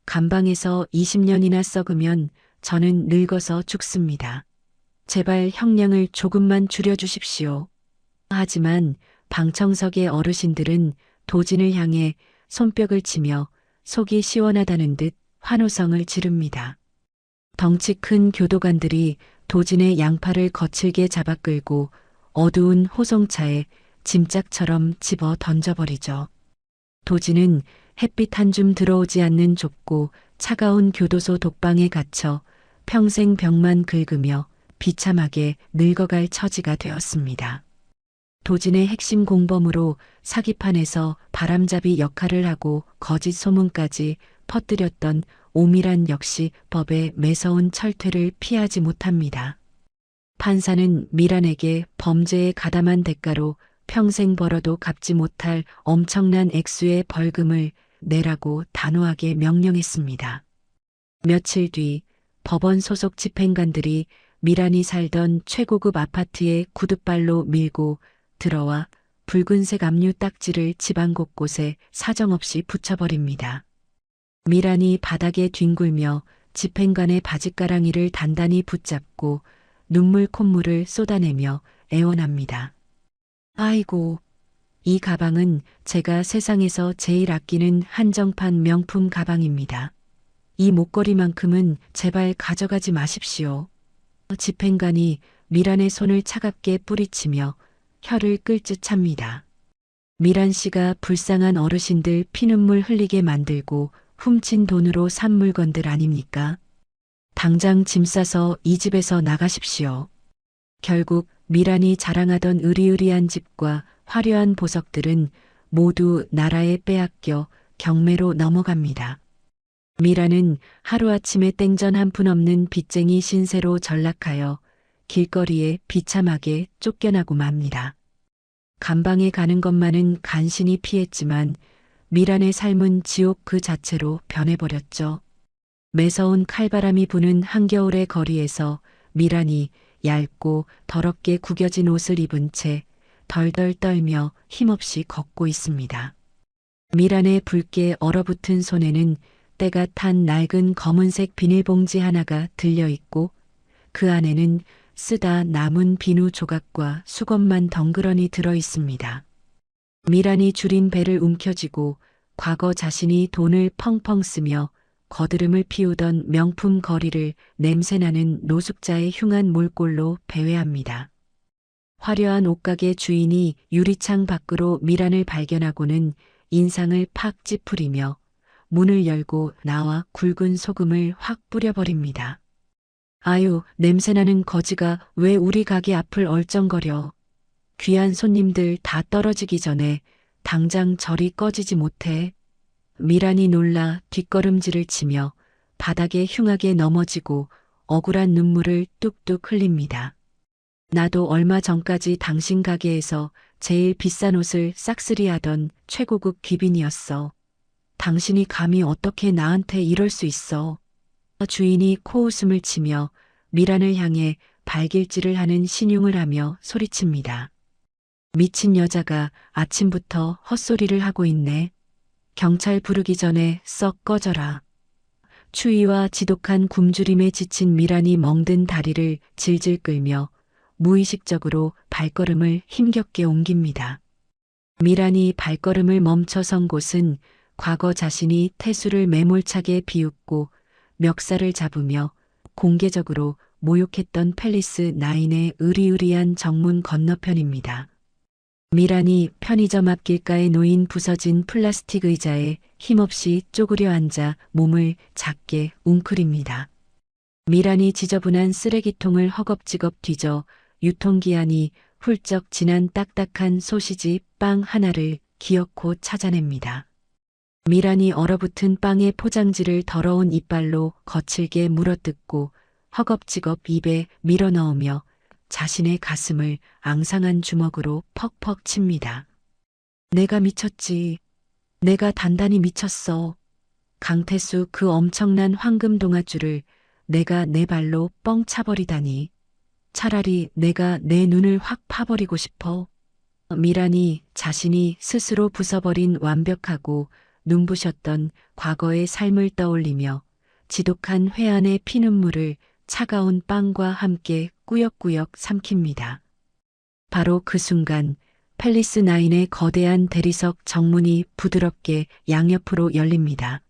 감방에서 20년이나 썩으면 저는 늙어서 죽습니다. 제발 형량을 조금만 줄여주십시오. 하지만 방청석의 어르신들은 도진을 향해 손뼉을 치며 속이 시원하다는 듯 환호성을 지릅니다. 덩치 큰 교도관들이 도진의 양팔을 거칠게 잡아 끌고 어두운 호송차에 짐짝처럼 집어 던져버리죠. 도진은 햇빛 한 줌 들어오지 않는 좁고 차가운 교도소 독방에 갇혀 평생 병만 긁으며 비참하게 늙어갈 처지가 되었습니다. 도진의 핵심 공범으로 사기판에서 바람잡이 역할을 하고 거짓 소문까지 퍼뜨렸던 오미란 역시 법의 매서운 철퇴를 피하지 못합니다. 판사는 미란에게 범죄에 가담한 대가로 평생 벌어도 갚지 못할 엄청난 액수의 벌금을 내라고 단호하게 명령했습니다. 며칠 뒤 법원 소속 집행관들이 미란이 살던 최고급 아파트에 구둣발로 밀고 들어와 붉은색 압류 딱지를 집안 곳곳에 사정없이 붙여버립니다. 미란이 바닥에 뒹굴며 집행관의 바짓가랑이를 단단히 붙잡고 눈물 콧물을 쏟아내며 애원합니다. 아이고, 이 가방은 제가 세상에서 제일 아끼는 한정판 명품 가방입니다. 이 목걸이만큼은 제발 가져가지 마십시오. 집행관이 미란의 손을 차갑게 뿌리치며 혀를 끌듯 찹니다. 미란 씨가 불쌍한 어르신들 피눈물 흘리게 만들고 훔친 돈으로 산 물건들 아닙니까? 당장 짐 싸서 이 집에서 나가십시오. 결국 미란이 자랑하던 으리으리한 집과 화려한 보석들은 모두 나라에 빼앗겨 경매로 넘어갑니다. 미란은 하루아침에 땡전 한 푼 없는 빚쟁이 신세로 전락하여 길거리에 비참하게 쫓겨나고 맙니다. 감방에 가는 것만은 간신히 피했지만 미란의 삶은 지옥 그 자체로 변해버렸죠. 매서운 칼바람이 부는 한겨울의 거리에서 미란이 얇고 더럽게 구겨진 옷을 입은 채 덜덜 떨며 힘없이 걷고 있습니다. 미란의 붉게 얼어붙은 손에는 때가 탄 낡은 검은색 비닐봉지 하나가 들려있고 그 안에는 쓰다 남은 비누 조각과 수건만 덩그러니 들어있습니다. 미란이 줄인 배를 움켜쥐고 과거 자신이 돈을 펑펑 쓰며 거드름을 피우던 명품 거리를 냄새나는 노숙자의 흉한 몰골로 배회합니다. 화려한 옷가게 주인이 유리창 밖으로 미란을 발견하고는 인상을 팍 찌푸리며 문을 열고 나와 굵은 소금을 확 뿌려버립니다. 아유, 냄새나는 거지가 왜 우리 가게 앞을 얼쩡거려. 귀한 손님들 다 떨어지기 전에 당장 저리 꺼지지 못해. 미란이 놀라 뒷걸음질을 치며 바닥에 흉하게 넘어지고 억울한 눈물을 뚝뚝 흘립니다. 나도 얼마 전까지 당신 가게에서 제일 비싼 옷을 싹쓸이하던 최고급 귀빈이었어. 당신이 감히 어떻게 나한테 이럴 수 있어. 주인이 코웃음을 치며 미란을 향해 발길질을 하는 신용을 하며 소리칩니다. 미친 여자가 아침부터 헛소리를 하고 있네. 경찰 부르기 전에 썩 꺼져라. 추위와 지독한 굶주림에 지친 미란이 멍든 다리를 질질 끌며 무의식적으로 발걸음을 힘겹게 옮깁니다. 미란이 발걸음을 멈춰 선 곳은 과거 자신이 태수를 매몰차게 비웃고 멱살을 잡으며 공개적으로 모욕했던 팰리스 9의 으리으리한 정문 건너편입니다. 미란이 편의점 앞길가에 놓인 부서진 플라스틱 의자에 힘없이 쪼그려 앉아 몸을 작게 웅크립니다. 미란이 지저분한 쓰레기통을 허겁지겁 뒤져 유통기한이 훌쩍 지난 딱딱한 소시지 빵 하나를 기어코 찾아냅니다. 미란이 얼어붙은 빵의 포장지를 더러운 이빨로 거칠게 물어뜯고 허겁지겁 입에 밀어넣으며 자신의 가슴을 앙상한 주먹으로 퍽퍽 칩니다. 내가 미쳤지. 내가 단단히 미쳤어. 강태수 그 엄청난 황금 동아줄을 내가 내 발로 뻥 차버리다니. 차라리 내가 내 눈을 확 파버리고 싶어. 미란이 자신이 스스로 부숴버린 완벽하고 눈부셨던 과거의 삶을 떠올리며 지독한 회한의 피눈물을 차가운 빵과 함께 꾸역꾸역 삼킵니다. 바로 그 순간 팰리스 9의 거대한 대리석 정문이 부드럽게 양옆으로 열립니다.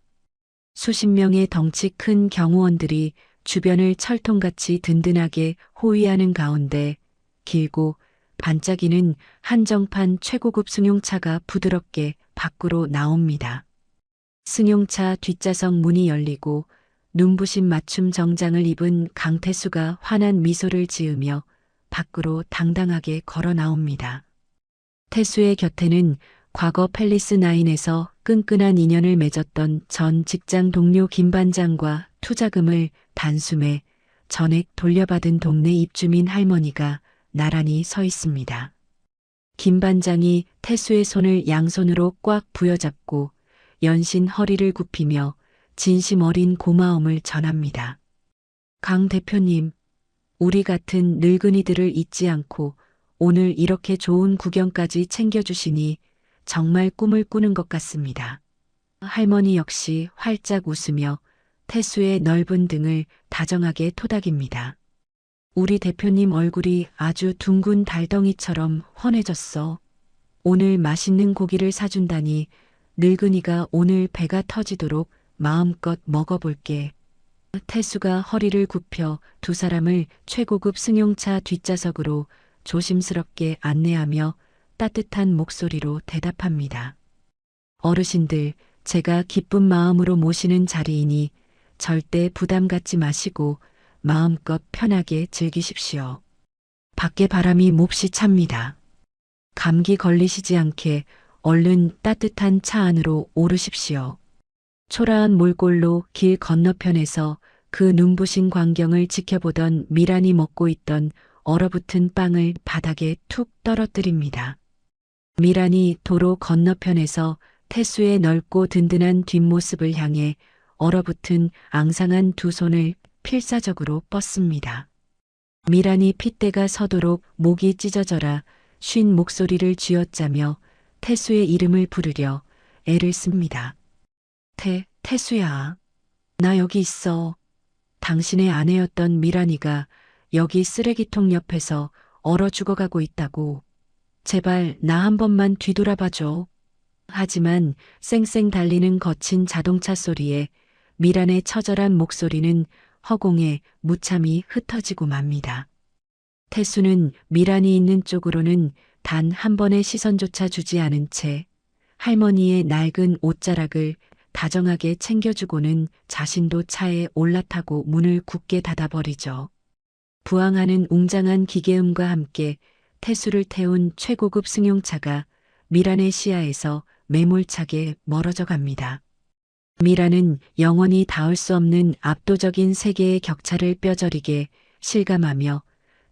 수십 명의 덩치 큰 경호원들이 주변을 철통같이 든든하게 호위하는 가운데 길고 반짝이는 한정판 최고급 승용차가 부드럽게 밖으로 나옵니다. 승용차 뒷좌석 문이 열리고 눈부신 맞춤 정장을 입은 강태수가 환한 미소를 지으며 밖으로 당당하게 걸어 나옵니다. 태수의 곁에는 과거 팰리스 9에서 끈끈한 인연을 맺었던 전 직장 동료 김 반장과 투자금을 단숨에 전액 돌려받은 동네 입주민 할머니가 나란히 서 있습니다. 김 반장이 태수의 손을 양손으로 꽉 부여잡고 연신 허리를 굽히며 진심 어린 고마움을 전합니다. 강 대표님, 우리 같은 늙은이들을 잊지 않고 오늘 이렇게 좋은 구경까지 챙겨주시니 정말 꿈을 꾸는 것 같습니다. 할머니 역시 활짝 웃으며 태수의 넓은 등을 다정하게 토닥입니다. 우리 대표님 얼굴이 아주 둥근 달덩이처럼 훤해졌어. 오늘 맛있는 고기를 사준다니 늙은이가 오늘 배가 터지도록 마음껏 먹어볼게. 태수가 허리를 굽혀 두 사람을 최고급 승용차 뒷좌석으로 조심스럽게 안내하며 따뜻한 목소리로 대답합니다. 어르신들, 제가 기쁜 마음으로 모시는 자리이니 절대 부담 갖지 마시고 마음껏 편하게 즐기십시오. 밖에 바람이 몹시 찹니다. 감기 걸리시지 않게 얼른 따뜻한 차 안으로 오르십시오. 초라한 몰골로 길 건너편에서 그 눈부신 광경을 지켜보던 미란이 먹고 있던 얼어붙은 빵을 바닥에 툭 떨어뜨립니다. 미란이 도로 건너편에서 태수의 넓고 든든한 뒷모습을 향해 얼어붙은 앙상한 두 손을 필사적으로 뻗습니다. 미란이 핏대가 서도록 목이 찢어져라 쉰 목소리를 쥐어짜며 태수의 이름을 부르려 애를 씁니다. 태수야. 나 여기 있어. 당신의 아내였던 미란이가 여기 쓰레기통 옆에서 얼어 죽어가고 있다고. 제발 나 한 번만 뒤돌아봐줘. 하지만 쌩쌩 달리는 거친 자동차 소리에 미란의 처절한 목소리는 허공에 무참히 흩어지고 맙니다. 태수는 미란이 있는 쪽으로는 단 한 번의 시선조차 주지 않은 채 할머니의 낡은 옷자락을 다정하게 챙겨주고는 자신도 차에 올라타고 문을 굳게 닫아버리죠. 부항하는 웅장한 기계음과 함께 태수를 태운 최고급 승용차가 미란의 시야에서 매몰차게 멀어져 갑니다. 미라는 영원히 닿을 수 없는 압도적인 세계의 격차를 뼈저리게 실감하며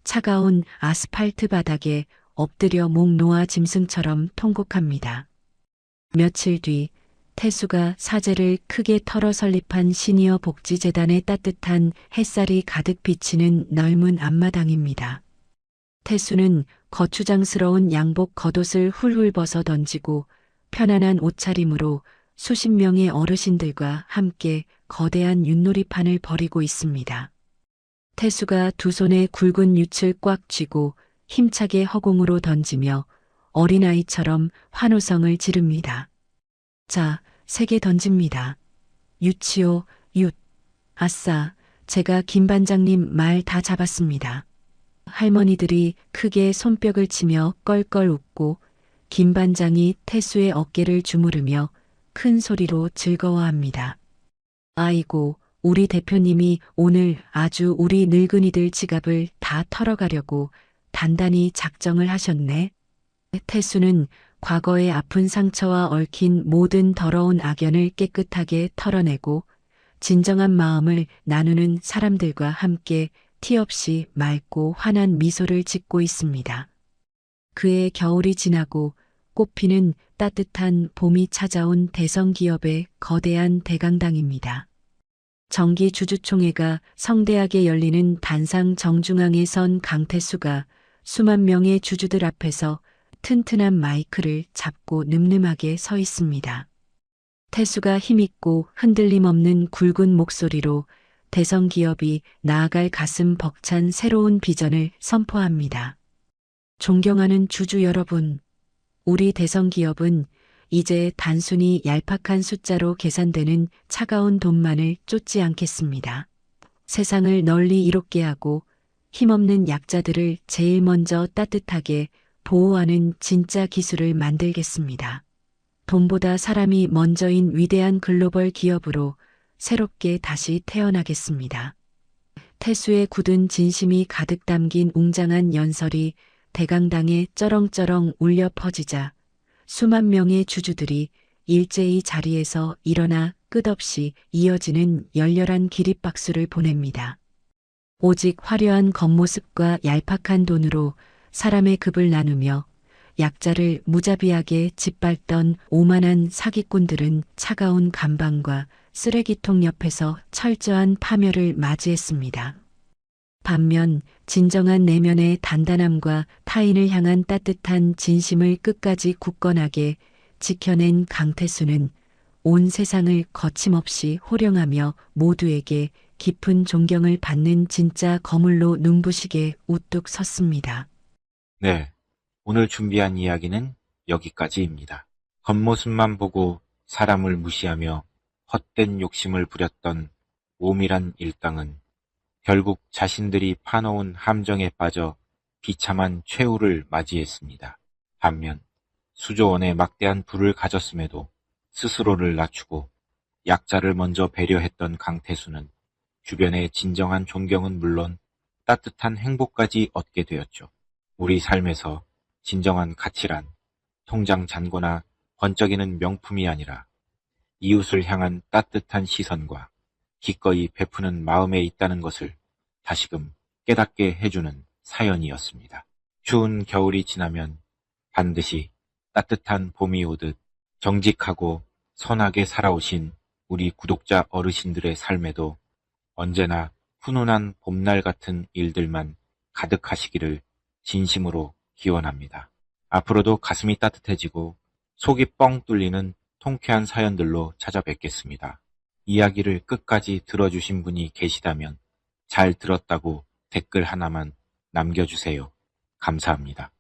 차가운 아스팔트 바닥에 엎드려 목 놓아 짐승처럼 통곡합니다. 며칠 뒤 태수가 사제를 크게 털어 설립한 시니어 복지재단의 따뜻한 햇살이 가득 비치는 넓은 앞마당입니다. 태수는 거추장스러운 양복 겉옷을 훌훌 벗어 던지고 편안한 옷차림으로 수십 명의 어르신들과 함께 거대한 윷놀이판을 벌이고 있습니다. 태수가 두 손에 굵은 윷을 꽉 쥐고 힘차게 허공으로 던지며 어린아이처럼 환호성을 지릅니다. 자, 3개 던집니다. 윷이요, 윷. 아싸, 제가 김 반장님 말 다 잡았습니다. 할머니들이 크게 손뼉을 치며 껄껄 웃고 김 반장이 태수의 어깨를 주무르며 큰 소리로 즐거워합니다. 아이고, 우리 대표님이 오늘 아주 우리 늙은이들 지갑을 다 털어가려고 단단히 작정을 하셨네. 태수는 과거의 아픈 상처와 얽힌 모든 더러운 악연을 깨끗하게 털어내고 진정한 마음을 나누는 사람들과 함께 티 없이 맑고 환한 미소를 짓고 있습니다. 그의 겨울이 지나고 꽃피는 따뜻한 봄이 찾아온 대성기업의 거대한 대강당입니다. 정기주주총회가 성대하게 열리는 단상 정중앙에 선 강태수가 수만 명의 주주들 앞에서 튼튼한 마이크를 잡고 늠름하게 서 있습니다. 태수가 힘있고 흔들림 없는 굵은 목소리로 대성기업이 나아갈 가슴 벅찬 새로운 비전을 선포합니다. 존경하는 주주 여러분, 우리 대성기업은 이제 단순히 얄팍한 숫자로 계산되는 차가운 돈만을 쫓지 않겠습니다. 세상을 널리 이롭게 하고 힘없는 약자들을 제일 먼저 따뜻하게 보호하는 진짜 기술을 만들겠습니다. 돈보다 사람이 먼저인 위대한 글로벌 기업으로 새롭게 다시 태어나겠습니다. 태수의 굳은 진심이 가득 담긴 웅장한 연설이 대강당에 쩌렁쩌렁 울려 퍼지자 수만 명의 주주들이 일제히 자리에서 일어나 끝없이 이어지는 열렬한 기립박수를 보냅니다. 오직 화려한 겉모습과 얄팍한 돈으로 사람의 급을 나누며 약자를 무자비하게 짓밟던 오만한 사기꾼들은 차가운 간방과 쓰레기통 옆에서 철저한 파멸을 맞이했습니다. 반면 진정한 내면의 단단함과 타인을 향한 따뜻한 진심을 끝까지 굳건하게 지켜낸 강태수는 온 세상을 거침없이 호령하며 모두에게 깊은 존경을 받는 진짜 거물로 눈부시게 우뚝 섰습니다. 네, 오늘 준비한 이야기는 여기까지입니다. 겉모습만 보고 사람을 무시하며 헛된 욕심을 부렸던 오밀한 일당은 결국 자신들이 파놓은 함정에 빠져 비참한 최후를 맞이했습니다. 반면 수조원의 막대한 부를 가졌음에도 스스로를 낮추고 약자를 먼저 배려했던 강태수는 주변의 진정한 존경은 물론 따뜻한 행복까지 얻게 되었죠. 우리 삶에서 진정한 가치란 통장 잔고나 번쩍이는 명품이 아니라 이웃을 향한 따뜻한 시선과 기꺼이 베푸는 마음에 있다는 것을 다시금 깨닫게 해주는 사연이었습니다. 추운 겨울이 지나면 반드시 따뜻한 봄이 오듯 정직하고 선하게 살아오신 우리 구독자 어르신들의 삶에도 언제나 훈훈한 봄날 같은 일들만 가득하시기를 진심으로 기원합니다. 앞으로도 가슴이 따뜻해지고 속이 뻥 뚫리는 통쾌한 사연들로 찾아뵙겠습니다. 이야기를 끝까지 들어주신 분이 계시다면 잘 들었다고 댓글 하나만 남겨주세요. 감사합니다.